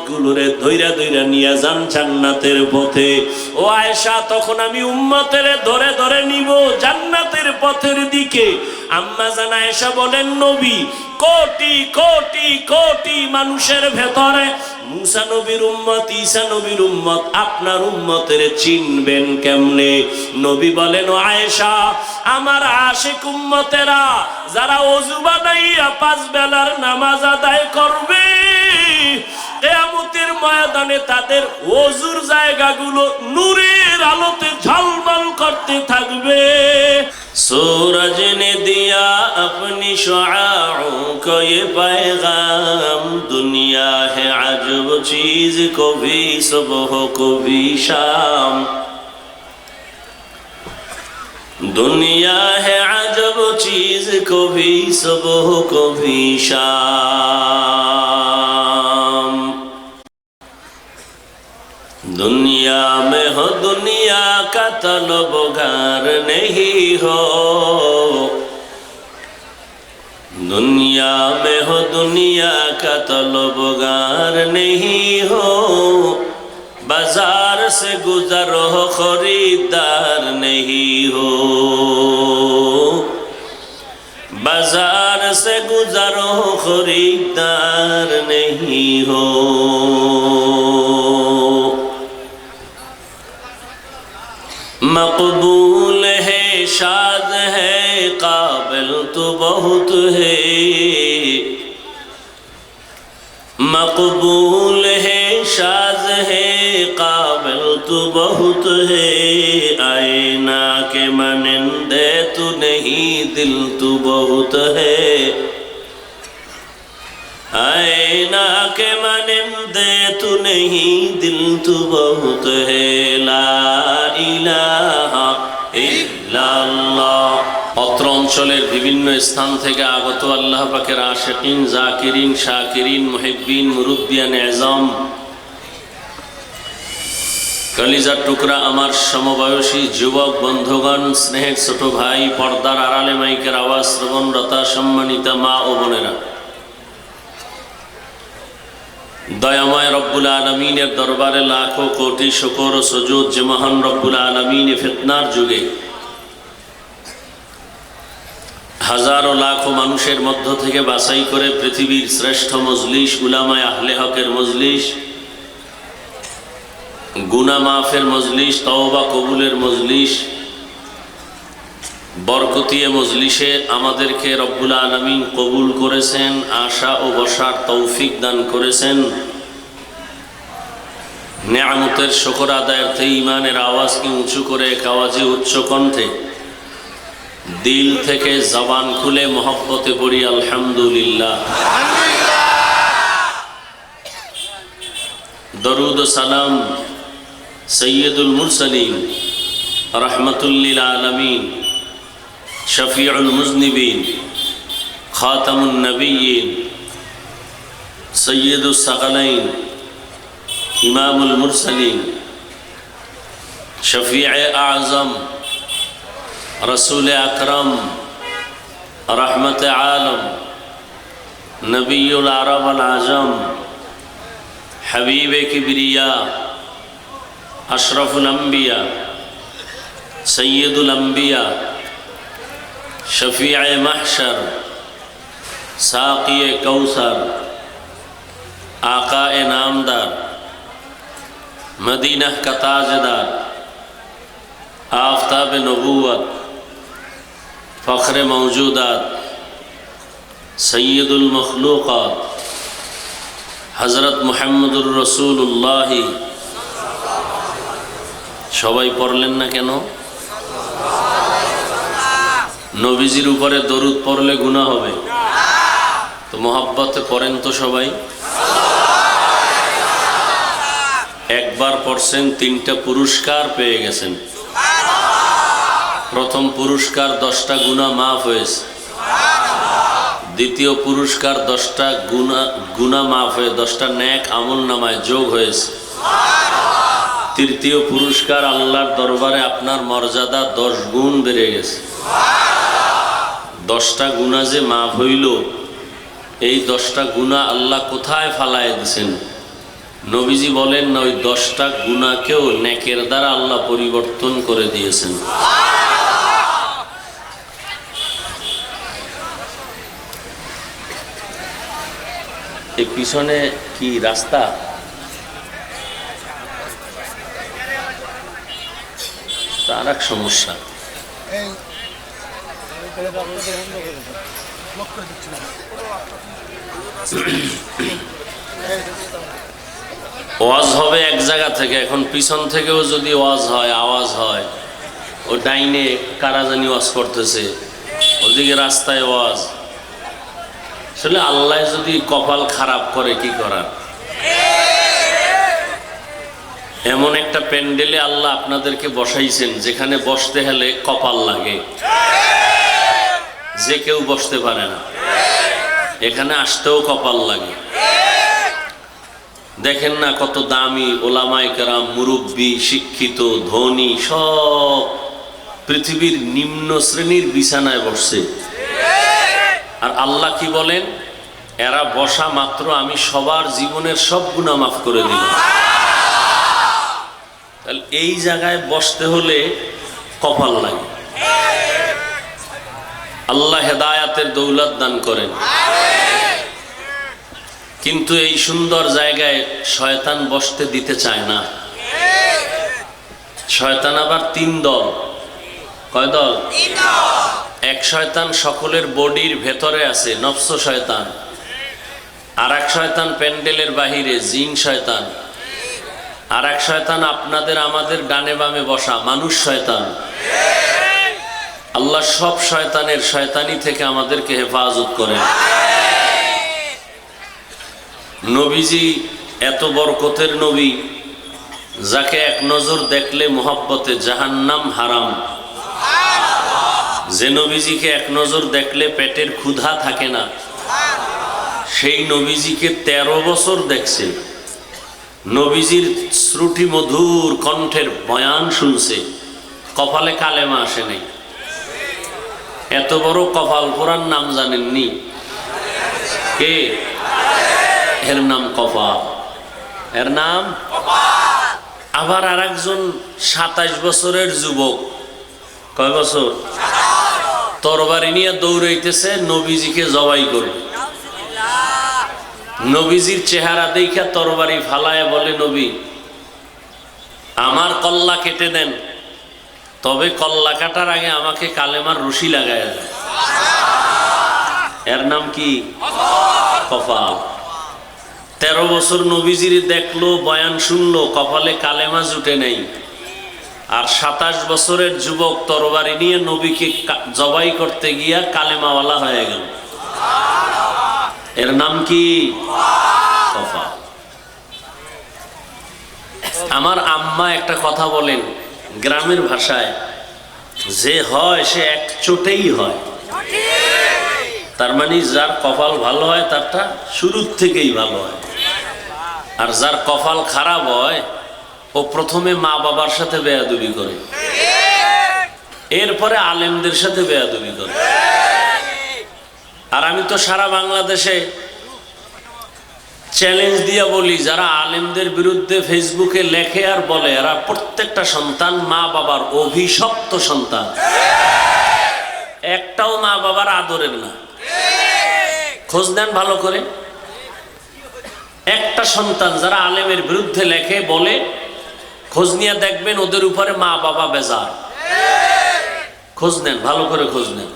উম্মতগুলোরে ধইরা ধইরা নিয়ে যান জান্নাতের পথে। ও আয়েশা, তখন আমি উম্মতের ধরে ধরে নিব জান্নাতের পথের দিকে। আম্মা জান আয়েশা বলেন, নবী কোটি কোটি কোটি মানুষের ভেতরে মুসা নবীর উম্মত, ঈসা নবীর উম্মত, আপনার উম্মতের চিনবেন কেমনে? নবী বলেন, ও আয়েশা, আমার আশিক উম্মতেরা যারা ওযু বানাইয়া 5 বেলার নামাজ আদায় করবে, কিয়ামতের ময়দানে তাদের ওযুর জায়গাগুলো নূরের আলোতে ঝলমল করতে থাকবে। सूरज ने दिया अपनी शुआओं को ये पैगाम, दुनिया है अजब चीज, को भी सुबह को भी शाम। दुनिया है अजब चीज, को भी सुबह को भी शाम। दुनिया में हो दुनिया का तलबगार नहीं हो, दुनिया में हो दुनिया का तलबगार नहीं हो, बाजार से गुजरो खरीदार नहीं हो, बाजार से गुजरो खरीदार नहीं हो। मकबूल है शाद है काबिल तो बहुत है, मकबूल है शाद है काबिल तो बहुत है, आईना के मानिंदे तू नहीं दिल तू बहुत है, आईना के मानिंदे तू नहीं दिल तू बहुत है, ला इलाहा इल्लाल्लाह। অত্র অঞ্চলের বিভিন্ন স্থান থেকে আগত আল্লাহ পাকের আশিকিন, জাকিরিন, শাকিরিন, মুহিব্বিন, মুরব্বিয়ান এজাম, কলিজার টুকরা আমার সমবয়সী যুবক বন্ধুগণ, স্নেহের ছোট ভাই, পর্দার আড়ালে মাইকের আওয়াজ শ্রবণরতা সম্মানিতা মা ও বোনেরা, দয়াময় রব্বুল আলামিনের দরবারে লাখো কোটি শুকর ও সুজুদ যে মহান রব্বুল আলামিন ফিতনার যুগে হাজারো লাখো মানুষের মধ্য থেকে বাছাই করে পৃথিবীর শ্রেষ্ঠ মজলিস, উলামায়ে আহলে হকের মজলিস, গুনাহ মাফের মজলিস, তওবা কবুলের মজলিস, বরকতিয়ে মজলিসে আমাদেরকে রব্বুল আলামিন কবুল করেছেন, আশা ও বসার তৌফিক দান করেছেন। নেয়ামতের শুকর আদায়ার্থে ঈমানের আওয়াজকে উঁচু করে এক আওয়াজে উচ্চ কণ্ঠে দিল থেকে জবান খুলে মহব্বতে পড়ি আলহামদুলিল্লাহ। দরুদ ও সালাম সৈয়দুল মুরসালিন রহমতুল লিল আলামিন, শফিউল মুজনিবিন, খাতামুন নবিয়্যিন, সৈয়দুস সাকালাইন, ইমামুল মুরসালিন, শফিয়ে আজম, रसूल अकरम, रहमत आलम, नबीउल अरब अल आजम, हबीब किबरिया, अशरफुल अंबिया, सैयदुल अंबिया, शफीए महशर, साक़िए कौसर, आक़ाए नामदार, मदीना का ताजदार, आफ़ताब नबूवत, फ़ख्र मौजूदात, सैयदुल मखलूक़ात, हज़रत मुहम्मदुर रसूलुल्लाह। সবাই পড়লেন না কেন? নবীজির উপরে দরুদ পড়লে গুনাহ হবে, তো মোহাব্বতে পড়েন তো সবাই। একবার পড়ছেন, 3টা পুরস্কার পেয়ে গেছেন। প্রথম পুরস্কার 10টা গুনাহ মাফ হয়েছে, দ্বিতীয় পুরস্কার 10টা গুনাহ মাফ হয়ে 10টা নেক আমল নামায় যোগ হয়েছে, তৃতীয় পুরস্কার আল্লাহর দরবারে আপনার মর্যাদা 10 গুণ বেড়ে গেছে। 10টা গুনাহ যে মাফ হইল, এই 10টা গুনাহ আল্লাহ কোথায় ফালায় দিয়েছেন? নবীজি বলেন না, ওই 10টা গুনাহকেও নেকের দ্বারা আল্লাহ পরিবর্তন করে দিয়েছেন। এই পিছনে কি রাস্তা? তার এক সমস্যা। ওয়াজ হবে এক জায়গা থেকে, এখন পিছন থেকেও যদি ওয়াজ হয়, আওয়াজ হয়, ও ডাইনে কারা জানি ওয়াজ করতেছে, ওদিকে রাস্তায় ওয়াজ। আসলে আল্লাহ যদি কপাল খারাপ করে কি করার? এমন একটা প্যান্ডেলে আল্লাহ আপনাদেরকে বসাইছেন যেখানে বসতে হলে কপাল লাগে, যে কেউ বসতে পারে না। এখানে আসতেও কপাল লাগে। দেখেন না কত দামি ওলামায়ে কেরাম, মুরব্বী, শিক্ষিত, ধনী, সব পৃথিবীর নিম্ন শ্রেণীর বিছানায় বসছে। আর আল্লাহ কি বলেন? এরা বসা মাত্র আমি সবার জীবনের সব গুনাহ মাফ করে দিলাম। তাহলে এই জায়গায় বসতে হলে কপাল লাগে। আল্লাহ হেদায়াতের দৌলত দান করেন। কিন্তু এই সুন্দর জায়গায় শয়তান বসতে দিতে চায় না। শয়তান আবার 3 দল। কয় দল? 3 দল। এক শয়তান সকলের বডির ভেতরে আছে, নফস শয়তান। আর এক শয়তান প্যান্ডেলের বাহিরে, জিন শয়তান। আর এক শয়তান আপনাদের আমাদের ডানে বামে বসা, মানুষ শয়তান। আল্লাহ সব শয়তানের শয়তানি থেকে আমাদেরকে হেফাজত করেন। নবীজি এত বরকতের নবী, যাকে এক নজর দেখলে মোহাব্বতে জাহান্নাম হারাম। যে নবীজিকে এক নজর দেখলে পেটের ক্ষুধা থাকে না, সেই নবীজিকে 13 বছর দেখছে। নবীজির শ্রুতি মধুর কণ্ঠের বয়ান শুনছে, কপালে কালেমা আসে নাই। এত বড় কপাল পোড়ার নাম জানেননি? কে? এর নাম কপাল। এর নাম কপাল। আবার আর একজন 27 বছরের যুবক। কয় বছর? তরবারি নিয়ে দৌড়াইতেছে নবীজিকে জবাই করবে। নবীজির চেহারা দেখা তরবারি ফালায় বলে, নবী আমার কল্লা কেটে দেন, তবে কল্লা কাটার আগে আমাকে কালেমার রশি লাগায় দেন। এর নাম কি? কপাল। 13 বছর নবীজির দেখলো, বয়ান শুনলো, কপালে কালেমা জুটে নেই। আর 27 বছরের যুবক তরবারি নিয়ে নবীকে জবাই করতে গিয়া কালেমাওয়ালা হয়ে গেল। এর নাম কি? কপাল। আমার আম্মা একটা কথা বলেন গ্রামের ভাষায়, যে হয় সে এক চোটেই হয়। তার মানে যার কপাল ভালো হয় তারটা শুরুর থেকেই ভালো হয়। আর যার কপাল খারাপ হয় ও প্রথমে মা বাবার সাথে বেয়াদবি করে, এরপরে আলেমদের সাথে বেয়াদবি করে। আর আমি তো সারা বাংলাদেশে চ্যালেঞ্জ দিয়ে বলি, যারা আলেমদের বিরুদ্ধে ফেসবুকে লেখে আর বলে, এরা প্রত্যেকটা সন্তান মা বাবার অভিশপ্ত সন্তান। একটাও মা বাবার আদরের না। খোঁজ নেন ভালো করে। একটা সন্তান যারা আলেমের বিরুদ্ধে লেখে বলে, খোঁজ নিয়ে দেখবেন ওদের উপরে মা বাবা বেজার। খোঁজ নেন ভালো করে, খোঁজ নেন।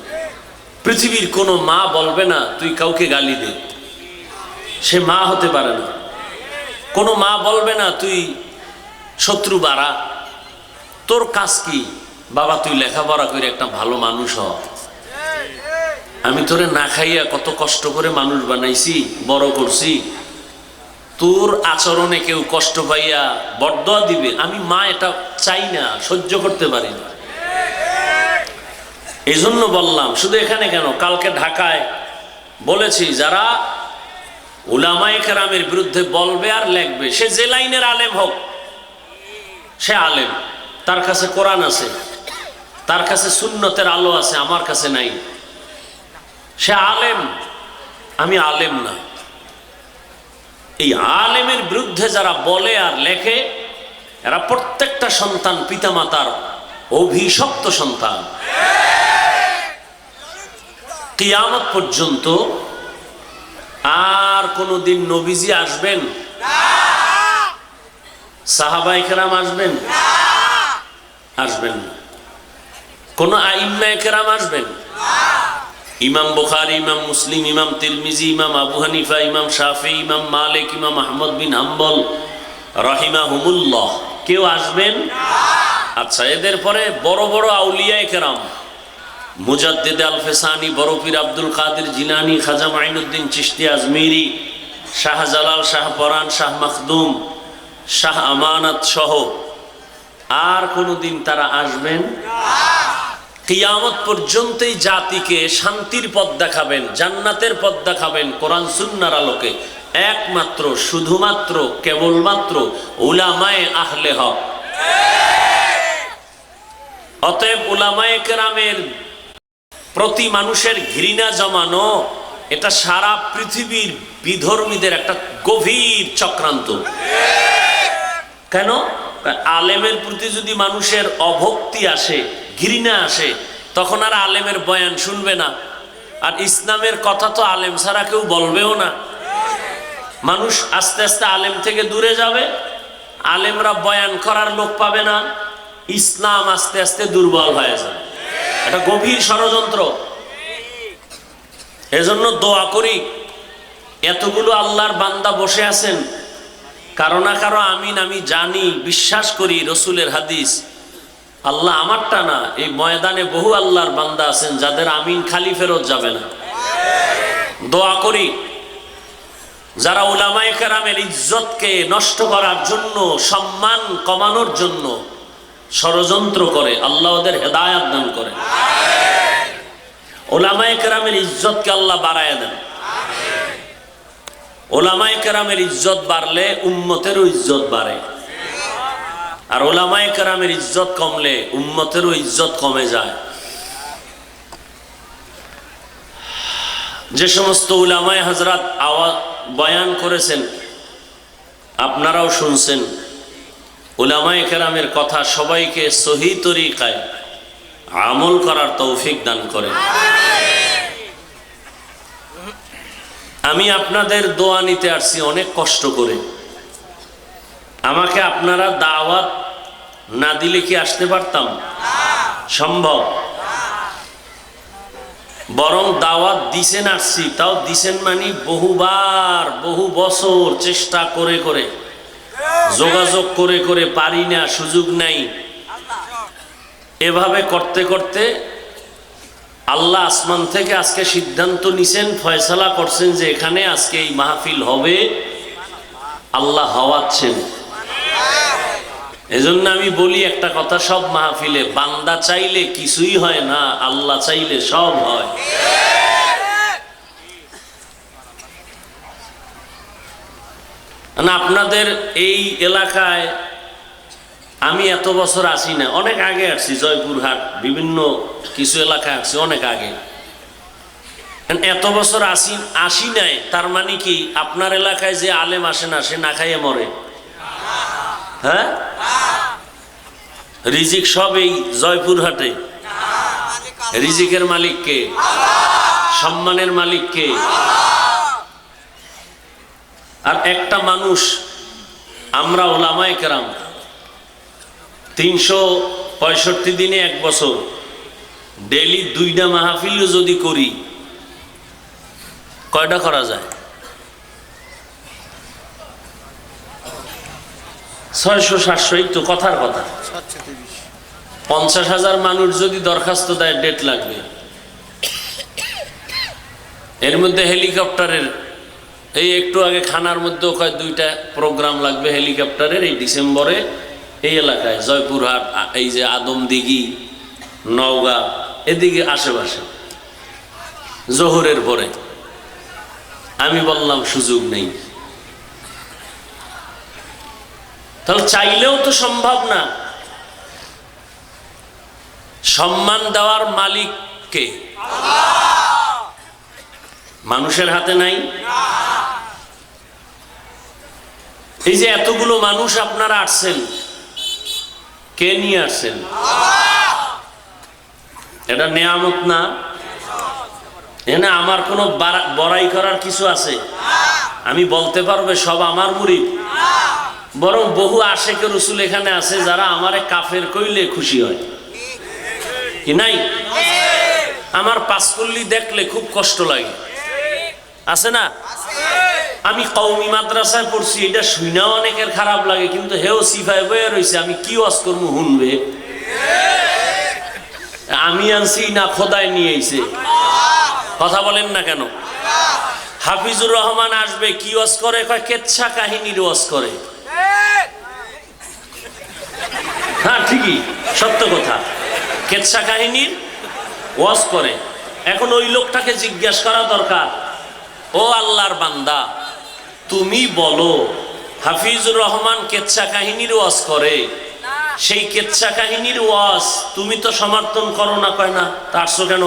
পৃথিবীর কোনো মা বলবে না তুই কাউকে গালি দে, সে মা হতে পারে না। কোনো মা বলবে না তুই শত্রু বাড়া, তোর কাজ কি বাবা, তুই লেখাপড়া করে একটা ভালো মানুষ হ। আমি তোরে না খাইয়া কত কষ্ট করে মানুষ বানাইছি, বড় করছি, তোর আচরণে কেউ কষ্ট পাইয়া বরদোয়া দিবে, আমি মা এটা চাই না, সহ্য করতে পারি না। এই জন্য বললাম, শুধু এখানে কেন, কালকে ঢাকায় বলেছি, যারা উলামায়ে কেরামের বিরুদ্ধে বলবে আর লেখবে, সে যে লাইনের আলেম হোক, সে আলেম, তার কাছে কোরআন আছে, তার কাছে সুন্নতের আলো আছে, আমার কাছে নাই। সে আলেম, আমি আলেম না। এই আলেমের বিরুদ্ধে যারা বলে আর লেখে, এরা প্রত্যেকটা সন্তান পিতামাতার অভিশপ্ত সন্তান। কিয়ামত পর্যন্ত আর কোনদিন নবীজি আসবেন? সাহাবায়ে কেরাম আসবেন? আসবেন না। কোন আইম্মায়ে কেরাম আসবেন? ইমাম বুখারী, ইমাম মুসলিম, ইমাম তিরমিজি, ইমাম আবু হানিফা, ইমাম শাফি, ইমাম মালিক, ইমাম আহমদ বিন হাম্বল রাহিমাহুমুল্লাহ কেউ আসবেন? আচ্ছা, এদের পরে বড় বড় আউলিয়ায়ে কেরাম, মুজাদ্দিদ আল ফেসানি, বড় পীর আব্দুল কাদের জিলানী, খাজা মাইনুদ্দিন চিশতি আজমিরি, শাহজালাল, শাহ পরান, শাহ মখদুম, শাহ আমানত সহ আর কোনদিন তারা আসবেন? কিয়ামত পর্যন্তই জাতিকে শান্তির পথ দেখাবেন, জান্নাতের পথ দেখাবেন কোরআন সুন্নাহর আলোকে একমাত্র, শুধুমাত্র, কেবলমাত্র উলামায়ে আহলে হক। অতএব উলামায়ে কেরামের প্রতি মানুষের ঘৃণা জমানো, এটা সারা পৃথিবীর বিধর্মীদের একটা গভীর চক্রান্ত। কেন? আলেমের প্রতি যদি মানুষের অভক্তি আসে, ঘৃণা আসে, তখন আর আলেমের বয়ান শুনবে না। আর ইসলামের কথা তো আলেম ছাড়া কেউ বলবেও না। মানুষ আস্তে আস্তে আলেম থেকে দূরে যাবে, আলেমরা বয়ান করার লোক পাবে না, ইসলাম আস্তে আস্তে দুর্বল হয়ে যাবে। এটা গভীর ষড়যন্ত্র। এজন্য দোয়া করি, এতগুলো আল্লাহর বান্দা বসে আছেন, কারো না কারো আমিন আমি জানি, বিশ্বাস করি রসুলের হাদিস। আল্লাহ আমারটা না, এই ময়দানে বহু আল্লাহর বান্দা আছেন যাদের আমিন খালি ফেরত যাবে না। দোয়া করি যারা উলামায়ে কেরামের ইজ্জতকে নষ্ট করার জন্য, সম্মান কমানোর জন্য ষড়যন্ত্র করে, আল্লাহ ওদের হেদায়েত দান করে। উলামায়ে কেরামের ইজ্জতকে আল্লাহ বাড়ায় দেন। উলামায়ে কেরামের ইজ্জত বাড়লে উম্মতেরও ইজ্জত বাড়ে, আর উলামায়ে কেরামের ইজ্জত কমলে উম্মতেরও ইজ্জত কমে যায়। যে সমস্ত উলামায়ে হযরত আওয়াজ বয়ান করেছেন, আপনারাও শুনছেন, উলামায়ে কেরামের কথা সবাইকে সহি তরিকায় আমল করার তৌফিক দান করেন। আমি আপনাদের দোয়া নিতে আসছি অনেক কষ্ট করে। আমাকে আপনারা দাওয়াত না দিলে কি আসতে পারতাম? সম্ভব? বরং দাওয়াত দিছেন, আসছি। তাও দিছেন মানে বহুবার, বহু বছর চেষ্টা করে করে, যোগাযোগ করে করে, পারি না, সুযোগ নাই। এভাবে করতে করতে আল্লাহ আসমান থেকে আজকে সিদ্ধান্ত নিছেন, ফয়সালা করছেন যে এখানে আজকে এই মাহফিল হবে। আল্লাহ হওয়াচ্ছেন। এজন্য আমি বলি একটা কথা সব মাহফিলে, বান্দা চাইলে কিছুই হয় না, আল্লাহ চাইলে সব হয়। আপনাদের এই এলাকায় আমি এত বছর আসি না, অনেক আগে আসছি, জয়পুরহাট বিভিন্ন কিছু এলাকায় আসছি অনেক আগে। এত বছর আসি নাই, তার মানে কি আপনার এলাকায় যে আলেম আসে না সে না খাইয়ে মরে? হ্যাঁ, রিজিক সব এই জয়পুরহাটে। রিজিকের মালিক কে? সম্মানের মালিক কে? আর একটা মানুষ, আমরা উলামায়ে কেরাম 365 দিনে এক বছর ডেইলি 2টা মাহফিলও যদি করি, কয়টা করা যায়? 600-700 তো কথার কথা। 50,000 মানুষ যদি দরখাস্ত দেয়, ডেট লাগবে। এর মধ্যে হেলিকপ্টারের, এই একটু আগে খানার মধ্যেও কয় 2টা প্রোগ্রাম লাগবে হেলিকপ্টারের এই ডিসেম্বরে এই এলাকায়, জয়পুরহাট, এই যে আদমদিঘি, নওগাঁ, এদিকে আশেপাশে, জোহরের পরে। আমি বললাম সুযোগ নেই। তাহলে চাইলেও তো সম্ভব না। সম্মান দেওয়ার মালিক কে? মানুষের হাতে নাই। এই যে এতগুলো মানুষ আপনারা আসছেন, কে নিয়ে আসছেন? এটা নেয়ামত না? এখানে আমার কোনো বড়াই করার কিছু আছে? আমি বলতে পারবে সব আমার মুরিদ? বরং বহু আশেকে রসুল এখানে আছে যারা আমারে কাফের কইলে খুশি হয়, কি নাই? আমার পাঁচকল্লি দেখলে খুব কষ্ট লাগে, আছে না? আমি কওমি মাদ্রাসায় পড়ছি, এটা শুনাও অনেকের খারাপ লাগে, কিন্তু হেও সিফায় বয়ে রয়েছে, আমি কি ওয়াজ করবো শুনবে? আমি আনছি না খোদায় নিয়ে আইছে? কথা বলেন না কেন? হাফিজুর রহমান আসবে, কি ওয়াজ করে? কয় কেচ্ছা কাহিনীর ওয়াজ করে। হ্যাঁ ঠিকই, সত্য কথা, কেচ্ছা কাহিনীর ওয়াজ করে। এখন ওই লোকটাকে জিজ্ঞাসা করা দরকার, ও আল্লাহর বান্দা, তুমি বলো হাফিজুর রহমান কেচ্ছা কাহিনীর ওয়াজ করে, সেই কেচ্ছা কাহিনীর ওয়াজ তুমি তো সমর্থন করো না। কয় না, তারছো কেন?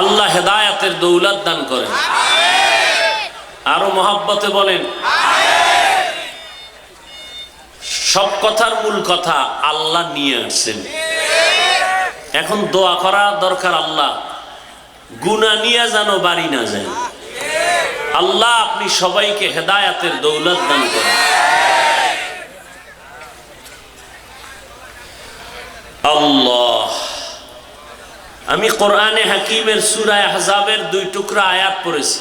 আল্লাহ হেদায়াতের দৌলত দান করেন, আরো মহাব্বতে বলেন। সব কথার মূল কথা আল্লাহ নিয়ে আসছেন। এখন দোয়া করা দরকার, আল্লাহ গুনাহ নিয়ে যেন বাড়ি না যায়। আল্লাহ আপনি সবাইকে হেদায়াতের দৌলত দান করেন। আল্লাহ, আমি কোরআনে হাকিমের সূরা আহজাবের 2 টুকরা আয়াত পড়েছি,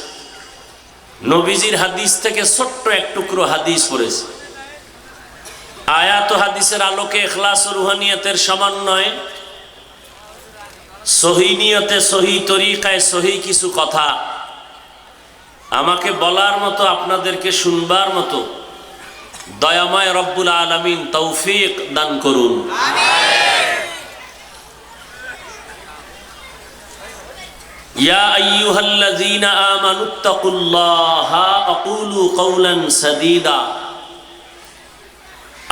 নবীজির হাদিস থেকে ছোট্ট এক টুকরো হাদিস পড়েছি। আয়াত ও হাদিসের আলোকে ইখলাস ও রুহানিয়তের সমন্বয়ে সহি নিয়তে, সহি তরিকায়, সহি কিছু কথা আমাকে বলার মতো, আপনাদেরকে শুনবার মতো দয়াময় রব্বুল আলামিন তৌফিক দান করুন। ইয়া আইয়ুহাল্লাযীনা আমানুত্তাকুল্লাহা ওয়াকুলু কাওলান সাদীদা।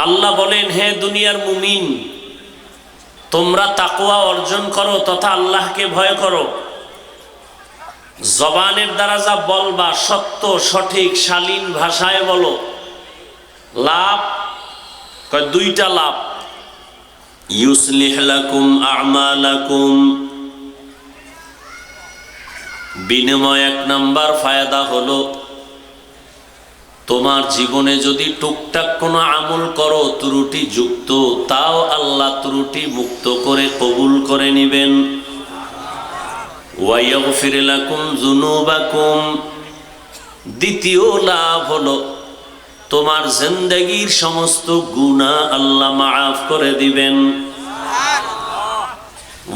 আল্লাহ বলেন, হে দুনিয়ার মুমিন, তোমরা তাকওয়া অর্জন করো তথা আল্লাহকে ভয় করো। জবানের দ্বারা যা বলবা সত্য, সঠিক, শালীন ভাষায় বলো। লাভ কয় 2টা লাভ, ইউসলিহ লাকুম আমালাকুম, বিনিময় 1 নাম্বার ফায়দা হলো তোমার জীবনে যদি টুকটাক কোনো আমল করো ত্রুটি যুক্ত, তাও আল্লাহ ত্রুটি মুক্ত করে কবুল করে নেবেন। ওয়া ইয়াগফির লাকুম যুনুবাকুম, দ্বিতীয় লাভ হলো তোমার জিন্দেগীর সমস্ত গুনাহ আল্লাহ মাফ করে দিবেন।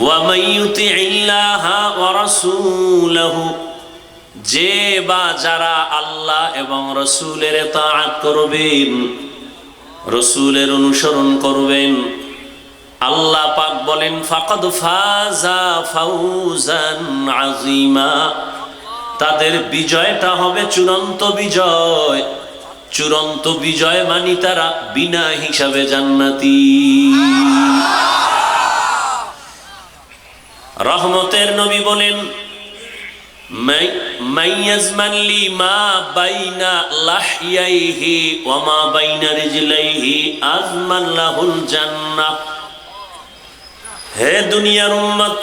ওয়া মাইয়ুতিইল্লাহা ওয়া রাসূলাহু, যে বা যারা আল্লাহ এবং রসুলের ইতাআত করবেন, রসুলের অনুসরণ করবেন, আল্লাহ পাক বলেন ফাকাদ ফাজা ফাউজান আযীমা, তাদের বিজয়টা হবে চূড়ান্ত বিজয়। চূড়ান্ত বিজয় মানে তারা বিনা হিসাবে জান্নাতি। রহমতের নবী বলেন, মাইয়াজমানলি মা বাইনা লাহইয়াইহি ওয়া মা বাইনা রিজলাইহি আজমান লাহুল জান্নাহ। হে দুনিয়ার উম্মত,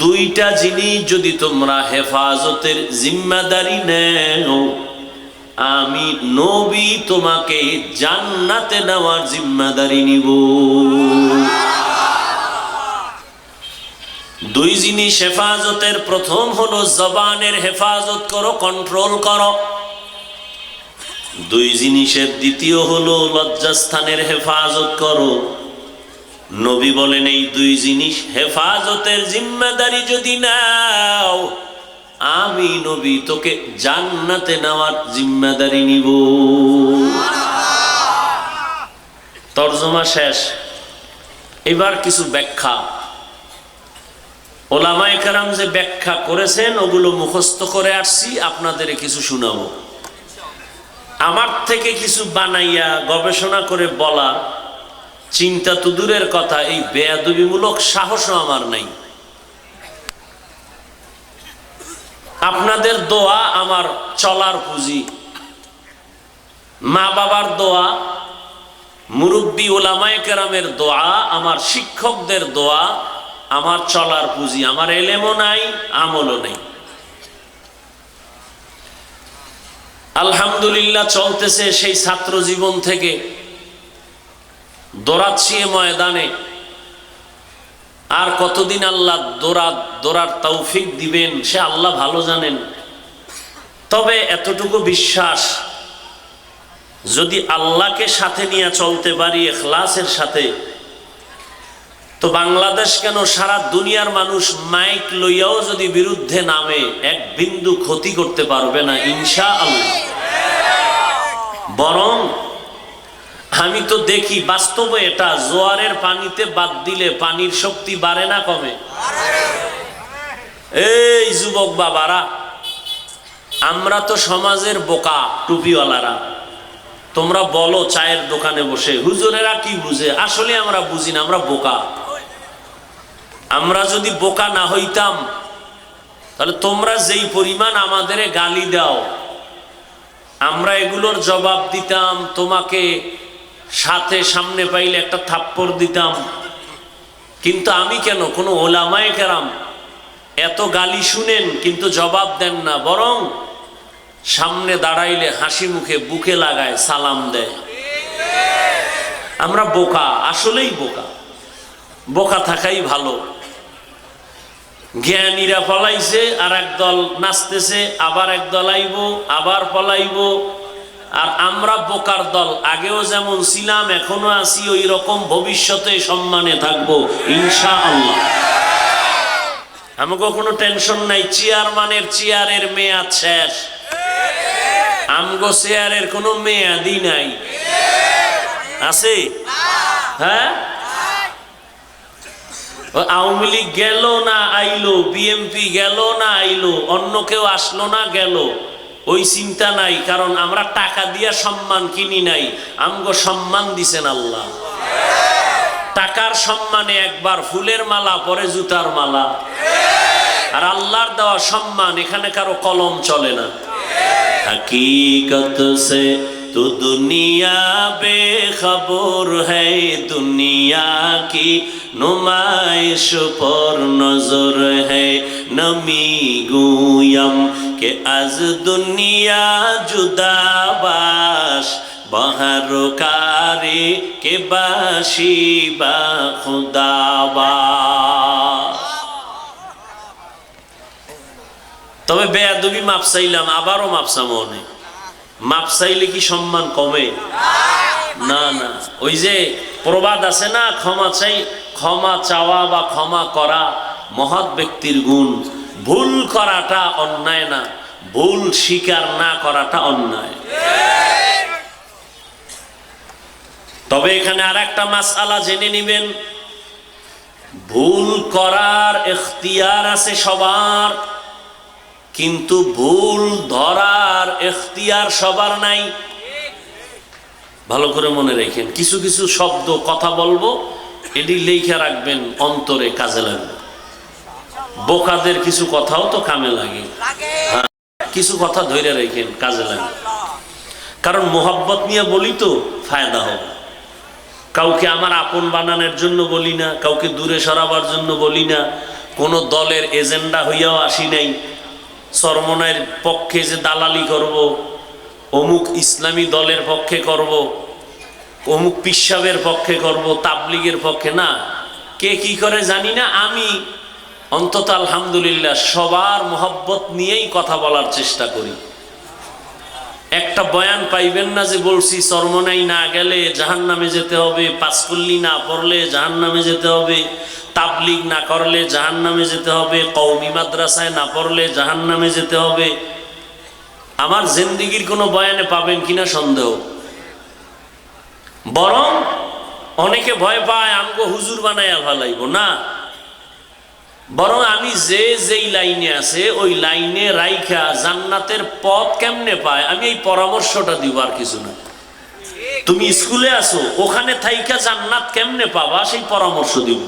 2টা জিনিস যদি তোমরা হেফাজতের জিম্মাদারি নেও, আমি নবী তোমাকে জান্নাতে নেওয়ার জিম্মাদারি নিব। 2 জিনিস হেফাজতের, প্রথম হলো জবানের হেফাজত করো, কন্ট্রোল করো। 2 জিনিসের দ্বিতীয় হলো লজ্জাস্থানের হেফাজত করো। নবী বলেন এই 2 জিনিস হেফাজতের জিম্মাদারি যদি নাও, আমি নবী তোকে জান্নাতে নেওয়ার জিম্মাদারি নিব। তরজমা শেষ। এবার কিছু ব্যাখ্যা। ওলামায়ে কেরাম যে ব্যাখ্যা করেছেন ওগুলো মুখস্থ করে আসছি, আপনাদের কিছু শোনাবো। আমার থেকে কিছু বানাইয়া গবেষণা করে বলা চিন্তা তো দূরের কথা, এই বেয়াদবিমূলক সাহসও আমার নাই। আপনাদের দোয়া আমার চলার পুঁজি, মা বাবার দোয়া, মুরব্বী ওলামায়ে কেরামের দোয়া, আমার শিক্ষকদের দোয়া আমার চলার পুঁজি। আমার এলেমও নাই, আমলও নেই। আলহামদুলিল্লাহ চলতেছে সেই ছাত্র জীবন থেকে, দৌড়াচ্ছি ময়দানে। আর কতদিন আল্লাহ দৌড়ার তৌফিক দিবেন সে আল্লাহ ভালো জানেন। তবে এতটুকু বিশ্বাস, যদি আল্লাহকে সাথে নিয়ে চলতে পারি ইখলাসের সাথে, তো বাংলাদেশ কেন সারা দুনিয়ার মানুষ মাইক লইয়াও যদি বিরুদ্ধে নামে এক বিন্দু ক্ষতি করতে পারবে না ইনশাআল্লাহ। বরং আমি তো দেখি বাস্তবে এটা, জোয়ারের পানিতে বাদ দিলে পানির শক্তি বাড়ে না কমে? এই যুবক বাবারা, আমরা তো সমাজের বোকা টুপিওয়ালারা। তোমরা বলো চায়ের দোকানে বসে হুজুরেরা কি বুঝে, আসলে আমরা বুঝি না, আমরা বোকা। আমরা যদি বোকা না হইতাম তাহলে তোমরা যেই পরিমাণ আমাদের গালি দাও, আমরা এগুলোর জবাব দিতাম। তোমাকে সাথে সামনে পাইলে একটা থাপ্পড় দিতাম। কিন্তু আমি কেন, কোনো ওলামায়ে কেরাম এত গালি শুনেন কিন্তু জবাব দেন না, বরং সামনে দাঁড়াইলে হাসি মুখে বুকে লাগায় সালাম দেয়। আমরা বোকা, আসলেই বোকা। বোকা থাকাই ভালো। জ্ঞানীরা পলাইছে, আর একদল নাচতেছে, আবার একদল আইব, আবার পলাইব। আর আমরা বোকার দল, আগেও যেমন ছিলাম এখনো আছি, ওই রকম ভবিষ্যতে সম্মানে থাকবো ইনশাআল্লাহ। আমাকে কোনো টেনশন নাই। চেয়ারম্যানের চেয়ারের মেয়াদ শেষ, আমগো চেয়ারের কোনো মেয়াদই নাই। আছে? হ্যাঁ, আওয়ামী লীগ গেল না আইলো, বিএমপি গেল না আইলো, অন্য কেউ আসলো না গেল, ওই চিন্তা নাই। কারণ আমরা টাকা দিয়া সম্মান কিনি নাই, আমগো সম্মান দিছেন আল্লাহ। টাকার সম্মানে একবার ফুলের মালা, পরে জুতার মালা। আর আল্লাহর দেওয়া সম্মান, এখানে কারো কলম চলে না। हकीकत से तो दुनिया बेखबर है, दुनिया की नुमाइश पर नजर है। नमी गुयम के आज दुनिया जुदा बाश, बहरकारी के बाशी बा खुदा बाश। তবে বেয়াদবি মাপ চাইলাম, আবারও মাপ চামো নেই। মাপ চাইলে কি সম্মান কমে? না না। ওই যে প্রবাদ আছে না, ক্ষমা চাওয়া বা ক্ষমা করা মহৎ ব্যক্তির গুণ। ভুল করাটা অন্যায় না, ভুল স্বীকার না করাটা অন্যায়। তবে এখানে আর একটা মাসআলা জেনে নিবেন, ভুল করার ইখতিয়ার আছে সবার, কিন্তু ভুল ধরার ইখতিয়ার সবার নাই। ভালো করে মনে রাখেন, কিছু কিছু শব্দ কথা বলবো, এটি লেখা রাখবেন, অন্তরে কাজে লাগবে। বোকাদের কিছু কথাও তো কামে লাগে, হ্যাঁ, কিছু কথা ধরে রাখেন, কাজে লাগে। কারণ মোহাব্বত নিয়ে বলি তো ফায়দা হবে। কাউকে আমার আপন বানানোর জন্য বলি না, কাউকে দূরে সরাবার জন্য বলি না, কোনো দলের এজেন্ডা হইয়াও আসি নাই। চরমনাইয়ের পক্ষে যে দালালি করব, অমুক ইসলামী দলের পক্ষে করব, অমুক পিসাবের পক্ষে করব, তাবলিগের পক্ষে না। কে কি করে জানি না, আমি অন্তত আলহামদুলিল্লাহ সবার মোহব্বত নিয়েই কথা বলার চেষ্টা করি। একটা বয়ান পাইবেন না যে বলছি চরমনাই না গেলে জাহান্নামে যেতে হবে, পাঁচকুল্লি না পড়লে জাহান্নামে যেতে হবে, তাবলিগ না করলে জাহান্নামে যেতে হবে, কওমি মাদ্রাসায় না পড়লে জাহান্নামে যেতে হবে। আমার জিন্দেগির কোনো বয়ানে পাবেন কিনা সন্দেহ। বরং অনেকে ভয় পায় আমগো হুজুর বানায় ভালাইব না, বরং আমি যেই লাইনে আছে ওই লাইনে রাইখা জান্নাতের পথ কেমনে পায় আমি এই পরামর্শটা দিব, আর কিছু না। তুমি স্কুলে আছো, ওখানে থাইকা জান্নাত কেমনে পাবা সেই পরামর্শ দিব।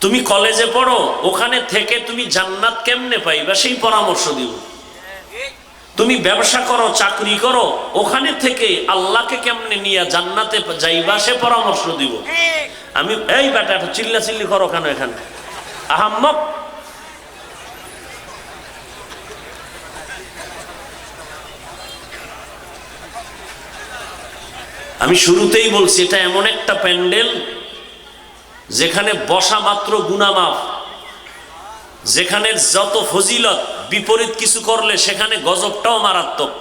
তুমি কলেজে পড়ো, ওখানে থেকে তুমি জান্নাত কেমনে পাইবা সেই পরামর্শ দিব। তুমি ব্যবসা করো, চাকরি করো, ওখানে থেকে আল্লাহকে কেমনে নিয়ে জান্নাতে যাইবা সে পরামর্শ দিব আমি। এই বেটা একটু চিল্লা চিল্লি করো কেন এখানে আহাম্মক? আমি শুরুতেই বলছি এটা এমন একটা প্যান্ডেল যেখানে বসা মাত্র গুনাহ মাফ, যেখানে যত ফজিলত, বিপরীত কিছু করলে সেখানে গজবটাও মারাত্মক।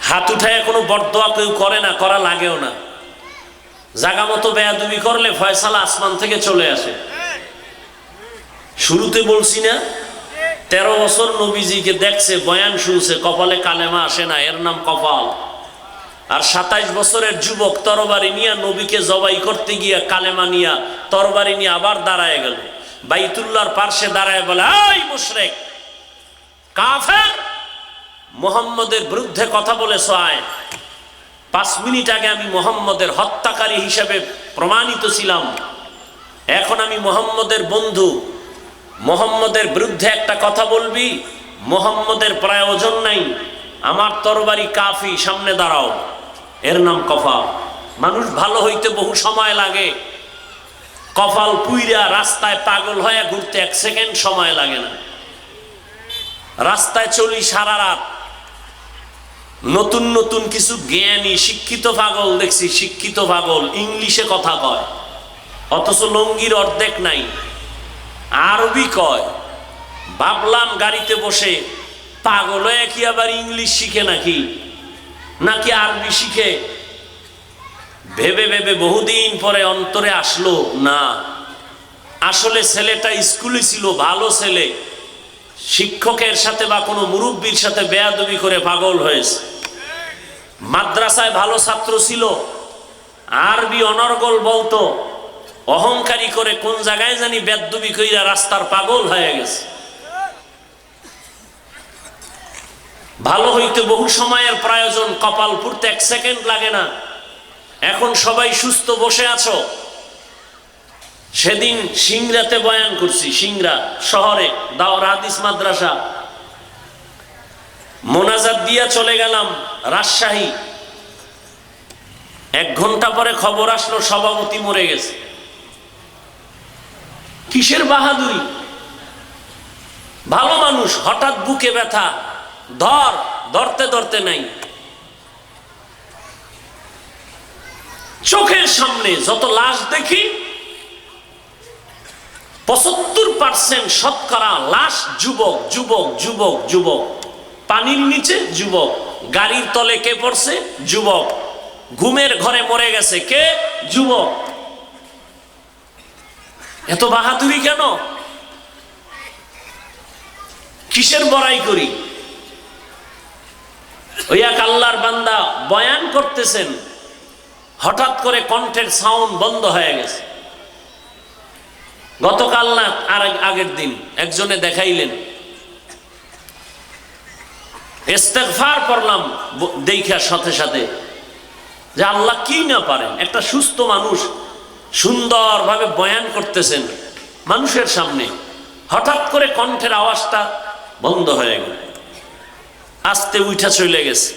হাত উঠায় কোনো বরদোয়া কেউ করে না, করা লাগেও না। জাগা মতো বেয়াদবি করলে ফয়সালা আসমান থেকে চলে আসে। শুরুতে বলছি না 13 বছর নবীজিকে দেখছে, বয়ান শুনছে, কপালে কালেমা আসে না, এর নাম কপাল। আর 27 বছরের যুবক তরবারি নিয়ে নবীকে জবাই করতে গিয়া কালেমা নিয়া তরবারি নিয়ে আবার দাঁড়ায় গেল। বাইতুল্লাহর পার্শ্বে দাঁড়ায় বলে, এই মুশরিক কাফের, মুহাম্মদের বিরুদ্ধে কথা বলেছ, আয়। 5 মিনিট আগে আমি মুহাম্মদের হত্যাকারী হিসেবে প্রমাণিত ছিলাম, এখন আমি মুহাম্মদের বন্ধু। মুহাম্মদের বিরুদ্ধে একটা কথা বলবি, মুহাম্মদের প্রয়োজন নাই, আমার তরবারি কাফি, সামনে দাঁড়াও। এর নাম কপাল। মানুষ ভালো হইতে বহু সময় লাগে, কপাল পুইরা রাস্তায় পাগল হয়ে ঘুরতে 1 সেকেন্ড সময় লাগে না। রাস্তায় চলি সারা রাত, নতুন নতুন কিছু জ্ঞানী শিক্ষিত পাগল দেখছি, শিক্ষিত পাগল ইংলিশে কথা কয়, অথচ লঙ্গির অর্ধেক নাই, আরবি কয়। ভাবলাম গাড়িতে বসে পাগল হয়ে কি আবার ইংলিশ শিখে নাকি আরবি শিখে। ভেবে ভেবে বহুদিন পরে অন্তরে আসলো, না, আসলে ছেলেটা স্কুলে ছিল, ভালো ছেলে, শিক্ষকের সাথে বা কোনো মুরব্বীর সাথে বেয়াদবি করে পাগল হয়েছে। মাদ্রাসায় ভালো ছাত্র ছিল, আরবি অনর্গল বলতো, অহংকারী করে কোন জায়গায় জানি বেয়াদবি কইরা রাস্তার পাগল হয়ে গেছে। ভালো হইতে বহু সময়ের প্রয়োজন, কপাল পুড়তে 1 সেকেন্ড লাগে না। এখন সবাই সুস্থ বসে আছো। সেদিন সিংড়াতে বয়ান করছি, সিংড়া শহরে দাওর হাদিস মাদ্রাসা, মোনাজাত দিয়া চলে গেলাম রাজশাহী। 1 ঘন্টা পরে খবর আসলো সভাপতি মরে গেছে। কিসের বাহাদুরি? ভালো মানুষ, হঠাৎ বুকে ব্যথা, ধরতে ধরতে নাই। চোখের সামনে যত লাশ দেখি 75% শতকরা লাশ যুবক যুবক যুবক যুবক। পানির নিচে যুবক, গাড়ির তলে কে পড়ছে? যুবক। ঘুমের ঘরে মরে গেছে কে? যুবক। এত বাহাদুরি কেন? কিসের বড়াই করি? ওই এক আল্লাহর বান্দা বয়ান করতেছেন, হঠাৎ করে কণ্ঠের সাউন্ড বন্ধ হয়ে গেছে। গতকাল না আর আগের দিন একজনে দেখাইলেন, ইস্তেগফার করলাম দেখার সাথে সাথে যে আল্লাহ কি না পারেন। একটা সুস্থ মানুষ সুন্দরভাবে বয়ান করতেছেন মানুষের সামনে, হঠাৎ করে কণ্ঠের আওয়াজটা বন্ধ হয়ে গেল, আস্তে উঠা চলে গেছে,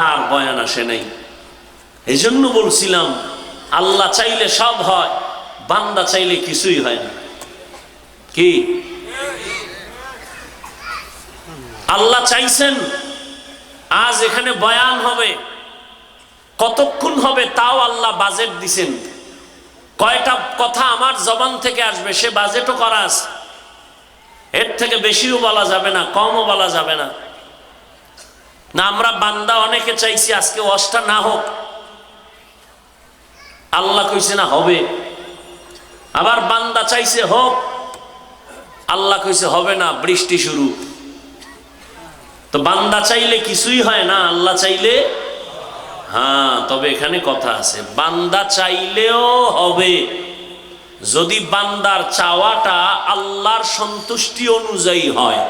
আর বয়ান আসে নাই। এই জন্য বলছিলাম আল্লাহ চাইলে সব হয়, বান্দা চাইলে কিছুই হয় না। কি আল্লাহ চাইছেন আজ এখানে বয়ান হবে, কতক্ষণ হবে তাও আল্লাহ বাজেট দিছেন। কয়টা কথা আমার জবান থেকে আসবে সে বাজেটও করা আছে। এর থেকে বেশিও বলা যাবে না, কমও বলা যাবে না। না আমরা বান্দা অনেকে চাইছি আজকে ওয়াজটা না হোক, আল্লাহ কইছে না হবে। আবার বান্দা চাইছে হোক, আল্লাহ কইছে হবে না, বৃষ্টি শুরু। তো বান্দা চাইলে কিছুই হয় না, আল্লাহ চাইলে হ্যাঁ। তবে এখানে কথা আছে, বান্দা চাইলেও হবে যদি বান্দার চাওয়াটা আল্লাহর সন্তুষ্টি অনুযায়ী হয়।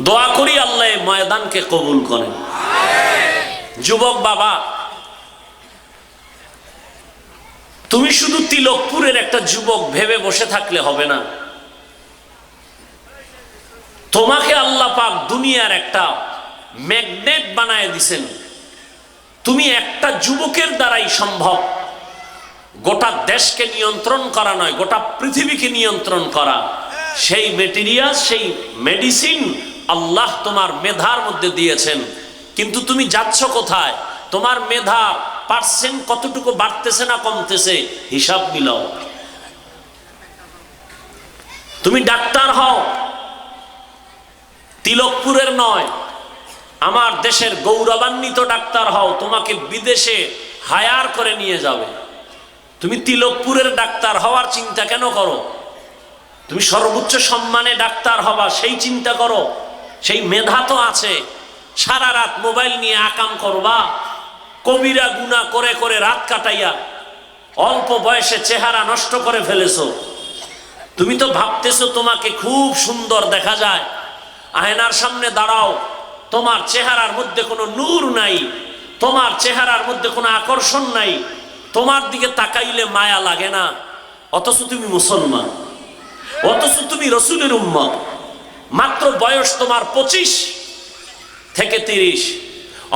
দোয়া করি আল্লাহ ময়দানকে কবুল করেন। যুবক বাবা, তুমি শুধু তিলকপুরের একটা যুবক ভেবে বসে থাকলে হবে না। তোমাকে আল্লাহ পাক দুনিয়ার একটা ম্যাগনেট বানায় দিছেন। তুমি একটা যুবকের দ্বারাই সম্ভব গোটা দেশকে নিয়ন্ত্রণ করা নয়, গোটা পৃথিবীকে নিয়ন্ত্রণ করা। সেই মেটেরিয়াল, সেই মেডিসিন আল্লাহ তোমার মেধার মধ্যে দিয়েছেন। কিন্তু তুমি যাচ্ছ কোথায়? তোমার মেধা পার্সেন্ট কতটুকু বাড়তেছে না কমতেছে হিসাব মিলাও। তুমি ডাক্তার হও, তিলকপুরের নয়, আমার দেশের গৌরবান্বিত ডাক্তার হও, তোমাকে বিদেশে হায়ার করে নিয়ে যাবে। তুমি তিলকপুরের ডাক্তার হওয়ার চিন্তা কেন করো? তুমি সর্বোচ্চ সম্মানে ডাক্তার হবা সেই চিন্তা করো। সেই মেধা তো আছে। সারা রাত মোবাইল নিয়ে আকাম করবা, কবিরা গুনাহ করে করে রাত কাটাইয়া অল্প বয়সে চেহারা নষ্ট করে ফেলেছো। তুমি তো ভাবতেছো তোমাকে খুব সুন্দর দেখা যায়, আয়নার সামনে দাঁড়াও, তোমার চেহারার মধ্যে কোনো নূর নাই, তোমার চেহারার মধ্যে কোনো আকর্ষণ নাই, তোমার দিকে তাকাইলে মায়া লাগে না। অথচ তুমি মুসলমান, অথচ তুমি রসুলের উম্মত। মাত্র বয়স তোমার 25 থেকে 30,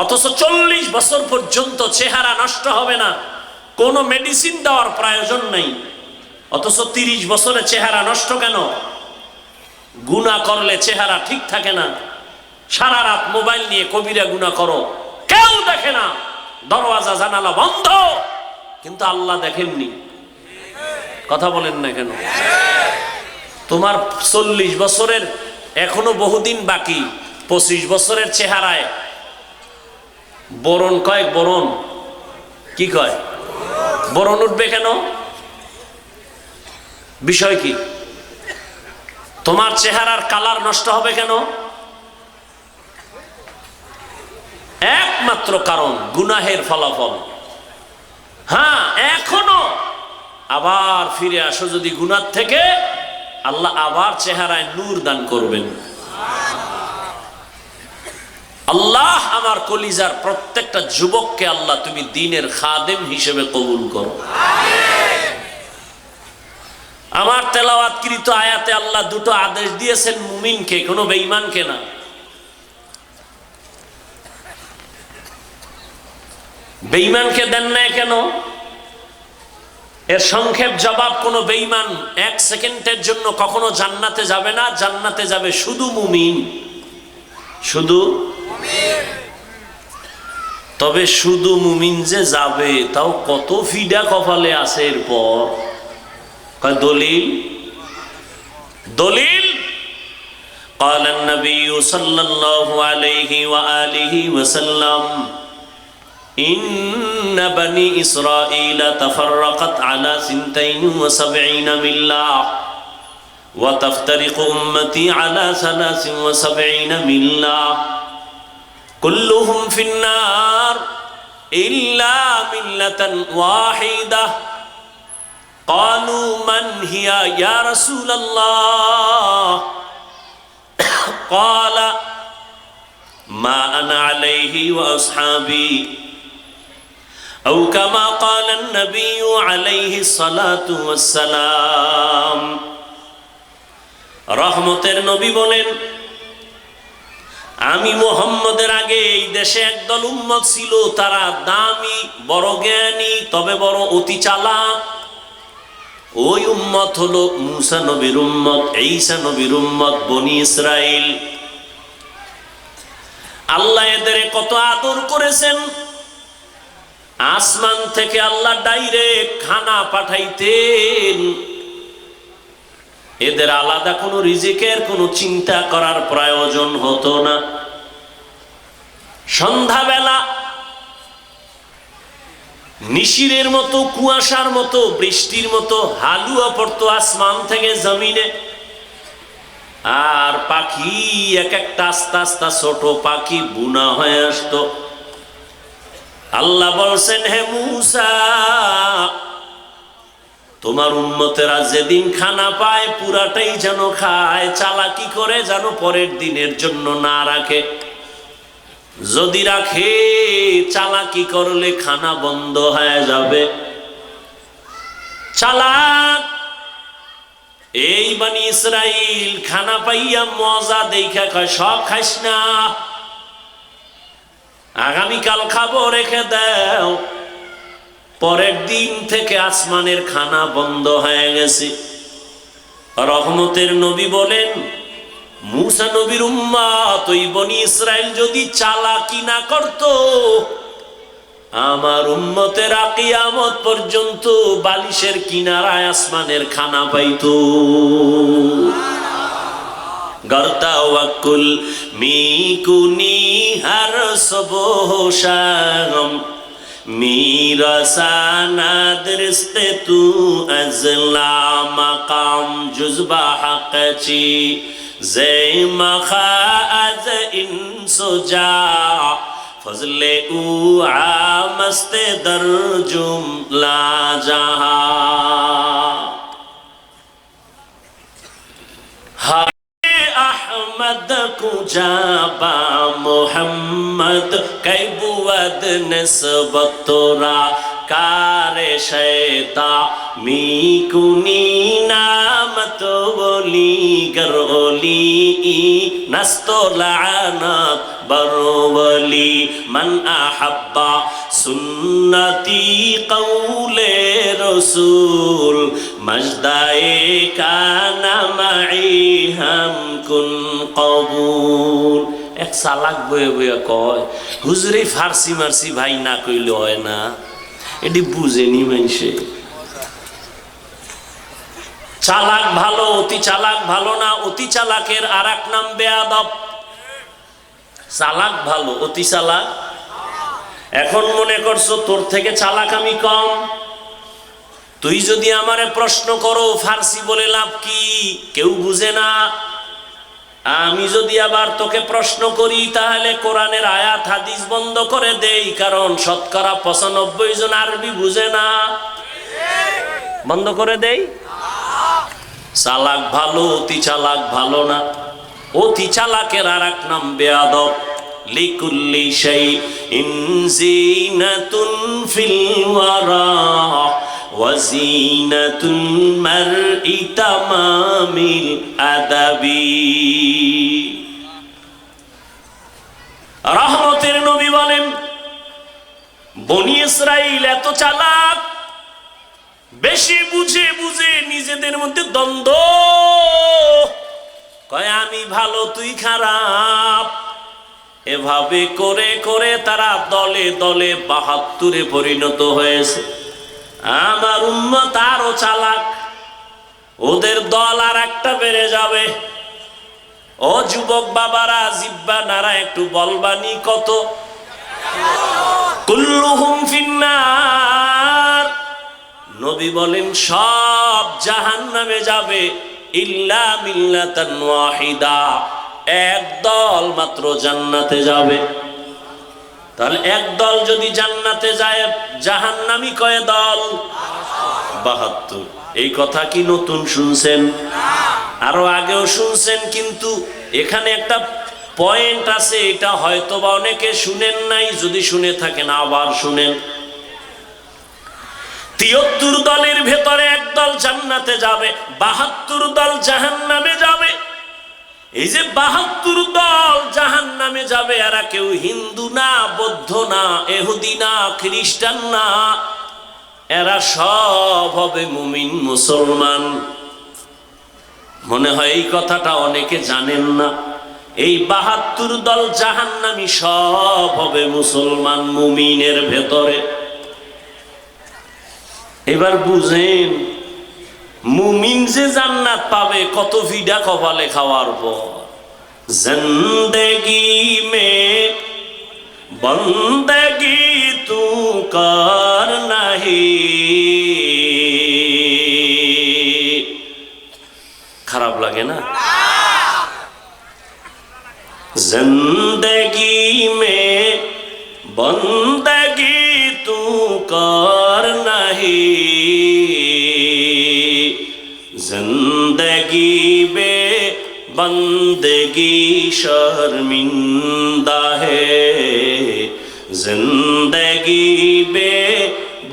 অথচ 40 বছর পর্যন্ত চেহারা নষ্ট হবে না, কোনো মেডিসিন দেওয়ার প্রয়োজন নেই। অথচ 30 বছরে চেহারা নষ্ট কেন? গুনাহ করলে চেহারা ঠিক থাকে না। সারা রাত মোবাইল নিয়ে কবিরা গুনাহ করো, কেউ দেখে না, দরওয়াজা জানালা বন্ধ, কিন্তু আল্লাহ দেখেননি। কথা বলেন না কেন? তোমার 40 বছরের এখনো বহুদিন বাকি, 25 বছরের চেহারায় বরণ কয়, বরণ কি কয়, বরণ উঠবে কেন? বিষয় কি? তোমার চেহারার কালার নষ্ট হবে কেন? একমাত্র কারণ গুনাহের ফলাফল। হ্যাঁ, এখনো আবার ফিরে আসো যদি গুনাহ থেকে, আল্লাহ আবার চেহারায় নূর দান করবেন। আল্লাহ আমার কলিজার প্রত্যেকটা যুবককে আল্লাহ তুমি দ্বীনের খাদেম হিসেবে কবুল করো। আমার তেলাওয়াতকৃত আয়াতে আল্লাহ দুটো আদেশ দিয়েছেন মুমিনকে, কোনো বেঈমানকে না। বেঈমানকে দেন না কেন? এর সংক্ষেপ জবাব, কোন বেঈমান 1 সেকেন্ডের জন্য কখনো জান্নাতে যাবে না। জান্নাতে যাবে শুধু মুমিন, শুধু মুমিন। তবে শুধু মুমিন যে যাবে তাও কত ফিডা কপালে আছে। এরপর দলিল, দলিল قال النبي صلى الله عليه وآله وسلم إن بني إسرائيل تفرقت على 72 ملة وتفترق أمتي على 73 ملة كلهم في النار إلا ملة واحدة قالوا من هي يا رسول الله قال ما أنا عليه وأصحابي أو كما قال النبي عليه الصلاة والسلام। রহমতের নবী বলেন, আমি মুহাম্মদের আগে এই দেশে একদল উম্মত ছিল, তারা দামি, বড় জ্ঞানী, তবে বড় অতি চালাক। ওই উম্মত হলো মুসা নবীর উম্মত, ঈসা নবীর উম্মত, বনি ইসরাইল। আল্লাহ এদের কত আদর করেছেন। আসমান থেকে আল্লাহ ডাইরেক্ট খানা পাঠাইতেন। এদের আলাদা কোনো রিজিকের কোনো চিন্তা করার প্রয়োজন হতো না। সন্ধ্যাবেলা নিশিরের মতো, কুয়াশার মতো, বৃষ্টির মতো হালুয়া পড়তো আসমান থেকে জমিনে। আর পাখি এক একটা আস্তে আস্তে ছোট পাখি বুনা হয়ে আসতো। আল্লাহ বলছেন, হে মুসা, তোমার উম্মতেরা যেদিন খানা পায় পুরাটাই যেন খায়, চালাকি করে যেন পরের দিনের জন্য না রাখে। যদি রাখে, চালাকি করলে খানা বন্ধ হয়ে যাবে। চালাক। এই বনি ইসরাইল খানা পাইয়া মজা দেখা কয় সব খাইস না, আগামীকাল খাবো, রেখে দাও। পরের দিন থেকে আসমানের খানা বন্ধ হয়ে গেছে। রহমতের নবী বলেন, মুসা নবীর উম্মত ওই বনি ইসরাইল যদি চালাকি না করত, আমার উম্মতের কিয়ামত পর্যন্ত বালিশের কিনারায় আসমানের খানা পাইতো। গর্তা ওয়াকুল মিকুনি হার সবহশাম মিরাসানা দরস্তে তু আজলা মাকাম জুজবা হাকচি জেমা খাজ ইনসুজা ফজলে উ আমস্তে দরজুম লা জাহা। अहमद कुजाबा मोहम्मद कैबुवद नस्बत तोरा कारे शैता मीकुनी नामत बोली गरोली नस्तो लानत बरोवली मन अहब्बा सुन्नती कौले रसूल मजदाए काना माई हम कुन कबूल। एक सालाक বয়ে বয়ে কয়, হুজুরে ফার্সি মারসি ভাই না কইলে হয় না, এটি বুঝেনি মানুষে। চালাক ভালো, অতি চালাক ভালো না। অতি চালাকের আর এক নাম বেয়াদব। চালাক ভালো, অতি চালাক। এখন মনে করছো তোর থেকে চালাক আমি কম। তুই যদি আমারে প্রশ্ন করো ফার্সি বলে লাভ কি, কেউ বুঝে না। আমি যদি আবার তোকে প্রশ্ন করি তাহলে কোরআনের আয়াত হাদিস বন্ধ করে দেই, কারণ শতকরা 95 জন আরবি বুঝে না। বন্ধ করে দেই। চালাক ভালো, অতি চালাক ভালো না। অতি চালাকের আর এক নাম বেয়াদব। লিকুল্লি শাইইন জিনাতুন ফিল ওয়ারা ওয়াজিনাতুল মারই তামামিল আদাবি। রহমতের নবী বলেন, বনি ইসরাইল এত চালাক, বেশি বুঝে বুঝে নিজেদের মধ্যে দ্বন্দ্ব, কয় আমি ভালো তুই খারাপ। এভাবে করে করে তারা দলে দলে 72-এ পরিণত হয়েছে। আমার উম্মত আরো চালাক, ওদের দল আর একটা বেড়ে যাবে। ও যুবক বাবারা, জিব্বা নারা একটু বলবানি কত? কুল্লুহুম ফিন্নার। নবী বলেন সব জাহান্নামে যাবে, ইল্লা মিল্লাতান ওয়াহিদা, এক দল মাত্র জান্নাতে যাবে। তাহলে এক দল যদি জান্নাতে যায়, জাহান্নামী কয় দল? 72। এই কথা কি নতুন শুনছেন? আরো আগেও শুনছেন, কিন্তু এখানে একটা পয়েন্ট আছে, এটা হয়তো বা অনেকে শুনেন নাই। যদি শুনে থাকেন আবার শুনেন। 73 দলের ভেতরে এক দল জান্নাতে যাবে, 72 দল জাহান্নামে যাবে। এই যে 72 দল জাহান্নামে যাবে, এরা কেউ হিন্দু না, বৌদ্ধ না, ইহুদি না, খ্রিস্টান না, এরা সব হবে মুমিন মুসলমান। মনে হয় এই কথাটা অনেকে জানেন না। এই 72 দল জাহান্নামী সব হবে মুসলমান, মুমিনের ভেতরে। এবার বুঝেন, মুমিন যে জান্নাত পাবে কত ভিডা কপালে খাওয়ার পর। জিন্দেগি মে বন্দেগি তু কর নাহি। খারাপ লাগে না? জিন্দেগি মে বন্দেগি তু কর নাহি, जिंदगी बे बंदगी शर्मिंदा है, जिंदगी बे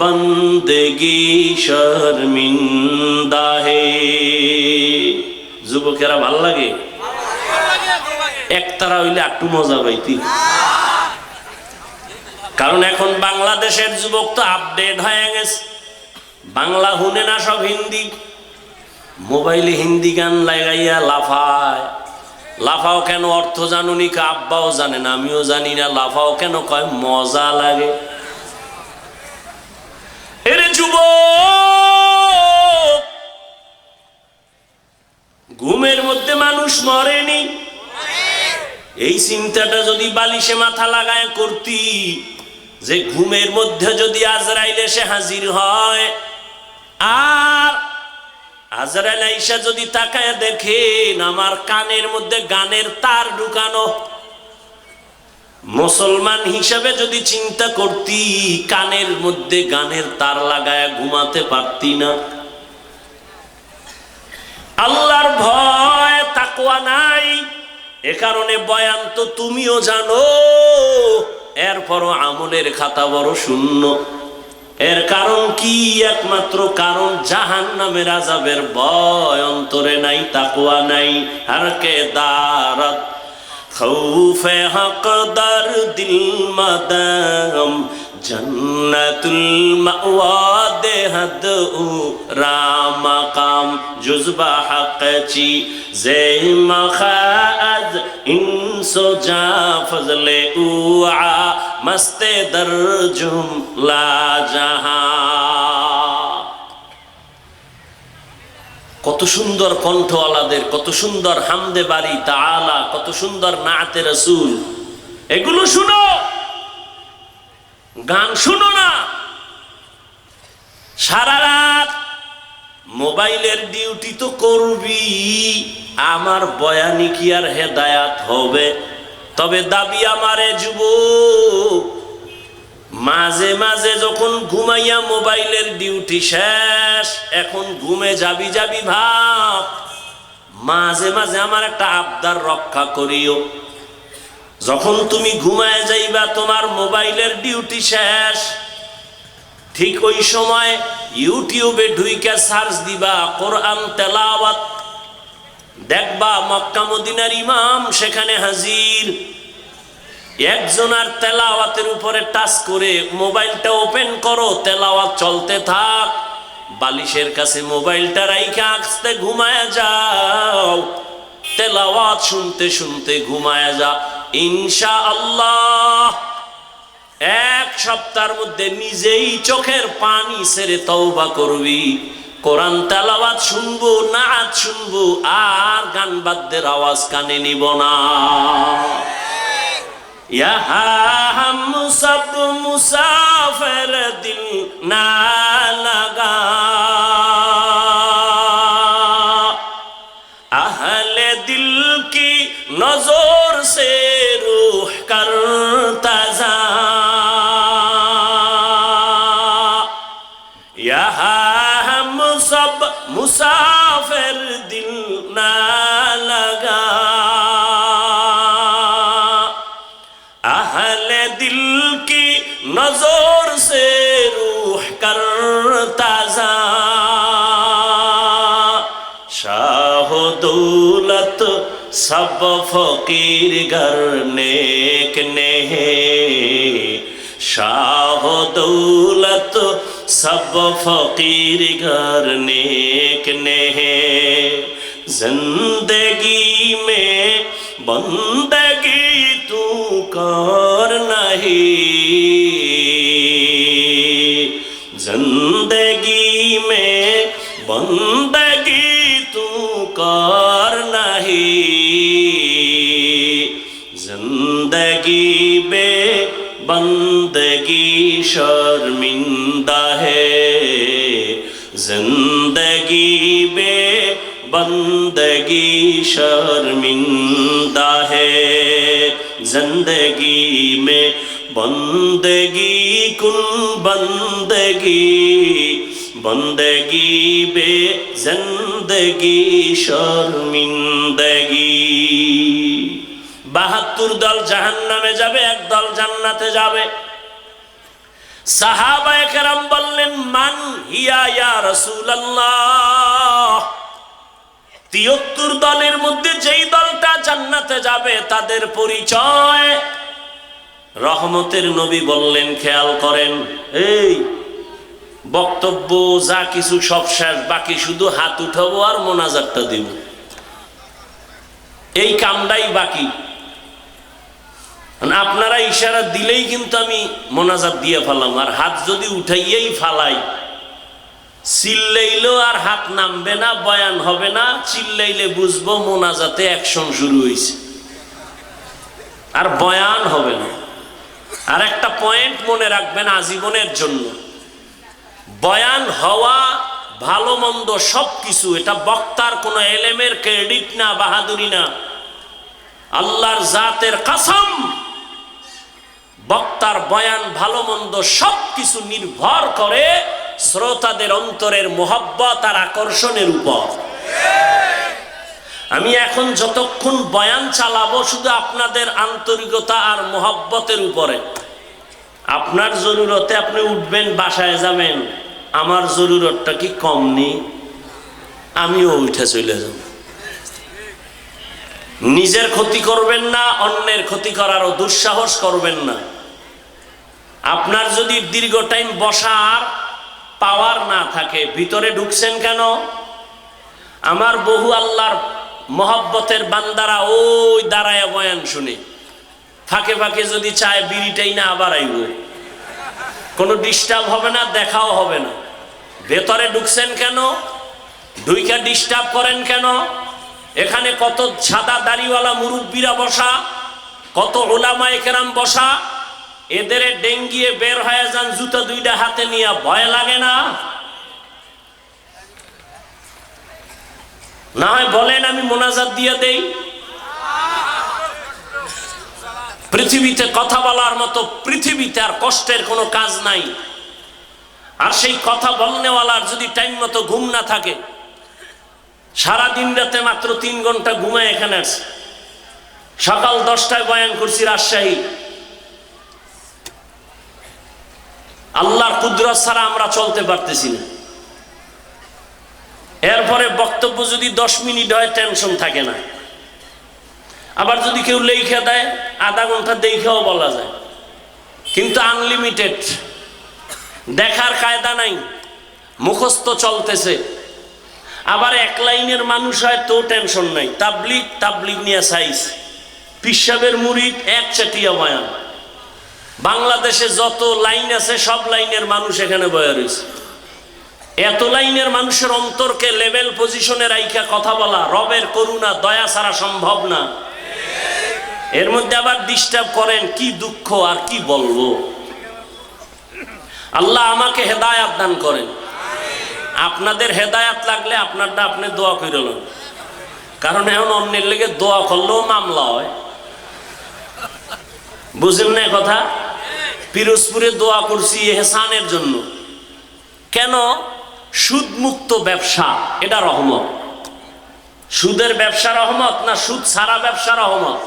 বন্দেগি শর্মিন্দা হে। যুবকেরা ভাল লাগে? একতারা হইলে একটু মজা পাইতি, কারণ এখন বাংলাদেশের যুবক তো আপডেট হয়ে গেছে। বাংলা শুনে না, সব হিন্দি। মোবাইলে হিন্দি গান লাগাইয়া লাফায়। লাফাও কেন অর্থ জানুনি, আব্বাও জানে না, আমিও জানি না। লাফাও কেন কয় মজা লাগে। এরে যুবক, ঘুমের মধ্যে মানুষ মরেনি, এই চিন্তাটা যদি বালিশে মাথা লাগায় করতি, যে ঘুমের মধ্যে যদি আজরাইল এসে হাজির হয়, আর আজরাইল আইসা যদি তাকায় দেখেন আমার কানের মধ্যে গানের তার ঢুকানো, মুসলমান হিসাবে যদি চিন্তা করতি, কানের মধ্যে গানের তার লাগায় ঘুমাতে পারতি না। আল্লাহর ভয় তাকওয়া নাই, এ কারণে বয়ান তো তুমিও জানো, এরপরও আমলের খাতা বড় শূন্য। এর কারণ কি? একমাত্র কারণ জাহান্নামের আযাবের ভয় অন্তরে নাই, তাকওয়া নাই। হারকে দারাত খৌফে হক দার দিল মাদাম জন্নতুল মাওয়া দেহদ উ রামাকাম জুজবা হকচি জে মখাজ ইনসো জা ফজলে উআ মস্তে দরজুম লা জাহা। কত সুন্দর কণ্ঠওয়ালাদের, কত সুন্দর হামদে বাড়ি তাআলা, কত সুন্দর নাতে রাসূল। এগুলো শুনো, গান শুনো না। সারা রাত মোবাইলের ডিউটি তো করবি, আমার বয়ানি কি আর হেদায়াত হবে? তবে দাবি আমারে যুবক, মাঝে মাঝে যখন ঘুমাইয়া মোবাইলের ডিউটি শেষ, এখন ঘুমে যাবি যাবি ভাব, মাঝে মাঝে আমার একটা আবদার রক্ষা করিও। যখন তুমি ঘুমায় যাইবা, তোমার মোবাইলের ডিউটি শেষ, ঠিক ওই সময় ইউটিউবে ঢুইকা সার্চ দিবা কোরআন তেলাওয়াত, দেখবা মক্কা মদিনার ইমাম সেখানে হাজির। একজনের তেলাওয়াতের উপরে টাচ করে মোবাইলটা ওপেন করো, তেলাওয়াত চলতে থাক, বালিশের কাছে মোবাইলটা রাইখা আস্তে ঘুমায় যাও, তেলাওয়াত শুনতে শুনতে ঘুমায় যা। ইনশাআল্লাহ এক সপ্তাহের মধ্যে নিজেই চোখের পানি ছেড়ে তওবা করবি। কোরআন তেলাওয়াত শুনবো, নাচ শুনবো, আর গান বাদ্যের আওয়াজ কানে নিব না। यहाँ हम सब मुसाफिर दिल ना लगा, अहले दिल की नजर से रूह करता जा, यहाँ हम सब मुसाफिर दिल ना लगा, अहले दिल की नजर से रूह करता जा, शाह दौलत सब फकीर घर नेक ने, शाह दौलत सब फकीर घर नेक ने, जिंदगी में बंदगी तू कर नहीं, जिंदगी में बंदगी तू कर नहीं, जिंदगी बे बंदगी शर्मिंदा है, जिंदगी बे बंदगी शर्मिंदा है, जिंदगी में बंदगी कुन बंदगी, बंदगी बे जिंदगी शर्मिंदगी। 72 দল জাহান্নামে যাবে, এক দল জান্নাতে যাবে। সাহাবায়ে কেরাম বললেন, মান হিয়া ইয়া রাসূলুল্লাহ। 73 দলের মধ্যে যেই দলটা জান্নাতে যাবে তাদের পরিচয়। রহমতের নবী বললেন, খেয়াল করেন, এই বক্তব্য যা কিছু সব শেষ, বাকি শুধু হাত উঠাবো আর মোনাজাতটা দিব, এই কামটাই বাকি। আপনারা ইশারা দিলেই কিন্তু আমি মোনাজাত দিয়ে ফেলাম, আর হাত যদি উঠাইয়েই ফালাই, চিল্লাইলেও আর হাত নামবে না, বয়ান হবে না। চিল্লাইলে বুঝবো মোনাজাতে অ্যাকশন শুরু হয়েছে, আর বয়ান হবে না। আর একটা পয়েন্ট মনে রাখবেন আজীবনের জন্য, বয়ান হওয়া ভালো মন্দ সবকিছু, এটা বক্তার কোনো এলেমের ক্রেডিট না, বাহাদুরি না। আল্লাহর জাতের কসম, বক্তার বয়ান ভালো মন্দ সবকিছু নির্ভর করে শ্রোতাদের অন্তরের মোহাব্বত আর আকর্ষণের উপর। আমি এখন যতক্ষণ বয়ান চালাবো শুধু আপনাদের আন্তরিকতা আর মোহাব্বতের উপরে। আপনার জরুরতে আপনি উঠবেন, বাসায় যাবেন, আমার জরুরতটা কি কম নেই? আমিও উঠে চলে যাব। নিজের ক্ষতি করবেন না, অন্যের ক্ষতি করারও দুঃসাহস করবেন না। আপনার যদি দীর্ঘ টাইম বসার পাওয়ার না থাকে, ভিতরে ঢুকছেন কেন? আমার বহু আল্লাহর মহব্বতের বান্দারা ওই দাঁড়ায় বয়ান শুনে, ফাঁকে ফাঁকে যদি চায় বিড়িটাই না আবার আইব, কোনো ডিস্টার্ব হবে না, দেখাও হবে না। ভেতরে ঢুকছেন কেন? ঢুইকা ডিস্টার্ব করেন কেন? এখানে কত সাদা দাড়িওয়ালা মুরব্বীরা বসা, কত উলামায়ে কেরাম বসা, এদের ডেঙ্গিয়ে বের হয়ে যান জুতো দুইটা হাতে নিয়ে, ভয় লাগে না? না হয় বলেন আমি মোনাজাত দিয়ে দেই। পৃথিবীতে কথা বলার মতো পৃথিবীতে আর কষ্টের কোনো কাজ নাই। আর সেই কথা বলনেওয়ালার যদি টাইম মতো ঘুম না থাকে, সারা দিন রাতে মাত্র 3 ঘন্টা ঘুমায় এখানে আসছে। সকাল 10টায় বয়ান করছি রাজশাহী। আল্লাহর কুদরত ছাড়া আমরা চলতে পারতেছি না। এরপরে বক্তব্য যদি 10 মিনিট হয় টেনশন থাকে না। আবার যদি কেউ লেখা দেয়, আধা ঘন্টা দেখেও বলা যায়, কিন্তু আনলিমিটেড দেখার কায়দা নাই, মুখস্থ চলতেছে। আবার এক লাইনের মানুষ হয় তো টেনশন নাই, তাবলিগ নিয়ে সাইজ, পিসাবের মুরিদ একচাটিয়া বয়ান। বাংলাদেশে যত লাইন আছে সব লাইনের মানুষ এখানে বয়া রয়েছে। এত লাইনের মানুষের অন্তরকে লেভেল পজিশনে রাইখা কথা বলা রবের করুণা দয়া ছাড়া সম্ভব না। এর মধ্যে আবার ডিস্টার্ব করেন, কি দুঃখ আর কি বলবো। আল্লাহ আমাকে হেদায়াত দান করেন। আপনাদের হেদায়াত লাগলে আপনারটা আপনি দোয়া করে নেন, কারণ এখন অন্যের লেগে দোয়া করলেও মামলা হয়। বুঝেন না কথা? পিরোজপুরে দোয়া করছি এহসানের জন্য। কেন? সুদ মুক্ত ব্যবসা, এটা রহমত। সুদের ব্যবসা রহমত না সুদ ছাড়া ব্যবসা রহমত?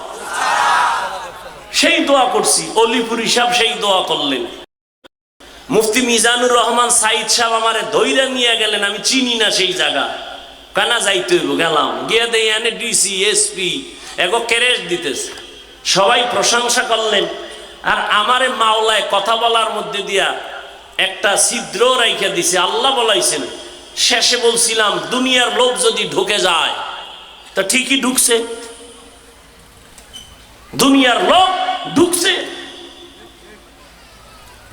সেই দোয়া করছি। অলিপুর সাহেব সেই দোয়া করলেন। মুফতি মিজানুর রহমান সাইদ সাহেব আমারে ধৈর্য নিয়ে গেলেন, আমি চিনি না সেই জায়গা, কানা যাইতে হইব। গেলাম, গিয়ে দেই এনে ডিসি এসপি এগো কেরেস দিতেছে, সবাই প্রশংসা করলেন। আর আমারে মাওলায় কথা বলার মধ্যে দিয়া একটা ছিদ্র রাইখা দিছে। আল্লাহ বলাইছেন, শেষে বলছিলাম দুনিয়ার লোভ যদি ঢুকে যায়, তা ঠিকই ঢুকছে, দুনিয়ার লোভ ঢুকছে।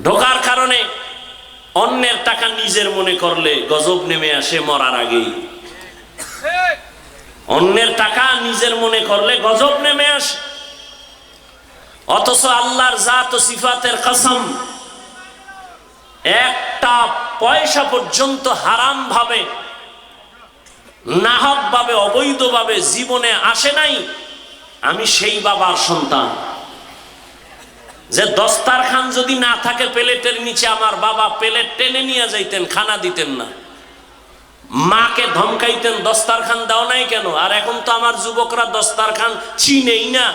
ঢোকার কারণে অন্যের টাকা নিজের মনে করলে গজব নেমে আসে মরার আগেই। অন্যের টাকা নিজের মনে করলে গজব নেমে আসে। অথচ আল্লাহর জাত ও সিফাতের কসম, একটা পয়সা পর্যন্ত হারাম ভাবে, নাহক ভাবে, অবৈধ ভাবে জীবনে আসে নাই। আমি সেই বাবার সন্তান যে দস্তারখান যদি না থাকে প্লেটের নিচে, আমার বাবা প্লেট টেনে নিয়ে যাইতেন, খানা দিতেন না, মাকে ধমকাইতেন দস্তারখান দাও নাই কেন। আর এখন তো আমার যুবকরা দস্তারখান চিনেই না।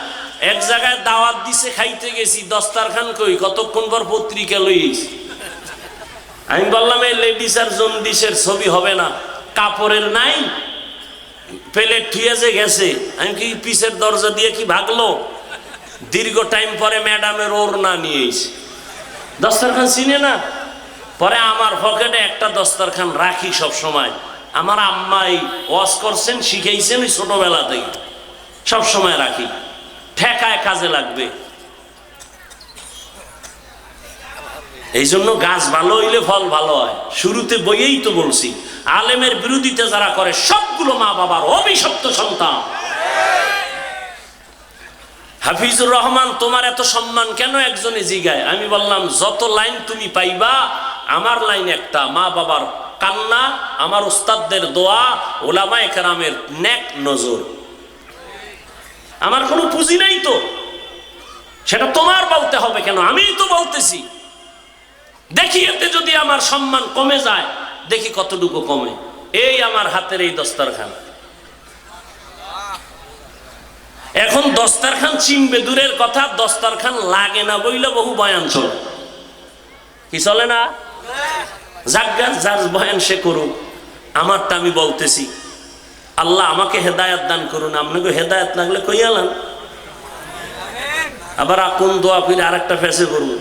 এক জায়গায় দাওয়াত দিছে, খাইতে গেছি, দস্তারখান কই, কতক্ষণ পর পত্রিকা লইছি। আমি বললাম এই লেডিস আর জন্ডিসের ছবি হবে না, কাপড়ের নাই, প্লেট থুয়ে যে গেছে। আমি কি পিছের দরজা দিয়ে কি ভাগলো? দীর্ঘ টাইম পরে ম্যাডামের ওড়না নিয়ে এসে দস্তরখান চিনে না। পরে আমার পকেটে একটা দস্তরখান রাখি সব সময়। আমার আম্মাই ওয়াজ করছেন, শিখাইছেন ওই ছোটবেলা থেকে, সব সময় রাখি, ঠেকায় কাজে লাগবে। এই জন্য গাছ ভালো হইলে ফল ভালো হয়। শুরুতে বইয়েই তো বলছি, আলেমের বিরোধিতা যারা করে সবগুলো মা বাবার অভিশপ্ত সন্তান। হাফিজুর রহমান, তোমার এত সম্মান কেন? একজনে জিগায়। আমি বললাম, যত লাইন তুমি পাইবা, আমার লাইন একটা, মা বাবার কান্না, আমার উস্তাদদের দোয়া, ওলামায়ে কেরামের নেক নজর। আমার কোনো পুঁজি নাই তো, সেটা তোমার বলতে হবে কেন? আমিই তো বলতেছি। দেখি এতে যদি আমার সম্মান কমে যায়, দেখি কতটুকু কমে। এই আমার হাতের এই দস্তরখান, এখন দস্তরখান চিনবে দূরের কথা, দস্তরখান লাগে না বইলে বহু বয়ান চলে। কি চলে না? জাগা যার বয়ান সে করুক, আমারটা আমি বলতেছি। আল্লাহ আমাকে হেদায়েত দান করুন, আপনাকে হেদায়েত লাগলে কইয়ালাম। আবার কোন দোয়া ফিরে আর একটা ফেসে করবো।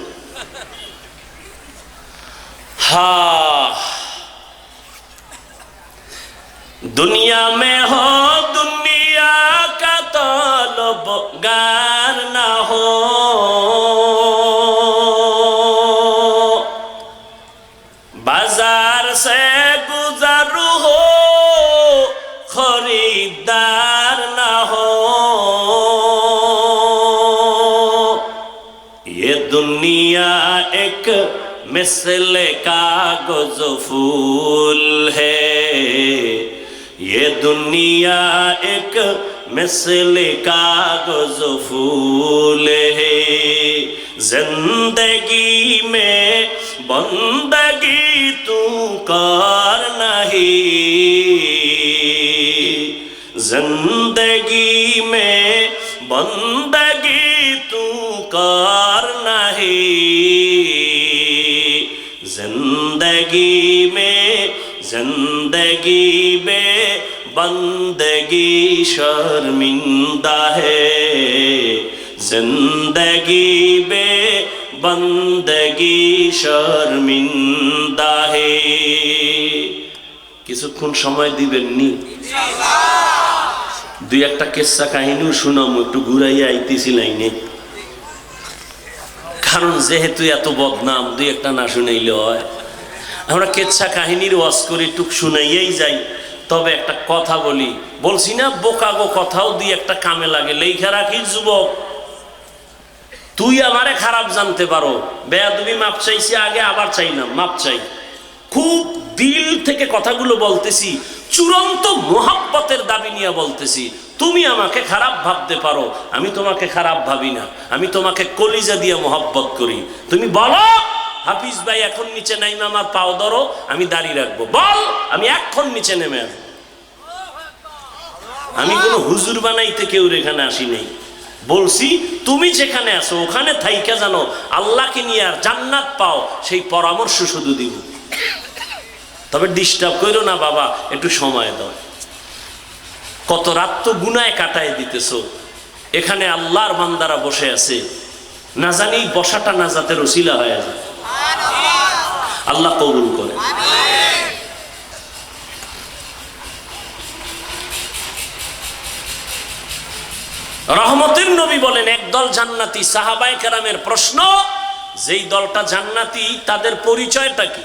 दुनिया में हो दुनिया का तलबगार ना हो, बाजार से गुजर हो खरीदार ना हो, ये दुनिया एक मिसल कागज फूल है, ये दुनिया एक मिसल कागज फूल है, जिंदगी में बंदगी तू कर नहीं, जिंदगी में बंदगी तू कर नहीं, जिंदगी में बंदगी शर्मिंदा है, जिंदगी में बंदगी शर्मिंदा है। কিছুক্ষণ সময় দিবেন নি? দুই একটা কিস্সা কাহিনীও শুনাম, একটু ঘুরাইয়া আইতেছি লাইনে। কারণ যেহেতু এত বদনাম, দুই একটা না শুনাইলে হয়। আমরা কেচ্ছা কাহিনীর ওয়াজ করি, টুক শুনাইয়াই যাই। তবে একটা কথা বলি, বলছি না বোকাগো কথাও দুই একটা কামে লাগে। লেখা রাখিস যুবক, তুই আমারে খারাপ জানতে পারো, বেয়াদবি মাপ চাইছি আগে, আবার চাইলাম মাপ চাই। খুব দিল থেকে কথাগুলো বলতেছি, চূড়ান্ত মোহাব্বতের দাবি নিয়ে বলতেছি। তুমি আমাকে খারাপ ভাবতে পারো, আমি তোমাকে খারাপ ভাবি না। আমি তোমাকে কলিজা দিয়ে মোহাব্বত করি। তুমি বলো হাফিজ ভাই এখন নিচে নাইমে আমার পাও ধরো, আমি দাঁড়িয়ে রাখবো। বল, আমি এখন নিচে নেমে আসবো। আমি কোনো হুজুর বানাইতে কেউ এখানে আসি নাই। বলছি তুমি যেখানে আছো ওখানে থাইকা জানো আল্লাহকে নিয়ে আর জান্নাত পাও, সেই পরামর্শ শুধু দিব। তবে ডিস্টার্ব করো না বাবা, একটু সময় দাও। কত রাত তো গুনায় কাটায় দিতেছো, এখানে আল্লাহর বান্দারা বসে আছে, না জানি বসাটা নাজাতের ওসিলা হয়ে যায়। আল্লাহ কবুল করে। রহমতের নবী বলেন একদল জান্নাতি। সাহাবায়ে কেরামের প্রশ্ন, যেই দলটা জান্নাতি তাদের পরিচয়টা কি?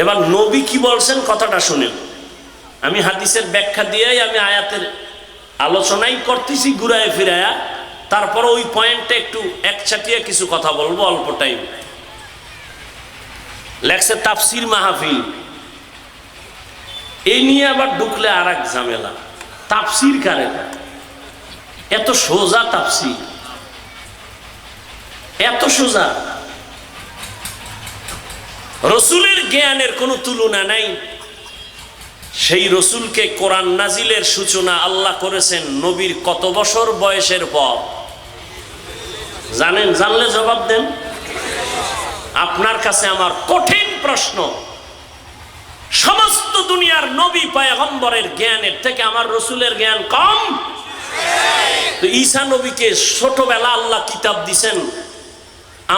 এবার নবী কি বলছেন কথাটা শুনেন। আমি হাদিসের ব্যাখ্যা দিয়েই আমি আয়াতের আলোচনাই করতেছি ঘুরায় ফিরায়া, তারপর ওই পয়েন্টে একটু একচাটিয়ে কিছু কথা বলবো অল্প টাইম। লেখছে তাফসির মাহফিল, এই নিয়ে আবার ঢুকলে আর এক ঝামেলা। তাফসির কারে? এত সোজা তাফসির, এত সোজা। রসুলের জ্ঞানের কোনো তুলনা নাই। সেই রসুলকে কোরআন নাজিলের সূচনা আল্লাহ করেছেন নবীর কত বছর বয়সের পর? জানেন? জানলে জবাব দেন। আপনার কাছে আমার কঠিন প্রশ্ন, সমস্ত দুনিয়ার নবী পয়গম্বরের জ্ঞানের থেকে আমার রসুলের জ্ঞান কম? তো ঈসা নবীকে ছোটবেলা আল্লাহ কিতাব দিছেন,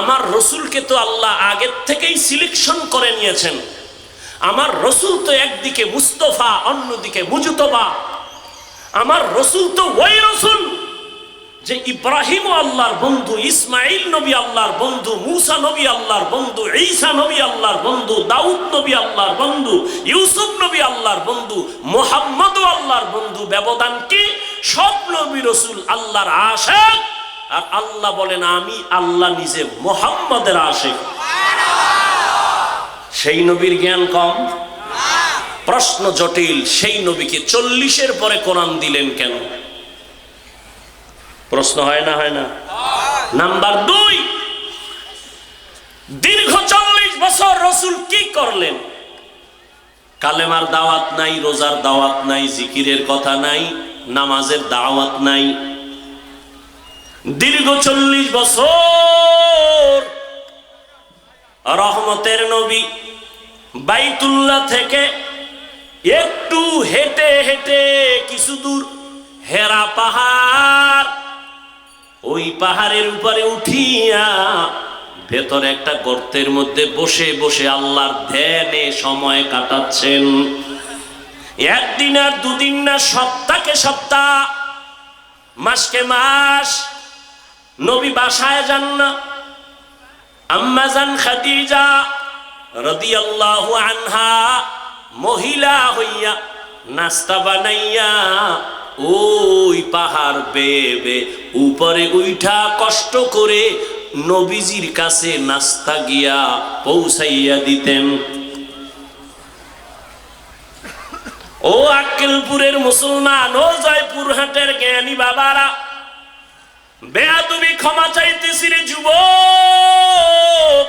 আমার রসুলকে তো আল্লাহ আগের থেকেই সিলেকশন করে নিয়েছেন। আমার রসুল তো একদিকে মুস্তফা, অন্যদিকে মুজতবা। আমার রসুল তো ওই রসুল যে ইব্রাহিম আল্লাহর বন্ধু, ইসমাইল নবী আল্লাহর বন্ধু, মুসা নবী আল্লাহর বন্ধু, ঈসা নবী আল্লাহর বন্ধু, দাউদ নবী আল্লাহর বন্ধু, ইউসুফ নবী আল্লাহর বন্ধু, মুহাম্মদও আল্লাহর বন্ধু। ব্যবধান কি? সব নবী রসুল আল্লাহর আশিক, আর আল্লাহ বলেন আমি আল্লাহ নিজে মুহাম্মদের আশিক। সেই নবীর জ্ঞান কম? প্রশ্ন জটিল। সেই নবীকে 40-এর পরে কোরআন দিলেন কেন? প্রশ্ন হয় না? হয় না? নাম্বার 2, দীর্ঘ 40 বছর রসুল কি করলেন? কালেমার দাওয়াত নাই, রোজার দাওয়াত নাই, জিকিরের কথা নাই, নামাজের দাওয়াত নাই। দীর্ঘ 40 বছর রহমতের নবী বাইতুল্লাহ থেকে একটু হেঁটে হেঁটে কিছু দূর হেরা পাহাড়, ওই পাহাড়ের উপরে উঠিয়া ভেতরে একটা গর্তের মধ্যে বসে বসে আল্লাহর ধ্যানে সময় কাটাচ্ছেন। একদিন আর দুদিন না, সপ্তাহকে সপ্তাহ, মাসকে মাস নবী বাসায় যান না। আম্মা জান খাদিজা রাদিয়াল্লাহু আনহা মহিলা হইয়া নাস্তা বানাইয়া ওই পাহাড় বেয়ে উপরে উঠা কষ্ট করে নবীজির কাছে নাস্তা গিয়া পৌঁছাইয়া দিতেন। ও আক্কেলপুরের মুসলমান, ও জয়পুরহাটের জ্ঞানী বাবারা, বেয়াদবি ক্ষমা চাইতেছি রে যুবক।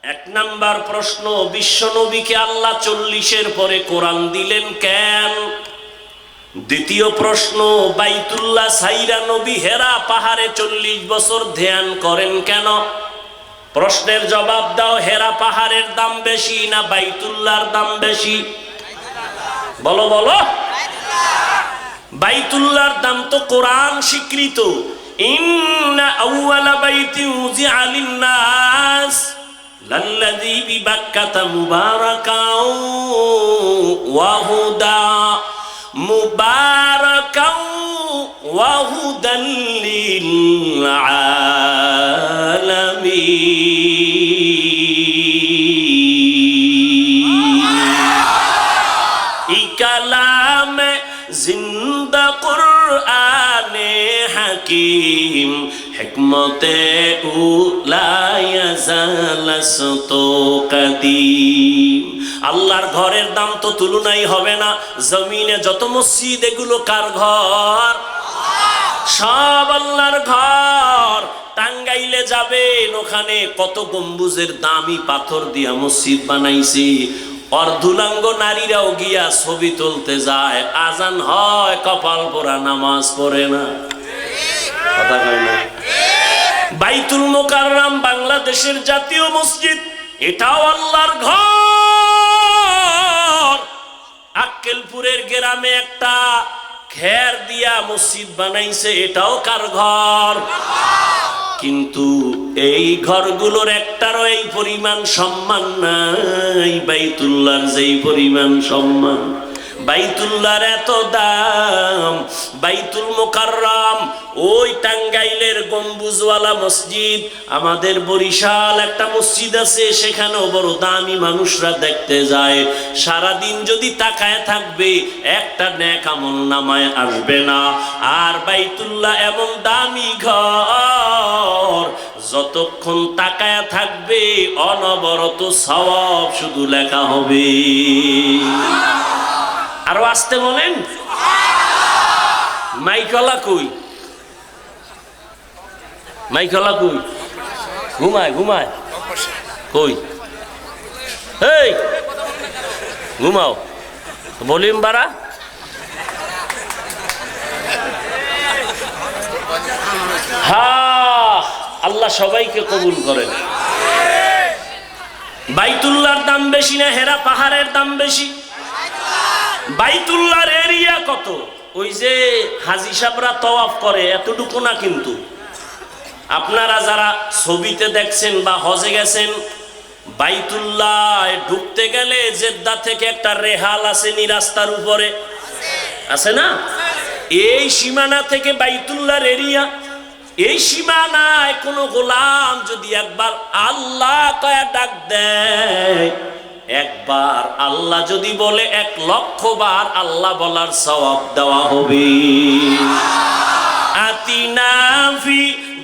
1 নাম্বার প্রশ্ন, বিশ্ব নবীকে আল্লাহ 40-এর পরে কোরআন দিলেন কেন? দ্বিতীয় প্রশ্ন, বাইতুল্লাহ সাইরা নবী হেরা পাহাড়ে 40 বছর ধ্যান করেন কেন? প্রশ্নের জবাব দাও। হেরা পাহাড়ের দাম বেশি না বাইতুল্লাহর দাম বেশি? বলো বলো। বাইতুল্লাহর দাম তো কোরআন স্বীকৃত। ইন্না আউওয়ালা বাইতিন উযিআ লিন-নাস লাল্লাযী বিবাক্কাতা মুবারাকাও ওয়া হুদা মুবারাকাও ওয়া হুদাল লিল আলামিন। ইকালামে জিন্দা কুরআনে হাকিম হিকমতে উলা ইয়াজালাসতু কাদিম। আল্লাহর ঘরের দাম তো তুলনাই হবে না। জমিনে যত মসজিদ, এগুলো কার ঘর? সব আল্লাহর ঘর। টাঙ্গাইলে যাবেন, ওখানে কত গম্বুজের দামি পাথর দিয়া মসজিদ বানাইছি। অর্ধুলাঙ্গ নারীরাও গিয়া ছবি তুলতে যায়, আজান হয় কপাল পোড়া, নামাজ পড়ে না। কথা কয় না? বাইতুল মুকাররম বাংলাদেশের জাতীয় মসজিদ, এটাও আল্লাহর ঘর। আক্কেলপুরের গ্রামে একটা খের দিয়া মসজিদ বানাইছে, এটাও কার ঘর? কিন্তু এই ঘরগুলোর একটারও এই পরিমাণ সম্মান নাই বাইতুল্লাহর যেই পরিমাণ সম্মান। বাইতুল্লাহর এত দাম। বাইতুল মুকাররম ওই টাঙ্গাইলের গম্বুজওয়ালা মসজিদ, আমাদের বরিশাল একটা মসজিদ আছে, সেখানেও বড় দামি মানুষরা দেখতে যায়। সারাদিন যদি তাকায় থাকবে, একটা নেক আমল নামায় আসবে না। আর বাইতুল্লাহ এমন দামি ঘর, যতক্ষণ তাকায় থাকবে অনবরত সওয়াব শুধু লেখা হবে। আরো আসতে বলেন। মাইকলা কই? মাইকলা কই? ঘুমায় ঘুমায় কই? এই ঘুমাও, ভলিউম বাড়া। হ্যাঁ, আল্লাহ সবাইকে কবুল করেন। বাইতুল্লাহর দাম বেশি না হেরা পাহাড়ের দাম বেশি? বাইতুল্লাহর এরিয়া কত? ওই যে হাজী সাহেবরা তওয়াফ করে এতটুকু না, কিন্তু আপনারা যারা ছবিতে দেখছেন বা হজে গেছেন, বাইতুল্লাহ ঢুকতে গেলে জেদ্দা থেকে একটা রেহাল আছে নি রাস্তার উপরে, আছে না? এই সীমানা থেকে বাইতুল্লাহর এরিয়া, এই সীমানায় কোন গোলাম যদি একবার আল্লাহ কয়া ডাক দেয়, একবার আল্লাহ যদি বলে 1,00,000 বার আল্লাহ বলার সওয়াব দেওয়া হবে। আতিনা ফি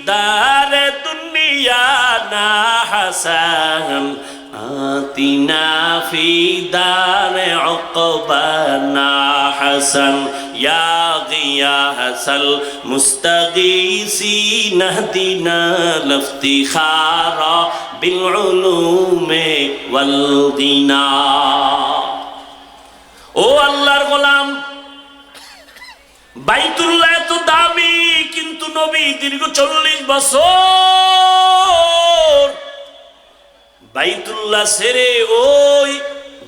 দারে দুনিয়া না হাসান, আতিনা ফি দারে উকবানা হাসান, ইয়া গিয়াসাল মুস্তাগীসিন ইহদিনা লিফতিখারা বিল উলুমি ওয়াল গিনা। ও আল্লাহর গোলাম, বাইতুল্লাহ এত দামি, কিন্তু নবী দীর্ঘ 40 বছর বাইতুল্লাহ ছেড়ে ওই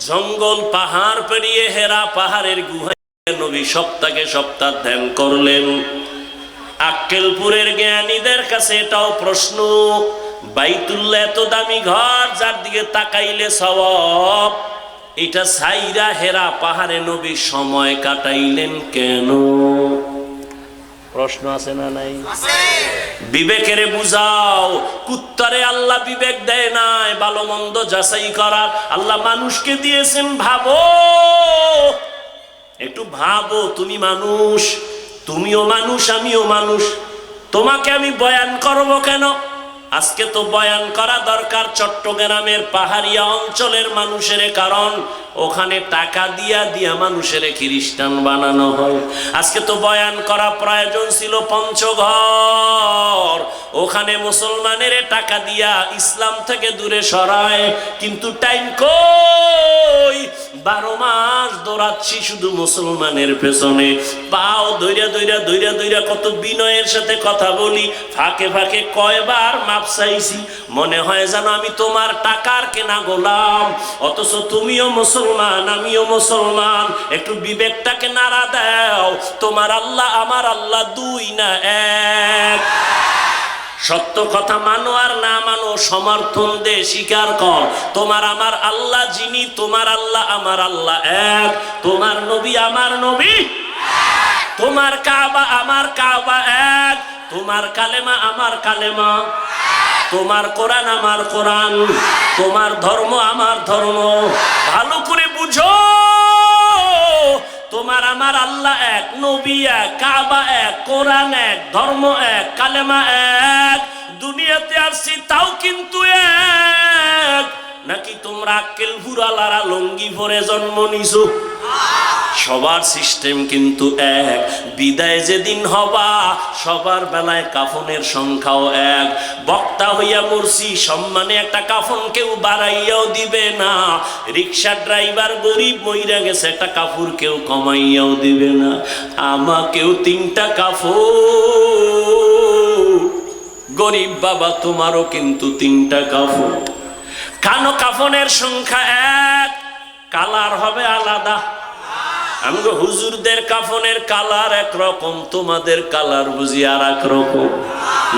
জঙ্গল পাহাড় পেরিয়ে হেরা পাহাড়ের গুহায় নবী সপ্তাহে সপ্তাহ ধ্যান করলেন। আক্কেলপুরের জ্ঞানীদের কাছে এটাও প্রশ্ন, বাইতুল্লাহ এত দামি ঘর, যার দিকে তাকাইলে সওয়াব, এটা সাইরা হেরা পাহাড়ে নবী সময় কাটাইলেন কেন? প্রশ্ন আছে না নাই? বিবেকেরে বুঝাও। কুত্তারে আল্লাহ বিবেক দেয় নাই ভালো মন্দ যাচাই করার, আল্লাহ মানুষকে দিয়েছেন। ভাবো, একটু ভাবো, তুমি মানুষ, তুমিও মানুষ, আমিও মানুষ। তোমাকে আমি বয়ান করবো কেন? আজকে তো বয়ান করা দরকার চট্টগ্রামের পাহাড়িয়া অঞ্চলের মানুষের, কারণ ওখানে টাকা দিয়া দিয়া মানুষের খ্রিস্টান বানানো হয়। আজকে তো বয়ান করা প্রয়োজন ছিল পঞ্চঘর, ওখানে মুসলমানের টাকা দিয়া ইসলাম থেকে দূরে সরায়, কিন্তু টাইম কই? 12 মাস দৌড়াচ্ছি শুধু মুসলমানের পেছনে, পাও দইরা দইরা দইরা দইরা কত বিনয়ের সাথে কথা বলি, ফাঁকে ফাঁকে কয়বার মাপ চাইছি, মনে হয় যেন আমি তোমার টাকার কেনা গোলাম, অথচ তুমিও মুসলমান, আমিও মুসলমান। একটু বিবেকটাকে নাড়া দাও। তোমার আল্লাহ আমার আল্লাহ দুই না এক। সত্য কথা মানো আর না মানো, সমর্থন দে, স্বীকার কর। তোমার আমার আল্লাহ যিনি, তোমার আল্লাহ আমার আল্লাহ এক। তোমার নবী আমার নবী, তোমার কাবা আমার কাবা এক। তোমার কালেমা আমার কালেমা, তোমার কোরআন আমার কোরআন, তোমার ধর্ম আমার ধর্ম। ভালো করে বুঝো, তোমার আমার আল্লাহ এক, নবী এক, কাবা এক, কোরআন এক, ধর্ম এক, কালেমা এক। দুনিয়াতে আসছি তাও কিন্তু এক। নাকি তোমরা আক্কেলপুর আলারা লঙ্গি পরে জন্ম নিছো? সবার সিস্টেম কিন্তু এক। বিদায় যেদিন হবা সবার বেলায় কাফনের সংখ্যাও এক। বক্তা হইয়া মরছি, সম্মানে একটা কাফন কেউ বাড়াইয়াও দিবে না। রিক্সা ড্রাইভার গরিব মইরা গেছে, একটা কাপড় কেউ কমাইয়াও দিবে না। আমাকেও 3টা কাপড়। গরিব বাবা, তোমারও কিন্তু 3টা কাপড়। কেন? কাফনের সংখ্যা এক, কালার হবে আলাদা। আমগো হুজুরদের কাফনের কালার একরকম, তোমাদের কালার বুঝি আর এক রকম।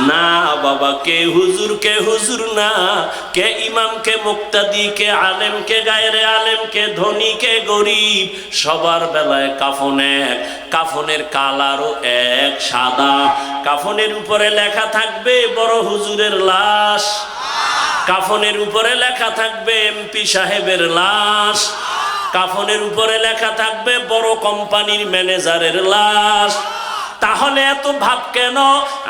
না বাবা, কে হুজুর না, কে ইমাম, কে মুক্তাদি, কে আলেম, কে গায়রে আলেম, কে ধনী, কে গরিব, সবার বেলায় কাফন এক। কাফনের কালারও এক, সাদা। কাফনের উপরে লেখা থাকবে বড় হুজুরের লাশ, কাফনের উপরে লেখা থাকবে এমপি সাহেবের লাশ, কাফনের উপরে লেখা থাকবে বড় কোম্পানির ম্যানেজারের লাশ। তাহলে এত ভাব কেন?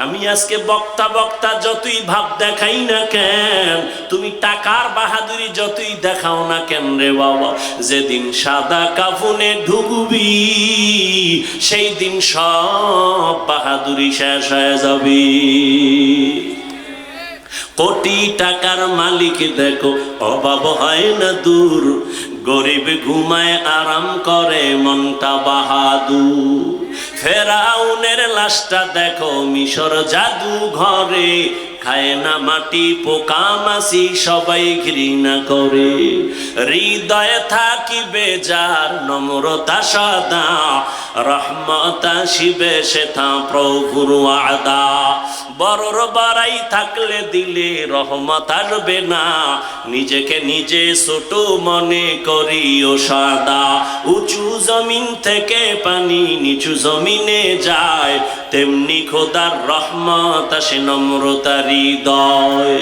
আমি আজকে বক্তা যতই ভাব দেখাই না কেন, তুমি টাকার বাহাদুরি যতই দেখাও না কেন রে বাবা, যেদিন সাদা কাফনে ঢুকবি সেই দিন সব বাহাদুরি শেষ হয়ে যাবে। কোটি টাকার মালিক দেখো অভাব হয় না দূর, গরিব ঘুমায় আরাম করে মনটা বাহাদুর। ফেরাউনের লাশটা দেখো মিশর জাদু ঘরে, খায় না মাটি পোকা মাছি সবাই ঘৃণা করে। হৃদয়ে থাকিবে যার নম্রতা সদা, রহমত আসিবে সেথা প্রভুর ওয়াদা। বড়র বড়াই থাকলে দিলে রহমত আসবে না, নিজেকে নিজে ছোট মনে করিও সদা। উঁচু জমিন থেকে পানি নিচু জমিনে যায়, তেমনি খোদার রহমত আসে নম্রতার হৃদয়।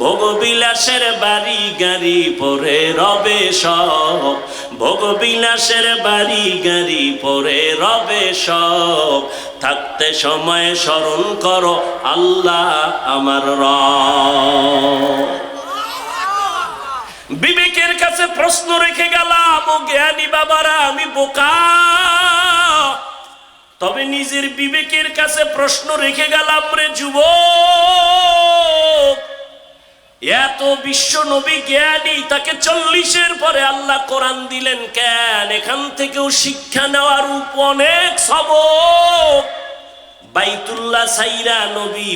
ভোগবিলাসের বাড়ি গাড়ি পরে রবে সব, ভোগবিলাসের বাড়ি গাড়ি পরে রবে সব। থাকতে সময় স্মরণ করো আল্লাহ আমার রব। বিবেকের কাছে প্রশ্ন রেখে গেলাম, ও জ্ঞানী বাবারা আমি বোকা, তবে নিজের বিবেকের কাছে প্রশ্ন রেখে গেলাম রে যুবক। এত বিশ্ব নবী জ্ঞানী, তাকে 40-এর পরে আল্লাহ কোরআন দিলেন কেন? এখান থেকেও শিক্ষা নেওয়ার অনেক সবক। বাইতুল্লাহ সাইরা নবী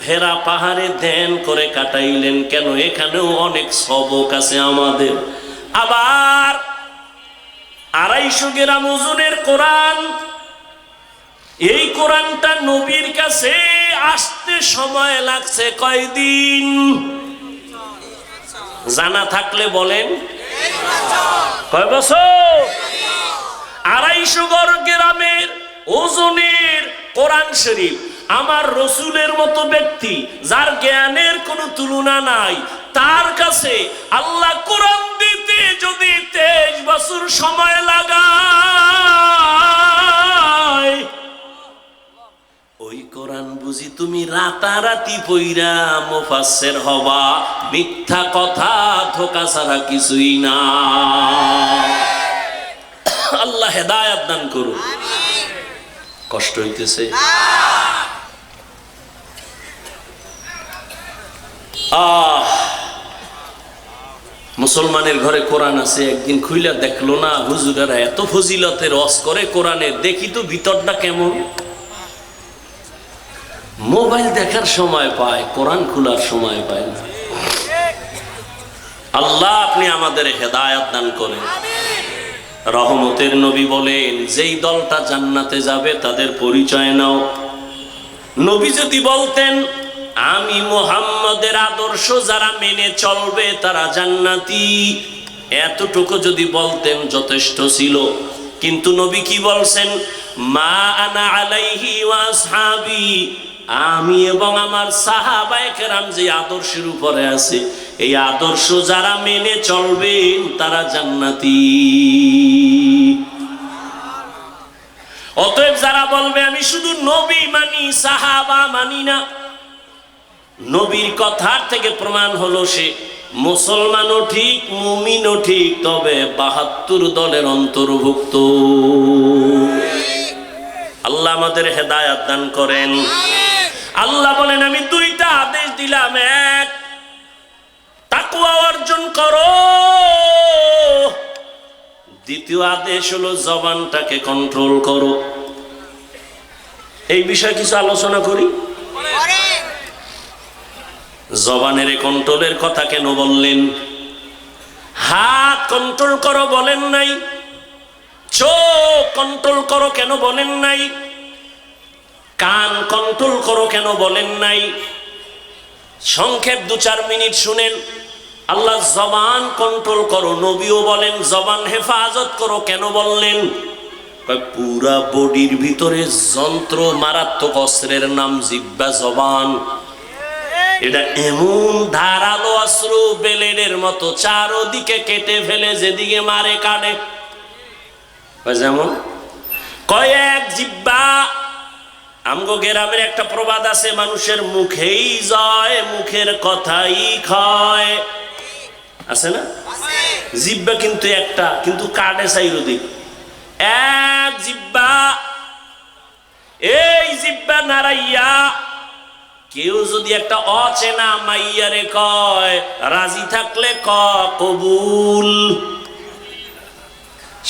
হেরা পাহাড়ে ধ্যান করে কাটাইলেন কেন? এখানেও অনেক সবক আছে আমাদের। আবার 250 গ্রাম ওজনের কোরআন, এই কোরআনটা নবীর কাছে আসতে সময় লাগছে কয়দিন? জানা থাকলে বলেন কয় বছর? 250 গ্রামের ওজনের কোরআন শরীফ আমার রসুলের মতো ব্যক্তি, যার জ্ঞানের কোনো তুলনা নাই, তার কাছে আল্লাহ কোরআন দিতে যদি 23 বছর সময় লাগায়, ওই কোরআন বুঝি তুমি রাতারাতি পইরা মুফাসসির হবা? মিথ্যা কথা, ধোঁকা ছাড়া কিছুই না। আল্লাহ হেদায়েত দান করুন। কষ্ট হইতেছে? মুসলমানের ঘরে কোরআন আছে, একদিন খুইলা দেখলো না হুজুরেরা এত ফজিলতের রস করে কোরআনের, দেখি তো ভিতরটা কেমন। মোবাইল দেখার সময় পায়, কোরআন খোলার সময় পায় না। আল্লাহ আপনি আমাদের হেদায়েত দান করেন। রহমতের নবী বলেন, যেই দলটা জান্নাতে যাবে তাদের পরিচয় নাও। নবী যদি বলতেন আমি মুহাম্মদের আদর্শ যারা মেনে চলবে তারা জান্নাতি, এতটুকু যদি বলতেন যথেষ্ট ছিল। কিন্তু নবী কি বলছেন? মা আনা আলাইহি ওয়া আসহাবি, আমি এবং আমার সাহাবায়ে কেরাম যে আদর্শের উপরে আছে, এই আদর্শ যারা মেনে চলবেন তারা জান্নাতি। অতএব যারা বলবে আমি শুধু নবী মানি সাহাবা মানি না, নবীর কথার থেকে প্রমাণ হলো সে মুসলমানও ঠিক মুমিনও ঠিক, তবে 72 দলের অন্তর্ভুক্ত। আল্লাহ আমাদের হেদায়েত দান করেন। আল্লাহ বলেন আমি 2টা আদেশ দিলাম, এক তাকওয়া অর্জন করো, দ্বিতীয় আদেশ হলো জবানটাকে কন্ট্রোল করো। এই বিষয়ে কিছু আলোচনা করি। জবানের কন্ট্রোলের কথা কেন বললেন? হাত কন্ট্রোল করো বলেন নাই? চোখ কন্ট্রোল করো কেন বলেন নাই? কান কন্ট্রোল করো কেন বলেন নাই? সংক্ষেপ 2-4 মিনিট শুনেন। আল্লাহ জবান কন্ট্রোল করো, নবীও বলেন জবান হেফাজত করো কেন বললেন? পুরা বডির ভিতরে যন্ত্র, মারাত্মক অস্ত্রের নাম জিহ্বা, জবান। এটা এমন ধারালো অস্ত্র, বেলেনের মতো চারদিকে কেটে ফেলে, যেদিকে মারে কাটে। যেমন কয়েক জিহ্বা। আমগো গ্রামের একটা প্রবাদ আছে, মানুষের মুখেই জয়, মুখের কথাই ক্ষয়। আছে না? জিহ্বা কিন্তু একটা, কিন্তু কাটে চাইরদিক। এক জিহ্বা, এই জিহ্বা নাড়াইয়া কেউ যদি একটা অচেনা মাইয়ারে কয়, রাজি থাকলে কবুল।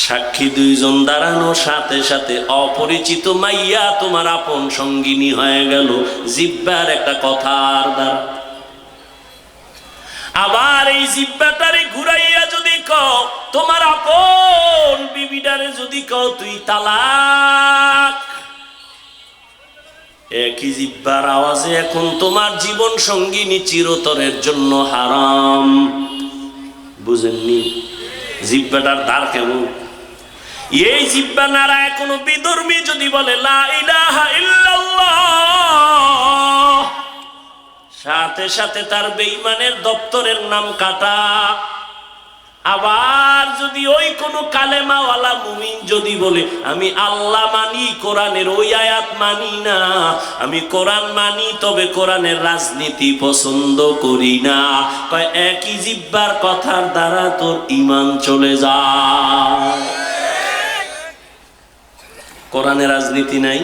সাক্ষী দুইজন দাঁড়ানো, সাথে সাথে অপরিচিত মাইয়া তোমার আপন সঙ্গিনী হয়ে গেল জিহ্বার একটা কথার দ্বারা। আবার এই জিহ্বাটারে ঘুরাইয়া যদি কও তোমার আপন বিবিডারে যদি কও তুই তালাক, একই জিহ্বার আওয়াজে এখন তোমার জীবন সঙ্গিনী চিরতরের জন্য হারাম। বুঝেননি জিহ্বাটার ধার কেমন? এই জিহ্বা নাড়ায় কোনো বিধর্মী যদি বলে লা ইলাহা ইল্লাল্লাহ, সাথে সাথে তার বেঈমানের দপ্তরের নাম কাটা। আবার যদি ওই কোন কালেমাওয়ালা মুমিন যদি বলে আমি আল্লাহ মানি, কোরআনের ওই আয়াত মানি না, আমি কোরআন মানি তবে কোরআনের রাজনীতি পছন্দ করি না, কয় একই জিহ্বার কথার দ্বারা তোর ঈমান চলে যায়। কোরআনের রাজনীতি নাই?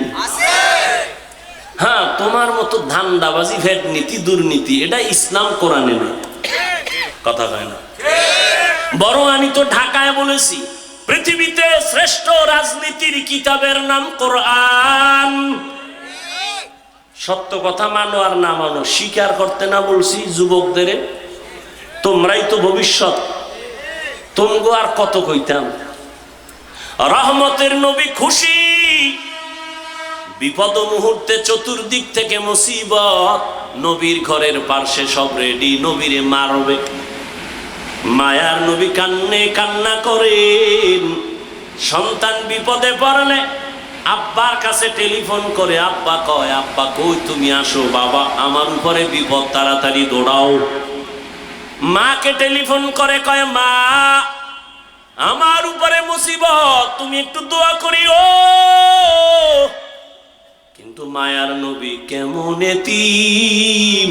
হ্যাঁ, তোমার মতো ধান্দাবাজি, ভেট নীতি, দুর্নীতি এটা ইসলাম কোরআনে নেই। কথা কয় না? বরং আমি তো ঢাকায় বলেছি পৃথিবীতে শ্রেষ্ঠ রাজনীতির কিতাবের নাম কোরআন। সত্য কথা মানো আর না মানো, স্বীকার করতে না বলছি যুবকদের, তোমরাই তো ভবিষ্যৎ, তোমগো আর কত কইতাম। রহমতের নবী খুশি, বিপদ মুহূর্তে চতুর্দিক থেকে মুসিবত, নবীর ঘরের পার্শ্বে সব রেডি, নবীরে মারবে। মায়ার নবী কান্নে কান্না করেন, সন্তান বিপদে পড়লে আব্বার কাছে টেলিফোন করে, আব্বা কয় আব্বা কই তুমি আসো, বাবা আমার উপরে বিপদ তাড়াতাড়ি দৌড়াও। মাকে টেলিফোন করে কয় মা আমার উপরে মুসিবত, তুমি একটু দোয়া করিও। কিন্তু মায়ার নবী কেমন এতিম,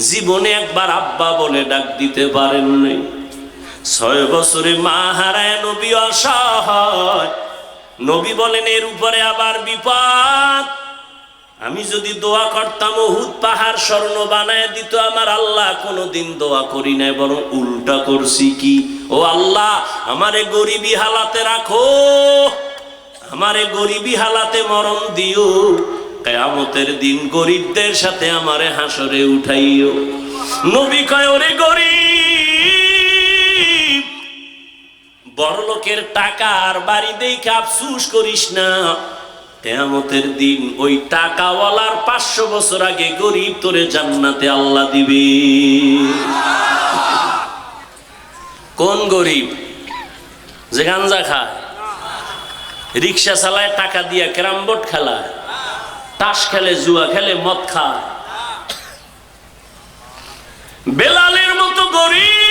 জীবনে একবার আব্বা বলে ডাক দিতে পারেন নাই। 6 বছরে মা হারায় নবী অসহায়। নবী বলেন এর উপরে আবার বিপদ, আমি যদি দোয়া করতাম উহুদ পাহাড় স্বর্ণ বানায় দিত আমার আল্লাহ, কোনোদিন দোয়া করি নাই, বরং উল্টা করছি কি, ও আল্লাহ আমারে গরিবী হালাতে রাখো, আমারে গরিবী হালাতে মরণ দিও, কিয়ামতের দিন গরিবদের সাথে আমারে হাসরে উঠাইও। নবী কয় ওরে গরিব, বড়লোকের টাকা আর বাড়ি দেখে আফসোস করিস না, কিয়ামতের দিন ওই টাকাওয়ালার 500 বছর আগে গরিব তোরে জান্নাতে আল্লাহ দিবে। কোন গরিব? যে গাঞ্জা খায়, রিক্সা চালায়, টাকা দিয়ে ক্যারাম বোর্ড খেলায়, তাস খেলে, জুয়া খেলে, মদ খায়। বেলালের মতো গরিব,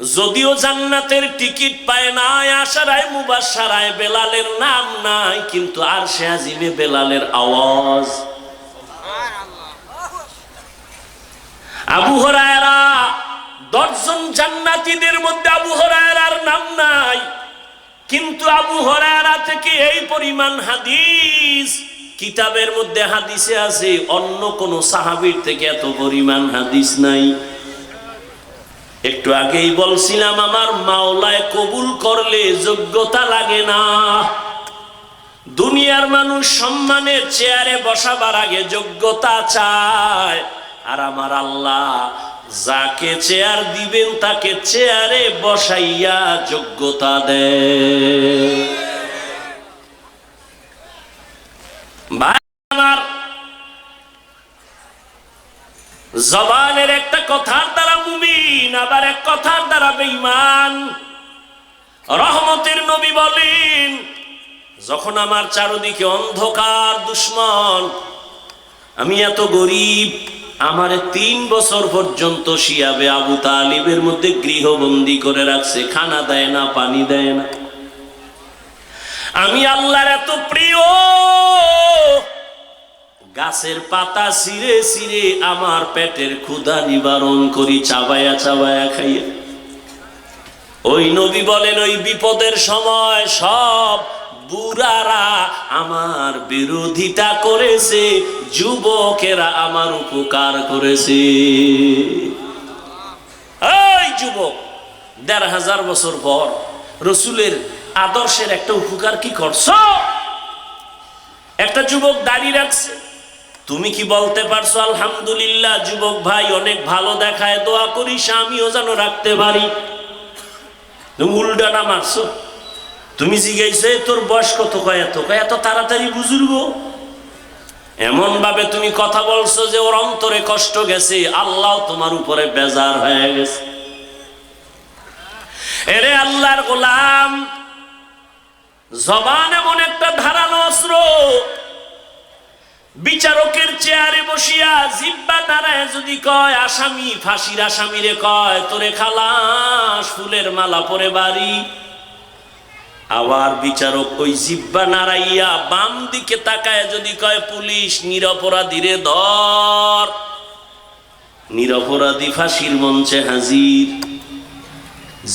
যদিও জান্নাতের টিকিট পায় না, আশারায় মুবাশশারায় বেলালের নাম নাই, কিন্তু আরশে আজিমে বেলালের আওয়াজ। আবু হুরায়রা 10 জন জান্নাতীদের মধ্যে আবু হুরায়রার নাম নাই, কিন্তু আবু হুরায়রা থেকে এই পরিমাণ হাদিস কিতাবের মধ্যে হাদিসে আছে, অন্য কোন সাহাবীর থেকে এত পরিমাণ হাদিস নাই। একটু আগেই বলছিলাম আমার মাওলায় কবুল করলে যোগ্যতা লাগে না। দুনিয়ার মানুষ সম্মানের চেয়ারে বসাবার আগে যোগ্যতা চায়, আর আমার আল্লাহ যাকে চেয়ার দিবেন তাকে চেয়ারে বসাইয়া যোগ্যতা দেয়। ভাই আমার, জবানের একটা কথার দ্বারা মুমিন, আবার এক কথার দ্বারা বেঈমান। রহমতের নবী বলেন যখন আমার চারদিকে অন্ধকার দুশ্মন, আমি এত গরিব, আমারে 3 বছর পর্যন্ত শিয়াবে আবু তালিবের মধ্যে গৃহবন্দী করে রাখছে, খানা দেয় না, পানি দেয় না। আমি আল্লাহর এত প্রিয়, গাছের পাতা ছিঁড়ে ছিঁড়ে আমার পেটের ক্ষুধা নিবারণ করি, চাবায়া চাবায়া খাইয়া। ওই নবী বলেন ওই বিপদের সময় সব বুড়ারা আমার বিরোধিতা করেছে, যুবকেরা আমার উপকার করেছে। এই যুবক, ১৫০০ বছর পর রসুলের আদর্শের একটা উপকার কি করছো? একটা যুবক দাঁড়িয়ে রাখছে, তুমি কি বলতে পারছো আলহামদুলিল্লাহ যুবক ভাই অনেক ভালো দেখায়, দোয়া করিস আমিও যেন রাখতে পারি? তুমি উল্টাটা মারছো। তুমি জিজ্ঞাসা তোর বয়স কত? কয় এত। কয় এত তাড়াতাড়ি বুজুর্গ? এমন ভাবে তুমি কথা বলছো যে ওর অন্তরে কষ্ট গেছে, আল্লাহ তোমার উপরে বেজার হয়ে গেছে। এরে আল্লাহর গোলাম, জবান এমন একটা ধারালো অস্ত্র, বিচারকের চেয়ারে বসিয়া জিহ্বা নাড়ায় যদি কয় আসামি, ফাঁসির আসামিরে কয় তোরে খালাস, ফুলের মালা পরে বাড়ি। আবার বিচারক ওই জিহ্বা নাড়াইয়া বাম দিকে তাকায় যদি কয় পুলিশ, নিরপরাধীরে ধর, নিরপরাধী ফাঁসির মঞ্চে হাজির।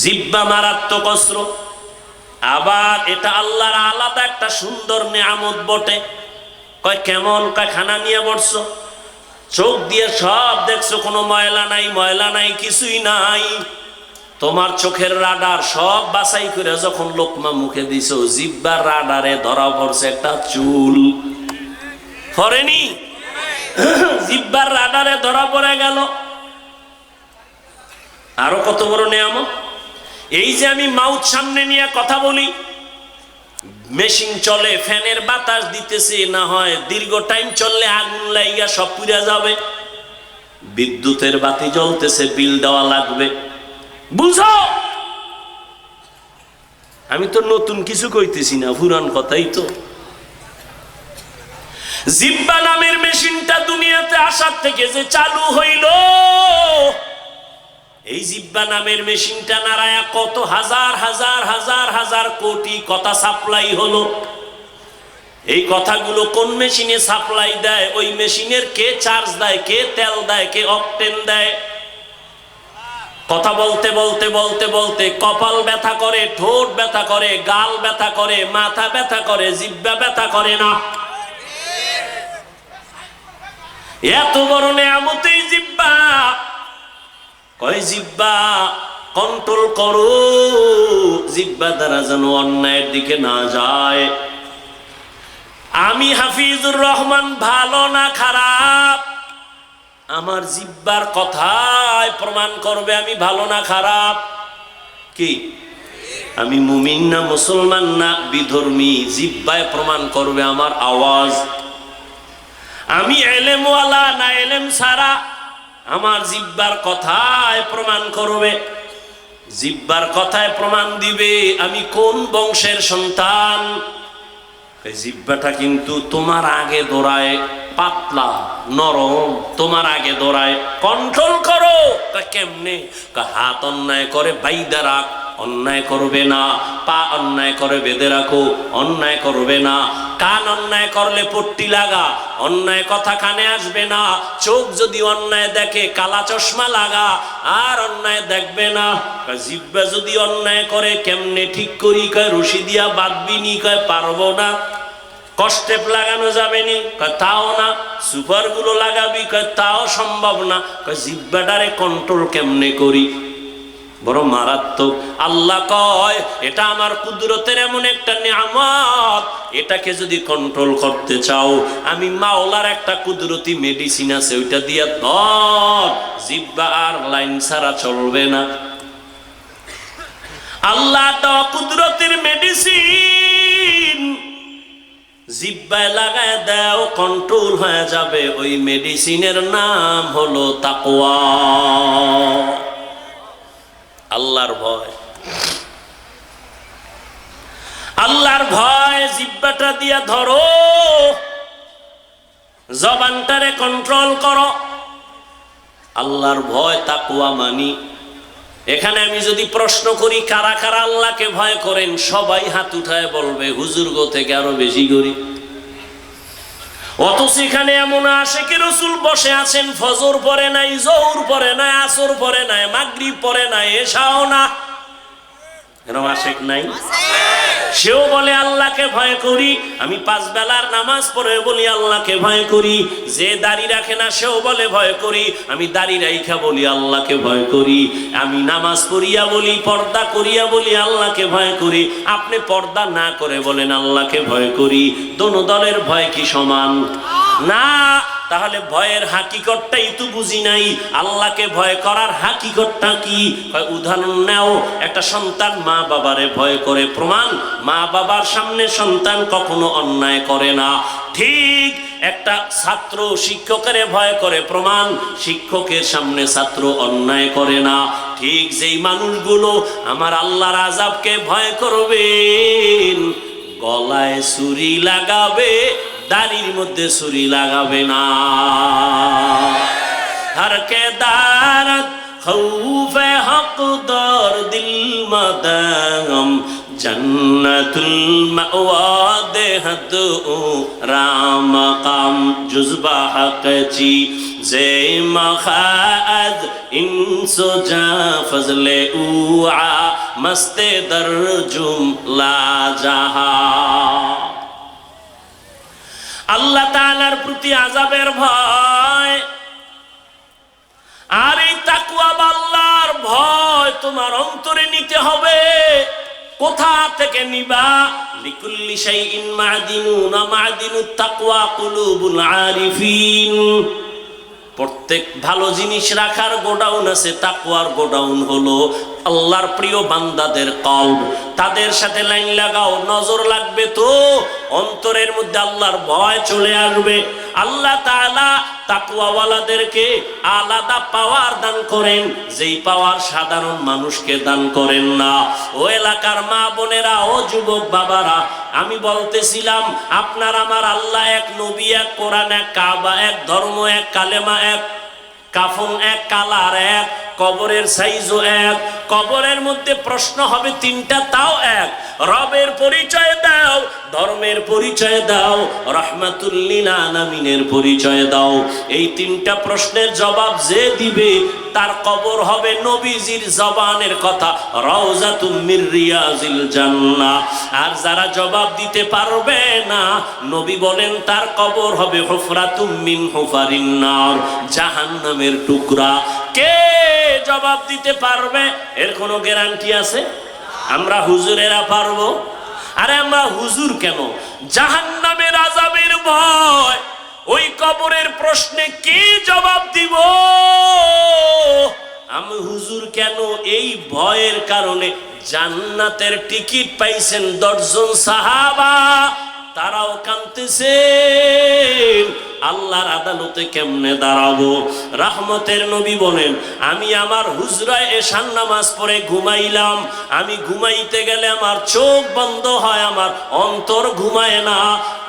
জিহ্বা মারাত্মক অস্ত্র। আবার এটা আল্লাহর আলাদা একটা সুন্দর নেয়ামত বটে। কয় কেমন? কয় খানা নিয়ে বসছো, চোখ দিয়ে সব দেখছো, কোনো ময়লা নাই, ময়লা নাই, কিছুই নাই। তোমার চোখের রাডার সব বাছাই করে যখন লোকমা মুখে দিছো, জিহ্বার রাডারে ধরা পড়ছে একটা চুল। পড়েনি? জিহ্বার রাডারে ধরা পড়ে গেল। আরো কত বড় নেয়ামত! এই যে আমি মাউথ সামনে নিয়ে কথা বলি, মেশিন চলে, ফ্যানের বাতাস দিতেছে, না হয় দীর্ঘ টাইম চললে আগুন লাইগা সব পুড়ে যাবে। বিদ্যুতের বাতি জ্বলতেছে, বিল দেওয়া লাগবে। বুঝো, আমি তো নতুন কিছু কইতেছি না, পুরান কথাই তো। জিহ্বা নামের মেশিনটা দুনিয়াতে আসার থেকে যে চালু হইল, এই জিহ্বা নামের মেশিনটা নাড়ায়া কত হাজার হাজার হাজার হাজার কোটি কথা সাপ্লাই হলো। এই কথাগুলো কোন মেশিনে সাপ্লাই দেয়? ওই মেশিনের কে চার্জ দেয়, কে তেল দেয়, কে অকটেন দেয়? কথা বলতে বলতে বলতে বলতে কপাল ব্যথা করে, ঠোঁট ব্যথা করে, গাল ব্যথা করে, মাথা ব্যথা করে, জিহ্বা ব্যথা করে না? এত বড় নেয়ামতেই জিহ্বা। কয় জিহ্বা কন্ট্রোল করো, জিহ্বা দ্বারা যেন অন্যায়ের দিকে না যায়। আমি হাফিজুর রহমান ভালো না খারাপ, আমার জিহ্বার কথায় প্রমাণ করবে আমি ভালো না খারাপ। কি আমি মুমিন না মুসলমান না বিধর্মী, জিহ্বায় প্রমাণ করবে আমার আওয়াজ। আমি এলেমওয়ালা না এলেম সারা, আমার জিহ্বার কথায় প্রমাণ করবে। জিহ্বার কথায় প্রমাণ দিবে আমি কোন বংশের সন্তান। জিহ্বাটা কিন্তু তোমার আগে দৌড়ায়, পাতলা নরম, তোমার আগে দৌড়ায়। কন্ট্রোল করো। কেমনে? হাত অন্যায় করে বাইদা রাখ, অন্যায় করবে না। পা অন্যায় করে বেঁধে রাখো, অন্যায় করবে না। কান অন্যায় করলে পট্টি লাগা, অন্যায় কথা কানে আসবে না। চোখ যদি অন্যায় দেখে কালা চশমা লাগা, আর অন্যায় দেখবে না। জিহ্বা যদি অন্যায় করে কেমনে ঠিক করি? কয় রশি দিয়া বাঁধবি নি? কয় পারবো না। কষ্টেপ লাগানো যাবে নি? কয় তাও না। সুপার গুলো লাগাবি? কয় তাও সম্ভব না। কয় জিহ্বাটারে কন্ট্রোল কেমনে করি? বড় মারাত্মক। আল্লাহ কয় এটা আমার কুদরতের এমন একটা নিয়ামত, এটাকে যদি কন্ট্রোল করতে চাও, আমি মাওলার একটা কুদরতি মেডিসিন আছে, ওইটা দিয়ে ধর, জিহ্বা আর লাইন ছাড়া চলবে না। আল্লাহ তো কুদরতের মেডিসিন জিহ্বায় লাগায় দাও, কন্ট্রোল হয়ে যাবে। ওই মেডিসিনের নাম হলো তাকওয়া, আল্লাহর ভয়। আল্লাহর ভয় জিহ্বাটা দিয়া ধরো, জবানটারে কন্ট্রোল করো। আল্লাহর ভয় তাকওয়া মানি। এখানে আমি যদি প্রশ্ন করি কারা কারা আল্লাহকে ভয় করেন, সবাই হাত উঠায় বলবে হুজুর গো থেকে আরো বেশি করি। অথচ এখানে এমন আশেকে রাসূল বসে আছেন, ফজর পড়ে নাই, যোহর পড়ে নাই, আসর পড়ে নাই, মাগরিব পড়ে নাই, এশাও না। এরকম আশেক নাই? সেও বলে আল্লাহকে ভয় করি, আমি 5 বেলার নামাজ পড়ে বলি আল্লাহকে ভয় করি। যে দাড়ি রাখে না সেও বলে ভয় করি, আমি দাড়ি রাইখা বলি আল্লাহকে ভয় করি। আমি নামাজ পড়িয়া বলি, পর্দা করিয়া বলি আল্লাহকে ভয় করি। আপনি পর্দা না করে বলেন আল্লাহকে ভয় করি। দোনো দলের ভয় কি সমান? না। তাহলে ভয়ের হাকিকতটাই তো বুঝি নাই। আল্লাহকে ভয় করার হাকিকতটা কি? উদাহরণ নাও, একটা সন্তান মা বাবারে ভয় করে, প্রমাণ মা বাবার সামনে সন্তান কখনো অন্যায় করে না। ঠিক একটা ছাত্র শিক্ষকের ভয় করে, প্রমাণ শিক্ষকের সামনে ছাত্র অন্যায় করে না। ঠিক যেই মানুষগুলো আমার আল্লাহর আযাবকে ভয় করবেন, গলায় ছুরি লাগাবে, দাড়ির মধ্যে ছুরি লাগাবে না। হর কে দারত খৌফে হক দর দিল মদাম জন্নতুল মাওয়া দেহত রাম কাম জুজবা হকচি জে মখাদ ইনসো জা ফজলে উআ মস্তে দরজুম লা জাহা। আল্লাহ তাআলার প্রতি আযাবের ভয় আর এই তাকওয়া আল্লাহর ভয় তোমার অন্তরে নিতে হবে। কোথা থেকে নিবা? লিকুল্লি শাইইন মা'দিনুন, মা'দিনুত তাকওয়া কুলুবুল আরিফিন। প্রত্যেক ভালো জিনিস রাখার গোডাউন আছে, তাকওয়ার গোডাউন হলো আল্লাহর প্রিয় বান্দাদের কলব। তাদের সাথে লাইন লাগাও, নজর লাগবে তো অন্তরের মধ্যে আল্লাহর ভয় চলে আসবে। আল্লাহ তাআলা তাকওয়াওয়ালাদেরকে আলাদা পাওয়ার দান করেন, যেই পাওয়ার সাধারণ মানুষকে দান করেন না। ও এলাকার মা বোনেরা, ও যুবক বাবারা, আমি বলতেছিলাম আপনার আমার আল্লাহ এক, নবী এক, কোরআন এক, কাবা এক, ধর্ম এক, কালেমা এক, কাফন এক, কালার এক, কবরের সাইজও এক। কবরের মধ্যে প্রশ্ন হবে 3টা, তাও এক। রবের পরিচয় দাও, ধর্মের পরিচয় দাও, রাহমাতুল লিল আলামিনের পরিচয় দাও। এই 3টা প্রশ্নের জবাব যে দিবে তার কবর হবে নবীজির জবানের কথা, রাউযাতুম মির রিয়াজিল জান্নাহ। আর যারা জবাব দিতে পারবে না, নবী বলেন তার কবর হবে হুফরাতুম মিন হুফারিন নার, জাহান্নামের টুকরা। কে জবাব দিতে পারবে এর কোনো গ্যারান্টি আছে? আমরা হুজুরেরা পারবো? আরে আমরা হুজুর কেন, জাহান্নামের আযাবের ভয়, ওই কবরের প্রশ্নে কি জবাব দিব? আমি হুজুর কেন? এই ভয়ের কারণে জান্নাতের টিকিট পাইছেন 10 জন সাহাবা, তারাও কাঁদতেছেন আল্লাহর আদালতে কেমনে দাঁড়াবো। রহমতের নবী বলেন, আমি আমার হুজরায় এশার নামাজ পড়ে ঘুমাইলাম, আমি ঘুমাইতে গেলে আমার চোখ বন্ধ হয়, আমার অন্তর ঘুমায় না।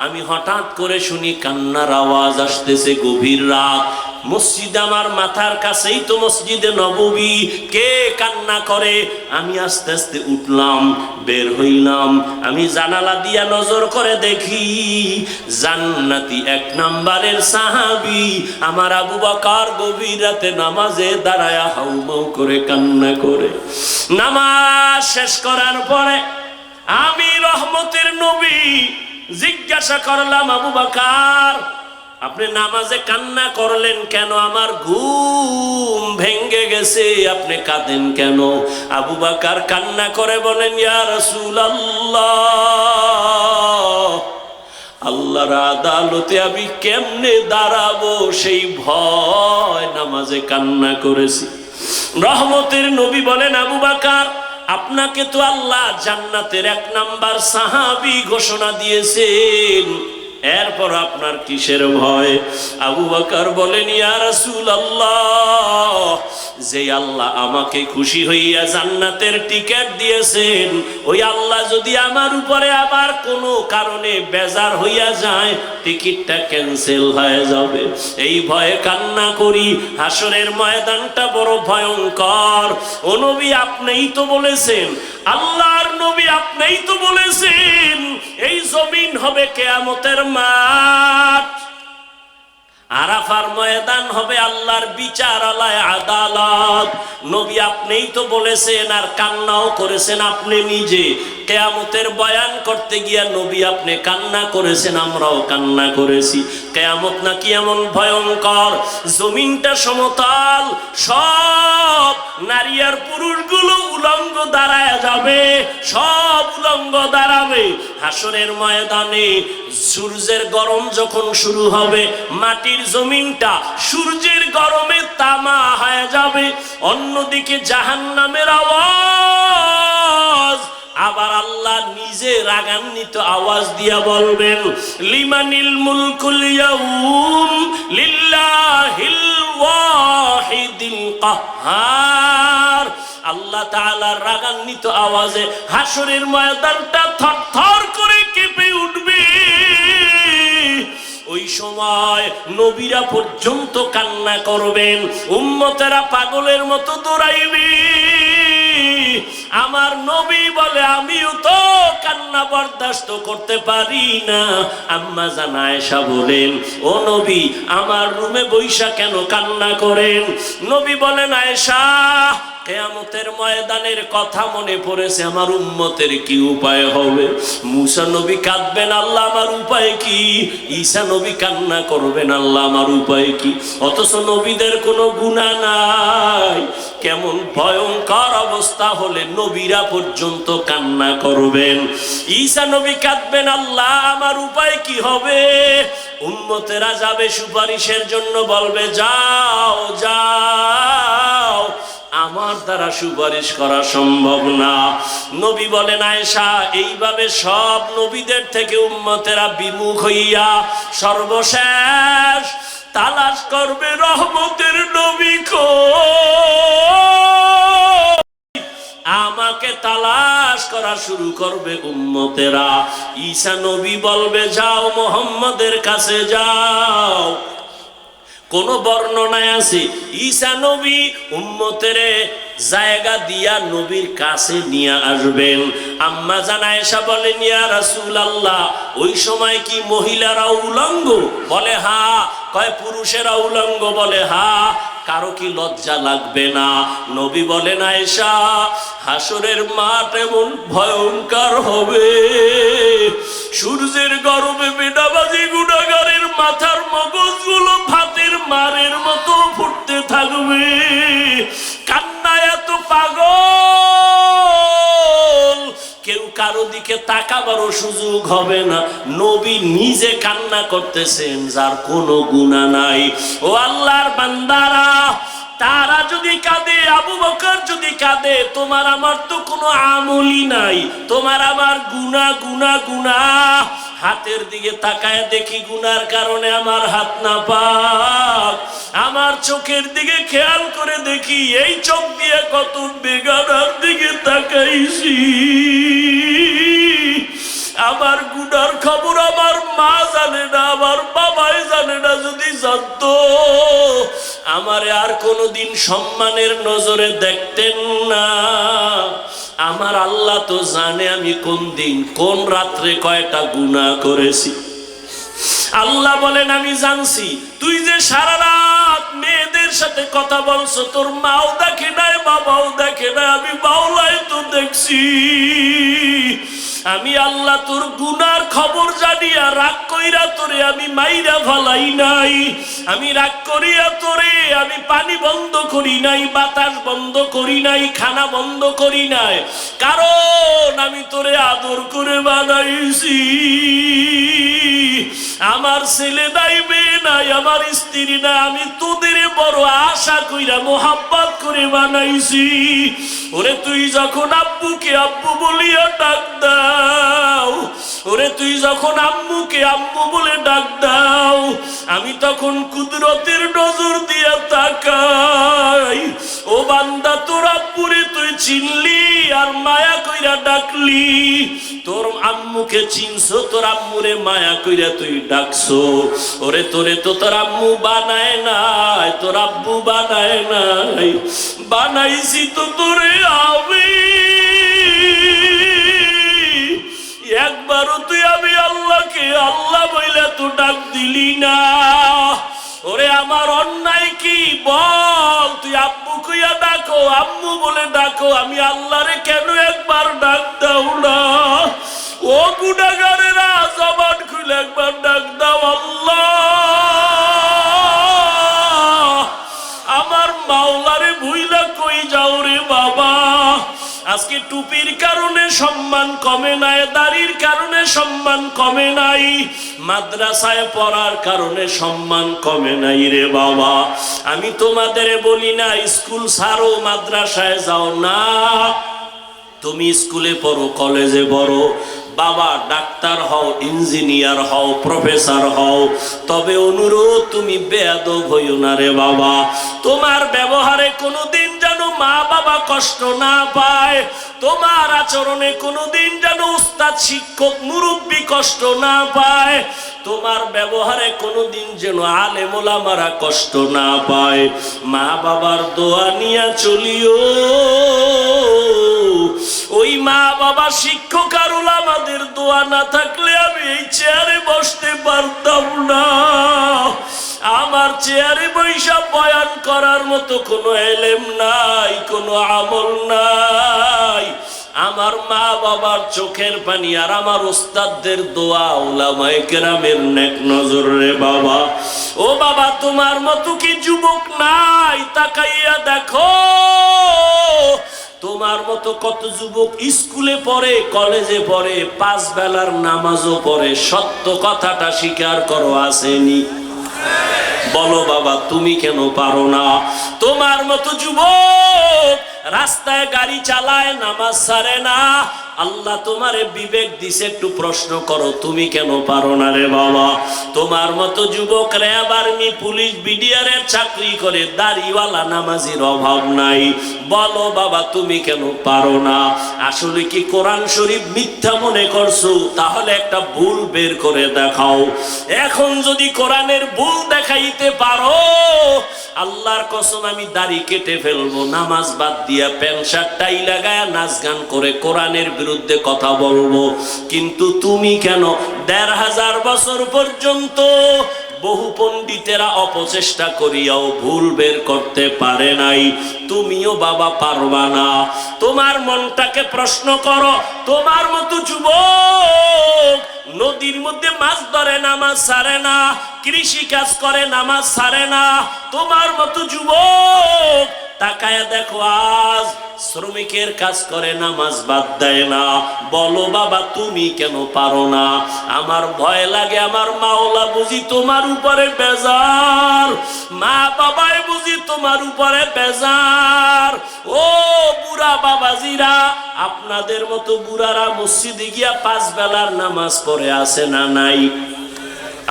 আমি হঠাৎ করে শুনি কান্নার আওয়াজ আসতেছে, গভীর রাত, মসজিদ আমার মাথার কাছেই তো মসজিদে নববী, কে কান্না করে? আমি আস্তে আস্তে উঠলাম, বের হইলাম, আমি জানালা দিয়া নজর করে দেখি জান্নাতি 1 নাম্বারের সাহাবী আমার আবু বকর গভীর রাতে নামাজে দাঁড়ায়া হাউমাউ করে কান্না করে। নামাজ শেষ করার পরে আমি রহমতের নবী জিজ্ঞাসা করলাম, আবু বকর আপনি নামাজে কান্না করলেন কেন? আমার ঘুম ভেঙ্গে গেছে, আপনি কাঁদেন কেন? আবু বকর কান্না করে বলেন, ইয়া রাসূলুল্লাহ, আল্লাহর আদালতে আমি কেমনে দাঁড়াবো সেই ভয় নামাজে কান্না করেছি। রহমতের নবী বলেন, আবু বকর আপনাকে তো আল্লাহ জান্নাতের 1 নাম্বার সাহাবী ঘোষণা দিয়েছেন, এরপর আপনার কিসের ভয়? আবু বকর বলেন, ইয়া রাসূলুল্লাহ, যে আল্লাহ আমাকে খুশি হইয়া জান্নাতের টিকিট দিয়েছেন, ওই আল্লাহ যদি আমার উপরে আবার কোনো কারণে বেজার হইয়া যায়, টিকিটটা ক্যান্সেল হয়ে যাবে, এই ভয়ে কান্না করি। হাসরের ময়দানটা বড় ভয়ঙ্কর। ও নবী আপনিই তো বলেছেন, আল্লাহর নবী আপনিই তো বলেছেন এই জমিন হবে কিয়ামতের মাঠ, আরাফার ময়দান হবে আল্লাহর বিচারালয়, আদালত। নবী আপনিই তো বলেছেন আর কান্নাও করেছেন আপনি নিজে। কিয়ামতের বয়ান করতে গিয়া নবী আপনি কান্না করেছেন, আমরাও কান্না করেছি। কিয়ামত নাকি এমন ভয়ঙ্কর, জমিনটা সমতল, সব নারী আর পুরুষগুলো উলঙ্গ দাঁড়ায় যাবে, সব উলঙ্গ দাঁড়াবে। হাসরের ময়দানে সূর্যের গরম যখন শুরু হবে, মাটির জমিনটা সূর্যের গরমে তামা হয়ে যাবে। অন্যদিকে জাহান্নামের আওয়াজ, আবার আল্লাহ নিজে রাগান্বিত আওয়াজ দিয়া বলবেন, লিমানিল মুলকুল ইয়াউম লিল্লাহিল ওয়াহিদিল কাহ্হার। আল্লাহ তাআলার রাগান্বিত আওয়াজে হাসরের ময়দানটা থরথর করে কেঁপে উঠবে। ওই সময় নবীরা পর্যন্ত কান্না করবেন, উম্মতেরা পাগলের মতো দৌড়াইবে। আমার নবী বলে, আমিও তো কান্না বরদাস্ত করতে পারি না। আম্মা জান আয়েশা বলেন, ও নবী, আমার রুমে বৈশা কেন কান্না করেন? নবী বলেন, আয়েশা, কিয়ামতের ময়দানের কথা মনে পড়েছে, আমার উম্মতের কি উপায় হবে? মুসা নবী কাঁদবেন, আল্লাহ আমার উপায় কি? ঈসা নবী কান্না করবেন, আল্লাহ আমার উপায় কি? অথচ নবীদের কোনো গুনাহ নাই। কেমন ভয়ঙ্কর অবস্থা হলে নবীরা পর্যন্ত কান্না করবেন। ঈসা নবী কাঁদবেন, আল্লাহ আমার উপায় কি হবে? উম্মতেরা যাবে সুপারিশের জন্য, বলবে, যাও যাও, আমার দ্বারা সুপারিশ করা সম্ভব না। নবী বলেন, আয়েশা, এইভাবে সব নবীদের থেকে উম্মতেরা বিমুখ হইয়া সর্বশেষ তালাশ করবে রহমতের নবী কই। আমাকে তালাশ করা শুরু করবে উম্মতেরা। ঈসা নবী বলবে, যাও মুহাম্মদের কাছে যাও। কোন বর্ণনায় আছে ঈসা নবী উম্মতের জায়গা দিয়া নবীর কাছে নিয়ে আসবেন। আম্মা জান আয়েশা বলেন, ইয়া রাসূলুল্লাহ, ওই সময় কি মহিলারা উলঙ্গ? বলে হ্যাঁ। কয় পুরুষেরা উলঙ্গ? বলে হ্যাঁ। কারো কি লজ্জা লাগবে না? নবী বলেন, আয়েশা, হাসরের মাঠ এমন ভয়ঙ্কর হবে, সূর্যের গরমে বেনামাজি গুনাহগারের মাথার মগজগুলো ভাতের মারের মতো ফুটতে থাকবে। কান্নায় এত পাগল, কেউ কারো দিকে তাকাবারও সুযোগ হবে না। নবী নিজে কান্না করতেছেন, যার কোনো গুনাহ নাই। ও আল্লাহর বান্দারা, তারা যদি কাঁদে, আবু বকর যদি কাঁদে, তোমার আমার তো কোনো আমলই নাই। তোমার আমার গুনাহ গুনাহ গুনাহ। হাতের দিকে তাকায় দেখি গুনার কারণে আমার হাত না পাক। আমার চোখের দিকে খেয়াল করে দেখি, এই চোখ দিয়ে কত বেগানার দিকে তাকাইছি। আমার গুনার খবর আমার মা জানে না, আমার বাবাই জানে না। যদি জানতো, আমারে আর কোনোদিন সম্মানের নজরে দেখতেন না। আমার আল্লাহ তো জানে আমি কোন দিন কোন রাত্রে কয়টা গুনাহ করেছি। আল্লাহ বলেন, আমি জানছি তুই যে সারা রাত মেয়েদের সাথে কথা বলছো, তোর মাও দেখে নাই, বাবাও দেখে নাই, আমি বাউলাই তো দেখছি। আমি আল্লাহ তোর গুনার খবর জানিয়া রাগ কইরা তোরে আমি মাইরা ফালাই নাই। আমি রাগ করিয়া তোরে আমি পানি বন্ধ করি নাই, বাতাস বন্ধ করি নাই, খানা বন্ধ করি নাই, কারণ আমি তোরে আদর করে বানাইছি। আমার ছেলে নাই, মেয়ে নাই, আমার স্ত্রী নাই, আমি তোদের বড় আশা কইরা মোহাব্বত করে বানাইছি। ওরে তুই যখন আব্বুকে আব্বু বলিয়া ডাক দাও, ওরে তুই যখন আম্মুকে আম্মু বলে ডাক দাও, আমি তখন কুদরতের নজর দিয়া তাকাই। ও বান্দা, তোর আব্বুরে তুই চিনলি আর মায়া কইরা ডাকলি। তোর আম্মুকে চিনছো, তোর আম্মুরে মায়া কইরা তুই ডাকছো। ওরে তোরে তো তোর আম্মু বানায় নাই, তোর আব্বু বানায় নাই, বানাইছি তো তোরে আমি। একবারও তুই আমি আল্লাহকে আল্লাহ বইলা তো ডাক দিলি না। ওরে আমার অন্যায় কি বল? তুই আব্বু কইয়া ডাকো, আম্মু বলে ডাকো। আমি আল্লাহরে কেন একবার ডাক দাও না? ও গুনাহগারেরা জবান খুলে একবার ডাক দাও, আল্লাহ আমার মাওলারে ভুইলা কই যাও রে বাবা। আজকে টুপির কারণে সম্মান কমে নাই, দাড়ির কারণে সম্মান কমে নাই, মাদ্রাসায় পড়ার কারণে সম্মান কমে নাই রে বাবা। আমি তোমাদের বলি না স্কুল ছাড়ো, মাদ্রাসায় যাও না। তুমি স্কুলে পড়ো, কলেজে পড়ো, বাবা ডাক্তার হও, ইঞ্জিনিয়ার হও, প্রফেসর হও, তবে অনুরোধ তুমি বেয়াদব হইও না রে বাবা। তোমার ব্যবহারে কোনোদিন যেন মা বাবা কষ্ট না পায়, তোমার আচরণে কোনোদিন যেন উস্তাদ শিক্ষক মুরব্বী কষ্ট না পায়, তোমার ব্যবহারে কোনোদিন যেন আলেম ওলামারা কষ্ট না পায়। মা বাবার দোয়া নিয়া চলিও। ওই মা বাবা শিক্ষক আর ওলামাদের দোয়া না থাকলে আমি এই চেয়ারে বসতে পারতাম না। আমার চেয়ারে বৈশা বয়ান করার মতো কোনো এলেম নাই, কোনো আমল নাই। আমার মা বাবার চোখের পানি আর আমার ওস্তাদদের দোয়া, উলামায়ে কেরামের নেক নজর রে বাবা। ও বাবা, তোমার মতো কি যুবক নাই? তাকাইয়া দেখো তোমার মতো কত যুবক স্কুলে পড়ে, কলেজে পড়ে, 5 বেলার নামাজও পড়ে। সত্য কথাটা স্বীকার করো, আসেনি? বলো বাবা, তুমি কেন পারো না? তোমার মতো যুবক রাস্তায় গাড়ি চালায়, নামাজ ছাড়ে না। আল্লাহ তোমারে বিবেক দিছে, একটু প্রশ্ন করো, তুমি কেন পারো না রে বাবা? তোমার মতো যুবক র্যাব, আর্মি, পুলিশ, বিডিআরের চাকরি করে, দাড়িওয়ালা নামাজির অভাব নাই। বলো বাবা, তুমি কেন পারো না? আসলে কি কোরআন শরীফ মিথ্যা মনে করছো? তাহলে একটা ভুল বের করে দেখাও। এখন যদি কোরআনের ভুল দেখাইতে পারো, আল্লাহর কসম আমি দাড়ি কেটে ফেলবো, নামাজ বাদ দিয়া প্যান্ট শার্ট টাই লাগায়া নাচ গান করে কোরআনের বিরুদ্ধে কথা বলবো। কিন্তু তুমি কেন 1500 বছর পর্যন্ত বহু পণ্ডিতেরা অপচেষ্টা করিয়াও ভুল বের করতে পারে নাই, তুমিও বাবা পারবা না? তোমার মনটাকে প্রশ্ন করো। তোমার মতো যুবক নদীর মধ্যে মাছ ধরে, নামাজ ছাড়ে না, কৃষি কাজ করে, নামাজ ছাড়ে না। তোমার মতো যুবক তাকায়া দেখো, আজ শ্রমিকের কাজ করে, নামাজ বাদ দেয় না। বলো বাবা, তুমি কেন পারো না? আমার ভয় লাগে, আমার মাওলা বুঝি তোমার উপরে বেজার, মা বাবায় বুঝি তোমার উপরে বেজার। ও বুড়া বাবাজিরা, আপনাদের মতো বুড়ারা মসজিদে গিয়া 5 বেলার নামাজ পড়ে আছে না নাই?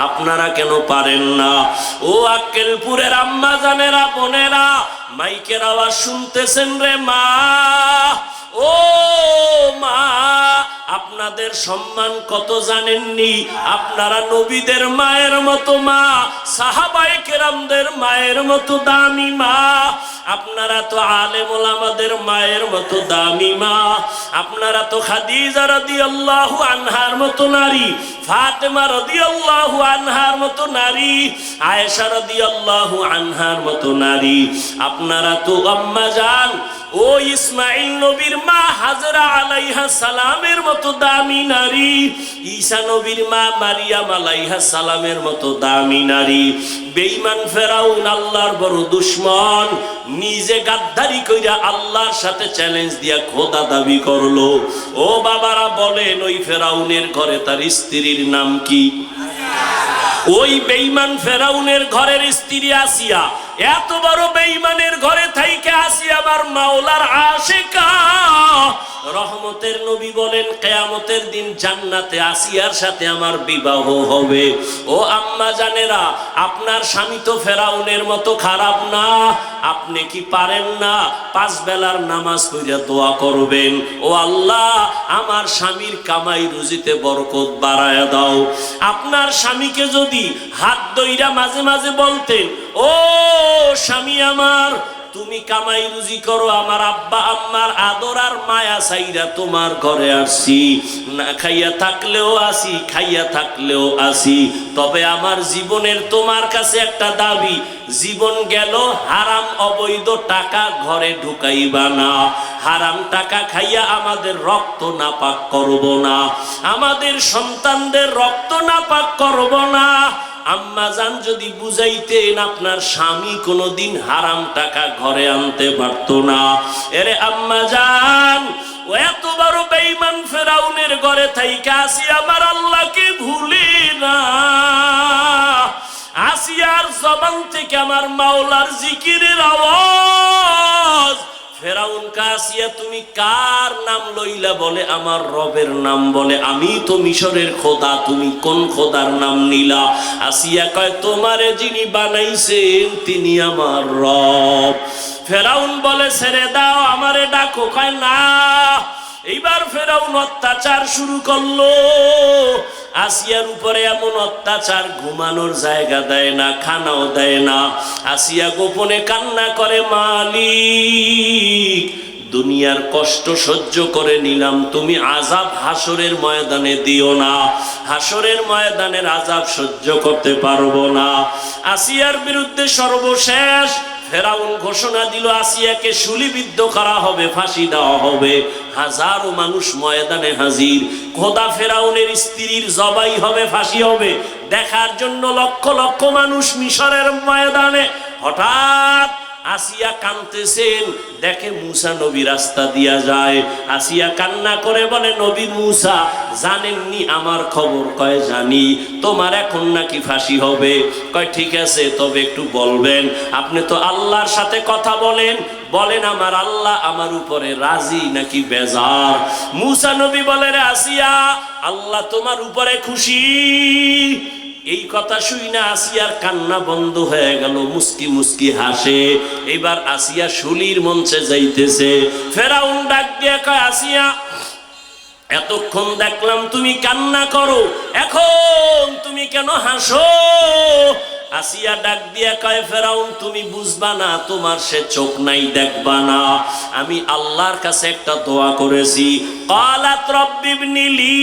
আপনারা কেন পারেন না? ও আক্কেলপুরের আম্মা জানেরা, বোনেরা, মাইকের আওয়াজ শুনতেছেন রে মা? ও মা, আপনাদের সম্মান কত জানেননি? আপনারা নবীদের মায়ের মতো মা, সাহাবায়ে কেরামদের মায়ের মতো দামি মা। আপনারা তো আলেম ওলামাদের মায়ের মতো দামি মা। আপনারা তো খাদিজা রাদিয়াল্লাহু আনহার মতো নারী, ফাতেমা রাদিয়াল্লাহু আনহার মতো নারী, আয়েশা রাদিয়াল্লাহু আনহার মতো নারী। আপনারা তো আম্মা জান ও ইসমাইল নবীর মা হাজরা আলাইহা সালামের মতো দামি নারী, ঈসা নবীর মা মারিয়াম আলাইহা সালামের মতো দামি নারী। বেঈমান ফেরাউন আল্লাহর বড় দুশমন, নিজে গাদ্দারি কইরা আল্লাহর সাথে চ্যালেঞ্জ দিয়া খোদা দাবি করলো। ও বাবারা বলেন, ওই ফেরাউনের ঘরে তার স্ত্রীর নাম কি? ওই বেঈমান ফেরাউনের ঘরের স্ত্রী আসিয়া। এত বড় বেঈমানের ঘরে থাইকে আসিয়া আমার মাওলার আশিকা। রহমতের নবী বলেন, কিয়ামতের দিন জান্নাতে আসিয়ার সাথে আমার বিবাহ হবে। ও আম্মা জানেরা, আপনার স্বামী তো ফেরাউনের মতো খারাপ না। আপনি কি পারেন না 5 বেলার নামাজ পড়িয়া দোয়া করবেন, ও আল্লাহ আমার স্বামীর কামাই রুজিতে বরকত বাড়ায়া দাও। আপনার স্বামীকে যদি হাত ধইরা মাঝে মাঝে বলতেন, ও স্বামী আমার, তুমি কামাই রুজি করো, আমার আব্বা আম্মার আদর আর মায়া চাইরা তোমার ঘরে আসছি, না খাইয়া থাকলেও আসি, খাইয়া থাকলেও আসি। তবে আমার জীবনের তোমার কাছে একটা দাবি, জীবন গেল হারাম অবৈধ টাকা ঘরে ঢুকাইবা না, হারাম টাকা খাইয়া আমাদের রক্ত নাপাক করব না, আমাদের সন্তানদের রক্ত নাপাক করব না। আম্মা জান যদি বুঝাইতেন আপনার স্বামী কোনোদিন হারাম টাকা ঘরে আনতে পারতো না। এরে আম্মা জান, ও এত বড় বেঈমান ফেরাউনের ঘরে থাইকা আসিয়া আমার আল্লাহকে ভুলি না, আসিয়ার জবান থেকে আমার মাওলার জিকিরের আওয়াজ। ফেরাউন কাসিয়া তুমি কার নাম লইলা? বলে আমার রবের নাম। বলে আমি তো মিশরের খোদা, তুমি কোন খোদার নাম নিলা? আসিয়া কয় তোমারে যিনি বানাইছেন তিনি আমার রব। ফেরাউন বলে ছেড়ে দাও, আমারে ডাকো। কয় না। এইবার ফেরাউন অত্যাচার শুরু করলো। আসিয়ার উপরে এমন অত্যাচার, ঘুমানোর জায়গা দেয় না, খানাও দেয় না। আসিয়া গোপনে কান্না করে, মালিক দুনিয়ার কষ্ট সহ্য করে নিলাম, তুমি আযাব হাসরের ময়দানে দিও না, হাসরের ময়দানের আযাব সহ্য করতে পারবো না। আসিয়ার বিরুদ্ধে সর্বশেষ ফেরাউন ঘোষণা দিল, আসিয়াকে শুলিবিদ্ধ করা হবে, ফাঁসি দেওয়া হবে। হাজারো মানুষ ময়দানে হাজির, খোদা ফেরাউনের স্ত্রীর জবাই হবে, ফাঁসি হবে। দেখার জন্য লক্ষ লক্ষ মানুষ মিশরের ময়দানে। হঠাৎ আসিয়া কাঁদতেছেন, দেখে মূসা নবী রাস্তা দিয়া যায়। আসিয়া কান্না করে বলে, নবী মূসা জানেননি আমার খবর? কয় জানি। তোমার এখন নাকি ফাঁসি হবে? কয় ঠিক আছে, তবে একটু বলবেন, আপনি তো আল্লাহর সাথে কথা বলেন, বলেন আমার আল্লাহ আমার উপরে রাজি নাকি বেজার? মূসা নবী বলে, রে আসিয়া, আল্লাহ তোমার উপরে খুশি। এই কথা শুই না আসিয়ার কান্না বন্ধ হয়ে গেল, মুস্কি মুস্কি হাসে। এবার আসিয়া শুলির মঞ্চে যাইতেছে। ফেরাউন ডাক দিয়ে কয়, আসিয়া এতক্ষণ দেখলাম তুমি কান্না করো, এখন তুমি কেন হাসো? আসিয়া ডাক দিয়া কয়, ফেরাউন তুমি বুঝবা না, তোমার সে চোখ নাই, দেখবা না। আমি আল্লাহর কাছে একটা দোয়া করেছি, ক্বালাত রাব্বিবনি লি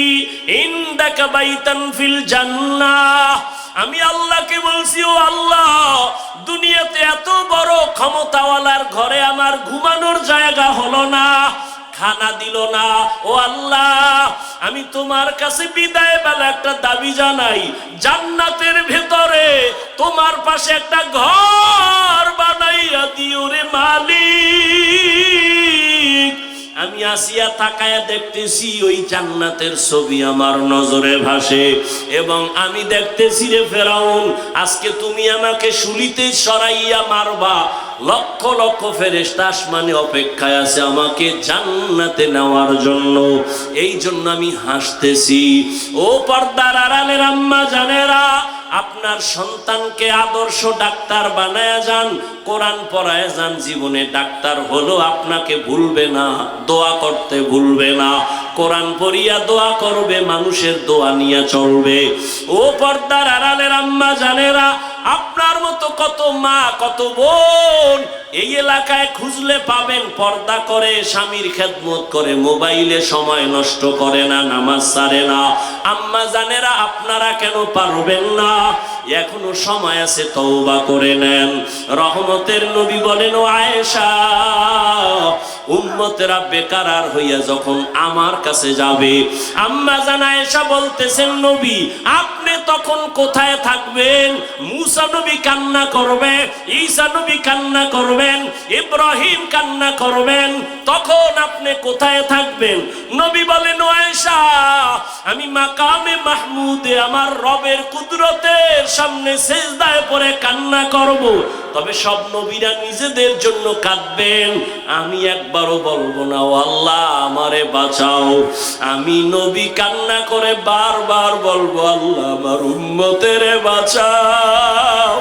ইনদাকা বাইতান ফিল জান্নাহ। আমি আল্লাহকে বলছি, ও আল্লাহ দুনিয়াতে এত বড় ক্ষমতাওয়ালার ঘরে আমার ঘুমানোর জায়গা হলো না, খানা দিল না। ও আল্লাহ আমি তোমার কাছে বিদায় বেলা একটা দাবি জানাই, জান্নাতের ভেতরে তোমার পাশে একটা ঘর বানাইয়া দিও রে মালিক। আমি আসিয়া তাকায়া দেখতেছি ওই জান্নাতের ছবি আমার নজরে ভাসে, এবং আমি দেখতেছি রে ফেরাউন, আজকে তুমি আমাকে শুলিতে সরাইয়া মারবা, লক্ষ লক্ষ ফেরেশতা আসমানে অপেক্ষায় আছে আমাকে জান্নাতে নেওয়ার জন্য। এই জন্য আমি হাসতেছি। ও পর্দার আড়ালের আম্মা জানেরা, আপনার সন্তানকে আদর্শ ডাক্তার বানায়া যান, কোরআন পড়ায় যান, জীবনে ডাক্তার হলো আপনাকে ভুলবে না, দোয়া করতে ভুলবে না, কোরআন পড়িয়া দোয়া করবে, মানুষের দোয়া নিয়ে চলবে। ও পর্দার আড়ালের আম্মা জানেরা, আপনার মতো কত মা কত বোন এই এলাকায় খুঁজলে পাবেন, পর্দা করে, স্বামীর খেদমত করে, মোবাইলে সময় নষ্ট করে না, নামাজ ছাড়ে না। আম্মা জানেরা আপনারা কেন পারবেন না? এখনো সময় আছে, তওবা করে নেন। রহমতের নবী বলেন, ও আয়েশা উম্মতেরা বেকার হইয়া যখন আমার কাছে যাবে, আম্মা জান আয়েশা বলতেছেন, নবী আপনি তখন কোথায় থাকবেন? মূসা নবী কান্না করবে, ঈসা নবী কান্না করবেন, ইব্রাহিম কান্না করবেন, তখন আপনি কোথায় থাকবেন? নবী বলেন, ও আয়েশা আমি মাকামে মাহমুদে আমার রবের কুদরতের সামনে সিজদায় পড়ে কান্না করব। তবে সব নবীরা নিজেদের জন্য কাঁদবেন, আমি একবারও বলবো না ও আল্লাহ আমারে বাঁচাও। আমি নবী কান্না করে বারবার বলবো, আল্লাহ আমার উম্মতের বাঁচাও,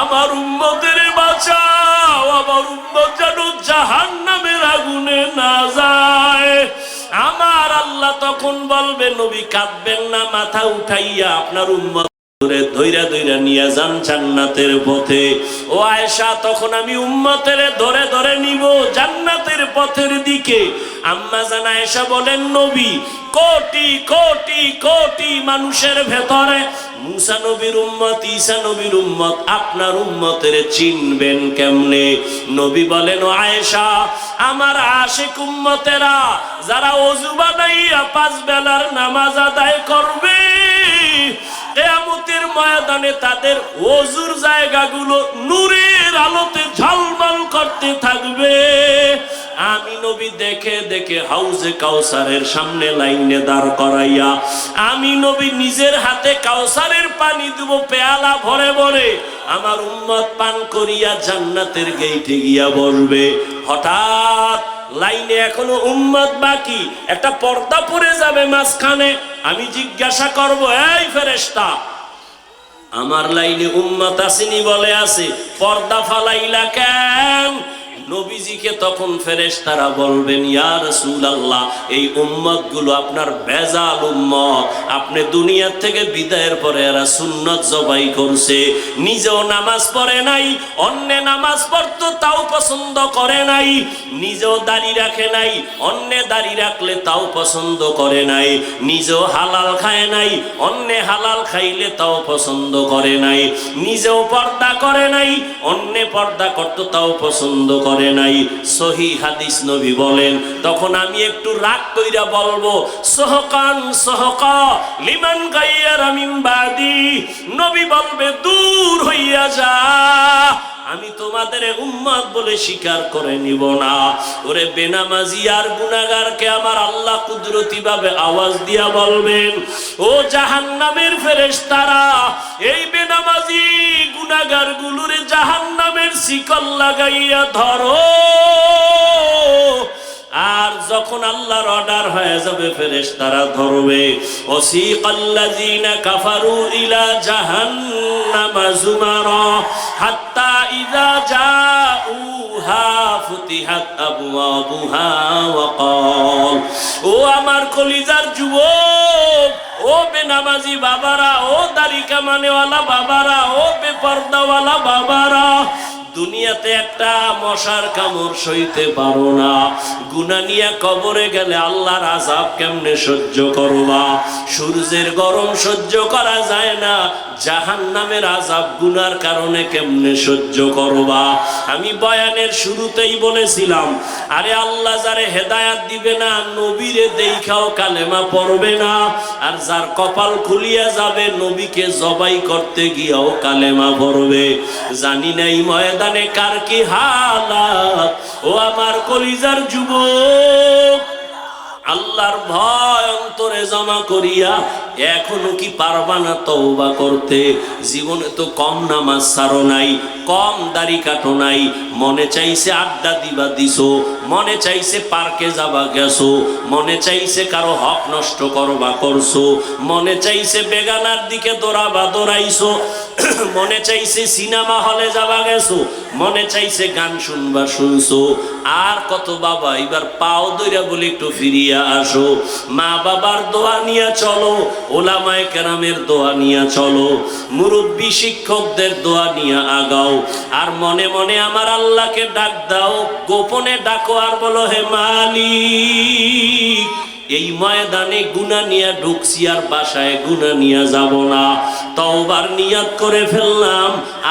আমার উম্মতের বাঁচাও, আমার উম্মত যেন জাহান্নামের আগুনে না যায়। আমার আল্লাহ তখন বলবে, নবী কাঁদবেন না, মাথা উঠাইয়া আপনার উম্মত ধৈরা ধৈরা নিয়ে যান জান্নাতের পথে। ও আয়েশা, তখন আমি উম্মতের ধরে ধরে নিব জান্নাতের পথের দিকে। আম্মা জান আয়েশা বলেন, নবী, কোটি কোটি কোটি মানুষের ভেতরে মুসা নবীর উম্মত, ঈসা নবীর উম্মত, আপনার উম্মতের চিনবেন কেমনে? নবী বলেন, ও আয়েশা, আমার আশিক উম্মতেরা যারা ওযু বানাইয়া 5 বেলার নামাজ আদায় করবে, কিয়ামতের ময়দানে তাদের ওযুর জায়গাগুলো নূরের আলোতে ঝলমল করতে থাকবে। আমি নবী দেখে দেখে হাউজে কাউসারের সামনে লাইনে দাঁড় করাইয়া আমি নবী নিজের হাতে কাউসারের পানি দেব পেয়ালা ভরে ভরে। আমার উম্মত পান করিয়া জান্নাতের গেইটে গিয়া বসবে। হঠাৎ লাইনে এখনো উম্মত বাকি, একটা পর্দা পড়ে যাবে মাঝখানে। আমি জিজ্ঞাসা করব, এই ফেরেশতা, আমার লাইনে উম্মত আসেনি? বলে আছে। পর্দা ফালাইলা কেন? নবীজিকে তখন ফেরেশতারা বলবেন, ইয়া রাসূলুল্লাহ, এই উম্মতগুলো আপনার বেজাল উম্মত। আপনি দুনিয়া থেকে বিদায়ের পরে এরা সুন্নত জবাই করছে, নিজেও নামাজ পড়ে নাই, অন্য নামাজ পড়তো তাও পছন্দ করে নাই, নিজেও দাড়ি রাখে নাই, অন্য দাড়ি রাখলে তাও পছন্দ করে নাই, নিজেও হালাল খায় নাই, অন্য হালাল খাইলে তাও পছন্দ করে নাই, নিজেও পর্দা করে নাই, অন্য পর্দা করতো তাও পছন্দ করে নাই। সহি হাদিস নবী বলেন। তখন আমি একটু রাগ কইরা বলবো, সহকান সহকা লিমান গায়্যারা মিন বাদি। নবী বলবে, দূর হইয়া যা, আমি তোমাদের উম্মত বলে স্বীকার করে নিব না। ওরে বেনামাজি আর গুনাহগারকে আমার আল্লাহ কুদরতি ভাবে আওয়াজ দিয়া বলবেন, ও জাহান্নামের ফেরেশতারা, এই বেনামাজি গুনাহগার গুলোরে জাহান্নামের শিকল লাগাইয়া ধরো। আর যখন আল্লাহর অর্ডার হয়ে যাবে, ফেরেশতারা ধরবে। ওয়াসিকাল্লাযিনা কাফারু ইলা জাহান্নামা যুমারা হাত্তা ইযা জাউহা ফুতিহাত আবওয়াবুহা ওয়া ক্বাল। ও আমার কলিজার যুবক, ও বেনামাজি বাবারা, ও দাড়ি কামানেওয়ালা বাবারা, ও বেপর্দাওয়ালা বাবারা, দুনিয়াতে একটা মশার কামড় সইতে পারো না, গুনাহ নিয়ে কবরে গেলে আল্লাহর আযাব কেমনে সহ্য করবা? সূর্যের গরম সহ্য করা যায় না, জাহান্নামের আযাব গুনার কারণে কেমনে সহ্য করবা? আমি বয়ানের শুরুতেই বলেছিলাম, আরে আল্লাহ যারে হেদায়াত দিবে না, নবীরে দেখাও কালেমা পড়বে না, আর যার কপাল খুলিয়া যাবে নবীকে জবাই করতে গিয়াও কালেমা পড়বে। জানি নাই ময়দানে কার কি হালাত। ও আমার কলিজার যুবক, আল্লাহর ভয় অন্তরে জমা করিয়া এখনো কি পারবা না তওবা করতে? জীবনে তো কম নামাজ ছাড়ো নাই, কম দাড়ি কাটো নাই, মনে চাইছে আড্ডা দিবা দিছো, মনে চাইছে পার্কে যাবা গেছো, মনে চাইছে কারো হক নষ্ট করবা করছো, মনে চাইছে বেগানার দিকে দৌড়াবা দৌড়াইছো, মনে চাইছে সিনেমা হলে যাবা গেছো, মনে চাইছে গান শুনবা শুনছো। আর কত বাবা, এবার পাও দইরা বলে একটু ফিরিয়া আসো। মা বাবার দোয়া নিয়ে চলো, ওলামায়ে কেরামের দোয়া নিয়ে চলো, মুরব্বী শিক্ষকদের দোয়া নিয়ে আগাও। আর মনে মনে আমার আল্লাহকে ডাক দাও, গোপনে ডাকো আর বলো, হে মালিক, এই ময়দানে গুনাহ নিয়ে ঢুকছি, আর বাসায় গুনাহ নিয়ে যাব না, তওবার নিয়ত করে ফেললাম,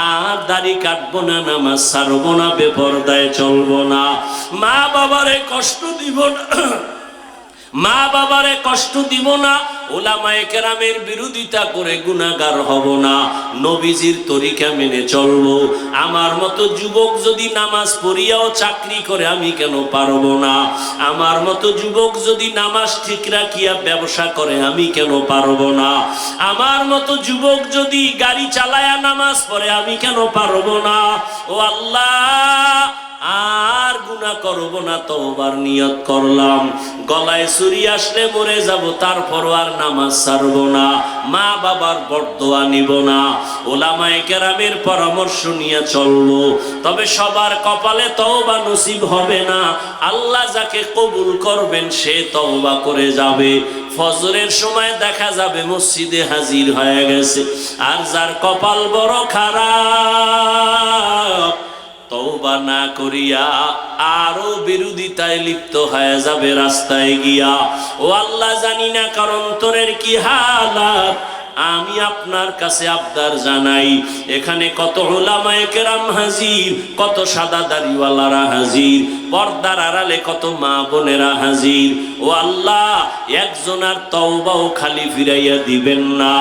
আর দাড়ি কাটবো না, নামাজ ছাড়বো না, বেপরদায় চলবো না, মা বাবারে কষ্ট দিব না, মা বাবারে কষ্ট দিব না, ওলামায়ে কেরামের বিরোধিতা করে গুনাহগার হব না, নবীজির তরিকা মেনে চলবো। আমার মতো যুবক যদি নামাজ পড়িয়াও চাকরি করে, আমি কেন পারবো না? আমার মতো যুবক যদি নামাজ ঠিক রাখিয়া ব্যবসা করে, আমি কেন পারবো না? আমার মতো যুবক যদি গাড়ি চালায়া নামাজ পড়ে, আমি কেন পারবো না? ও আল্লাহ, আর গুনাহ করব না, তওবার নিয়ত করলাম। গলায় ছুরি আসলে মরে যাব, তারপরও আর নামাজ ছাড়ব না, মা বাবার বরদোয়া নিব না, ওলামায়ে কেরামের পরামর্শ নিয়ে চলবো। তবে সবার কপালে তওবা নসিব হবে না। আল্লাহ যাকে কবুল করবেন সে তওবা করে যাবে। ফজরের সময় দেখা যাবে মসজিদে হাজির হয়ে গেছে। আর যার কপাল বড় খারাপ, তওবা না করিয়া আরো বিরোধিতায় লিপ্ত হয়ে যাবে রাস্তায় গিয়া। ও আল্লাহ, জানি না কার অন্তরের কি হালাত, আমি আপনার কাছে আবদার জানাই, এখানে কত উলামায়ে কেরাম হাজির, কত সাদা দাড়িওয়ালারা হাজির, পর্দার আড়ালে কত মা বোনেরা হাজির। ও আল্লাহ, একজনের তওবাও খালি ফিরাইয়া দিবেন না।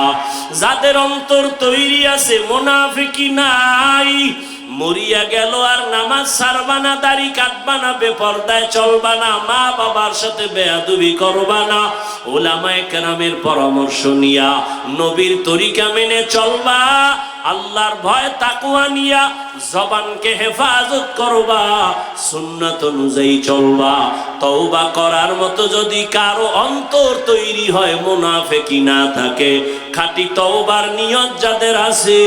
যাদের অন্তর তৈরি আছে, মুনাফিকি নাই, মরিয়া গেল আর নামাজ ছাড়বা না, দাড়ি কাটবা না, বেপরদায় চলবা না, মা বাবার সাথে বেয়াদবি করবা না, উলামায়ে কেরামের পরামর্শ নিয়া নবীর তরিকা মেনে চলবা, আল্লাহর ভয় তাকওয়া নিয়া জবানকে হেফাজত করবা, সুন্নাত অনুযায়ী চলবা। তওবা করার মতো যদি কারো অন্তর তৈরি হয়, মুনাফিকি না থাকে, খাঁটি তওবার নিয়ত যাদের আছে,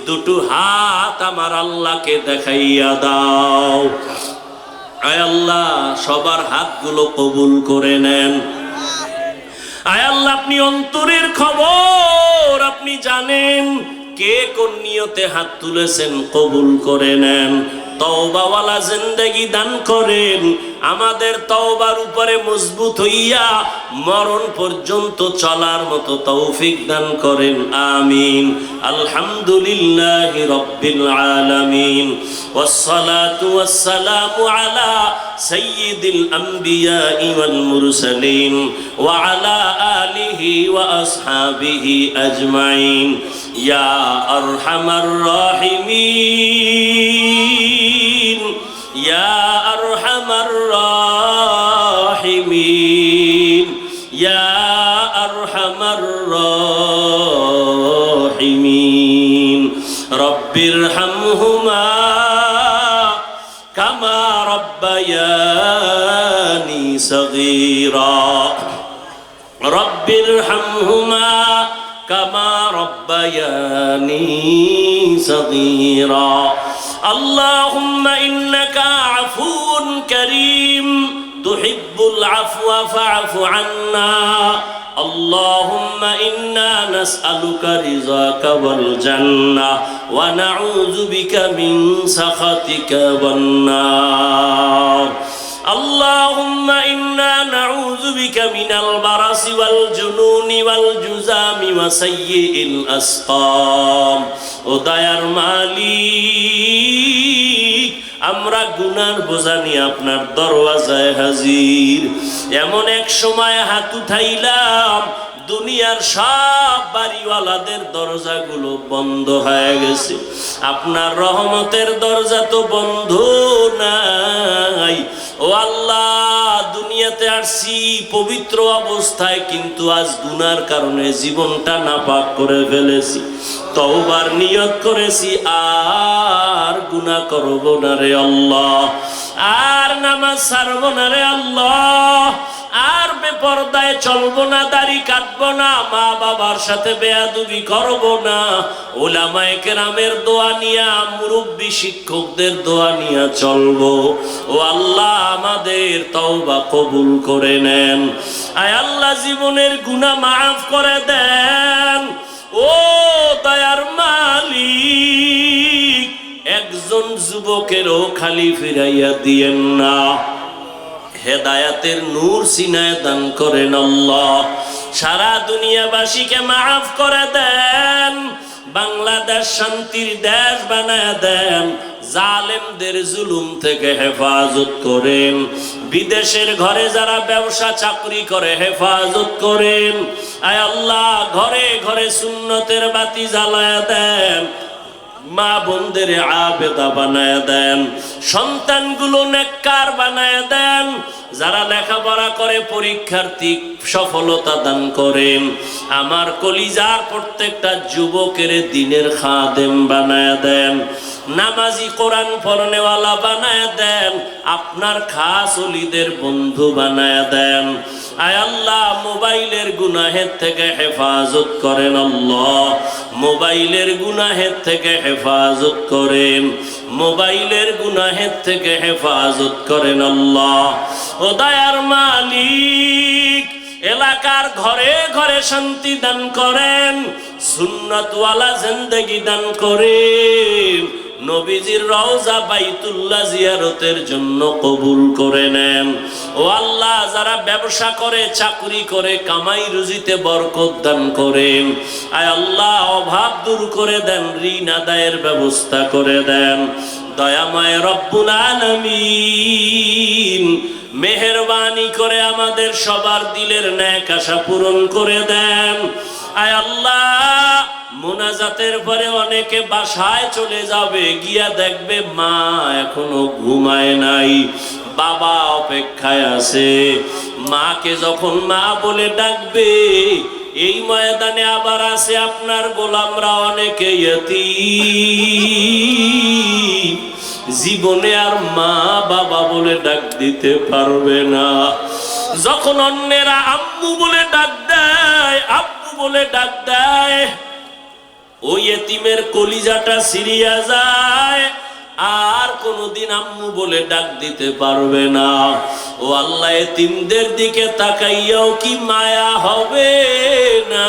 দুটো হাত আমার আল্লাহকে দেখাইয়া দাও। আয় আল্লাহ, সবার হাতগুলো কবুল করে নেন। আয় আল্লাহ, আপনি অন্তরের খবর আপনি জানেন, কে কোন নিয়তে হাত তুলেছেন, কবুল করে নেন। তওবাওয়ালা জিন্দেগি দান করেন, আমাদের তওবার উপরে মজবুত হইয়া মরণ পর্যন্ত চলার মতো তৌফিক দান করেন, আমিন। আলহামদুলিল্লাহি রাব্বিল আলামিন, ওয়াসসালাতু ওয়াসসালামু আলা সাইয়্যিদিল আমবিয়াই ওয়াল মুরসালিন ওয়া আলা আলিহি ওয়া আসহাবিহি আজমাইন। ইয়া আরহামার রাহিমিন, ইয়া আরহামার রাহিমিন, ইয়া আরহামার রাহিমিন। রব্বিরহামহুমা কামা রব্বায়ানি সগীরা, রব্বিরহামহুমা কামা রব্বায়ানি সগীরা। আল্লাহুম্মা ইন্নাকা আফুন কারীম তুহিব্বুল আফওয়া ফা'ফু আন্না। আল্লাহুম্মা ইন্না নাসআলুকা রিযাকা ওয়াল জান্নাহ ওয়া নাউযু বিকা মিন সাখাতিকা ওয়ান নার। আল্লাহুম্মা ইন্না নাউযু বিকা মিনাল বারাসি ওয়াল জুনুনি ওয়াল জুযামি ওয়া সাইয়্যিল আসকাম। ও দয়ার মালিক, আমরা গুনার বোঝা নিয়ে আপনার দরওয়াজায় হাজির। এমন এক সময় হাত উঠাইলাম, দুনিয়ার সব বাড়িওয়ালাদের দরজাগুলো বন্ধ হয়ে গেছে, আপনার রহমতের দরজা তো বন্ধ নাই। ও আল্লাহ, দুনিয়াতে আসছি পবিত্র অবস্থায়, কিন্তু আজ গুনার কারণে জীবনটা নাপাক করে ফেলেছি। তওবার নিয়ত করেছি, আর গুনাহ করব না রে আল্লাহ, আর নামাজ ছাড়ব না রে আল্লাহ, আর বেপরদায় চলবো না, দাড়ি কাটবো না, মা বাবার সাথে বেয়াদবি করব না, উলামায়ে কেরামের দোয়া নিয়া, মুরব্বী শিক্ষকদের দোয়া নিয়া চলবো। ও আল্লাহ, আমাদের তওবা কবুল করে নেন। আয় আল্লাহ, জীবনের গুনাহ মাফ করে দেন। ও দয়ার মালিক, একজন যুবকেরও খালি ফিরাইয়া দিয়েন না, হেদায়াতের নূর সিনায় দান করেন আল্লাহ। সারা দুনিয়াবাসীকে মাফ করে দেন, বাংলাদেশ শান্তির দেশ বানায় দেন, জালেমদের জুলুম থেকে হেফাজত করেন, বিদেশের ঘরে যারা ব্যবসা চাকরি করে হেফাজত করেন। আয় আল্লাহ, ঘরে ঘরে সুন্নতের বাতি জ্বালায় দেন, মা বোনদের আবেদা বানায় দেন, সন্তানগুলো নেককার বানায় দেন। যারা লেখাপড়া করে পরীক্ষার্থী সফলতা দান করেন। আমার কলিজার প্রত্যেকটা যুবকের দিনের খাদেম বানায় দেন, নামাজি কোরআন পড়নেওয়ালা বানায় দেন, আপনার খাস ওলিদের বন্ধু বানায় দেন। আয় আল্লাহ, মোবাইলের গুনাহের থেকে হেফাজত করেন আল্লাহ, মোবাইলের গুনাহের থেকে হেফাজত করেন, মোবাইলের গুনাহের থেকে হেফাজত করেন আল্লাহ। ও দয়ার মালিক, এলাকার ঘরে ঘরে শান্তি দান করেন, সুন্নাতওয়ালা জিন্দেগি দান করেন, নবীজির রওজা বাইতুল্লাহ জিয়ারতের জন্য কবুল করে নেন। ও আল্লাহ, যারা ব্যবসা করে, চাকরি করে, কামাই রুজিতে বরকত দান করেন। আয় আল্লাহ, অভাব দূর করে দেন, ঋণ আদায়ের ব্যবস্থা করে দেন। দয়াময় রব্বুল আলামিন, মেহেরবানি করে আমাদের সবার দিলের ন্যাক আশা পূরণ করে দেন। আয় আল্লাহ, মোনাজাতের পরে অনেকে বাসায় চলে যাবে, গিয়া দেখবে মা এখনো ঘুমায় নাই, বাবা অপেক্ষায় আছে। মাকে যখন মা বলে ডাকবে, এই ময়দানে আবার আছে আপনার গোলামরা অনেকে ইয়তীম, জীবনে আর মা বাবা বলে ডাক দিতে পারবে না। যখন অন্যেরা আম্মু বলে ডাক দেয়, আব্বু বলে ডাক দেয়, ওই এতিমের কলিজাটা ছিঁড়িয়া যায়, আর কোনদিন আম্মু বলে ডাক দিতে পারবে না। ও আল্লাহ, এতিমদের দিকে তাকাইয়াও কি মায়া হবে না?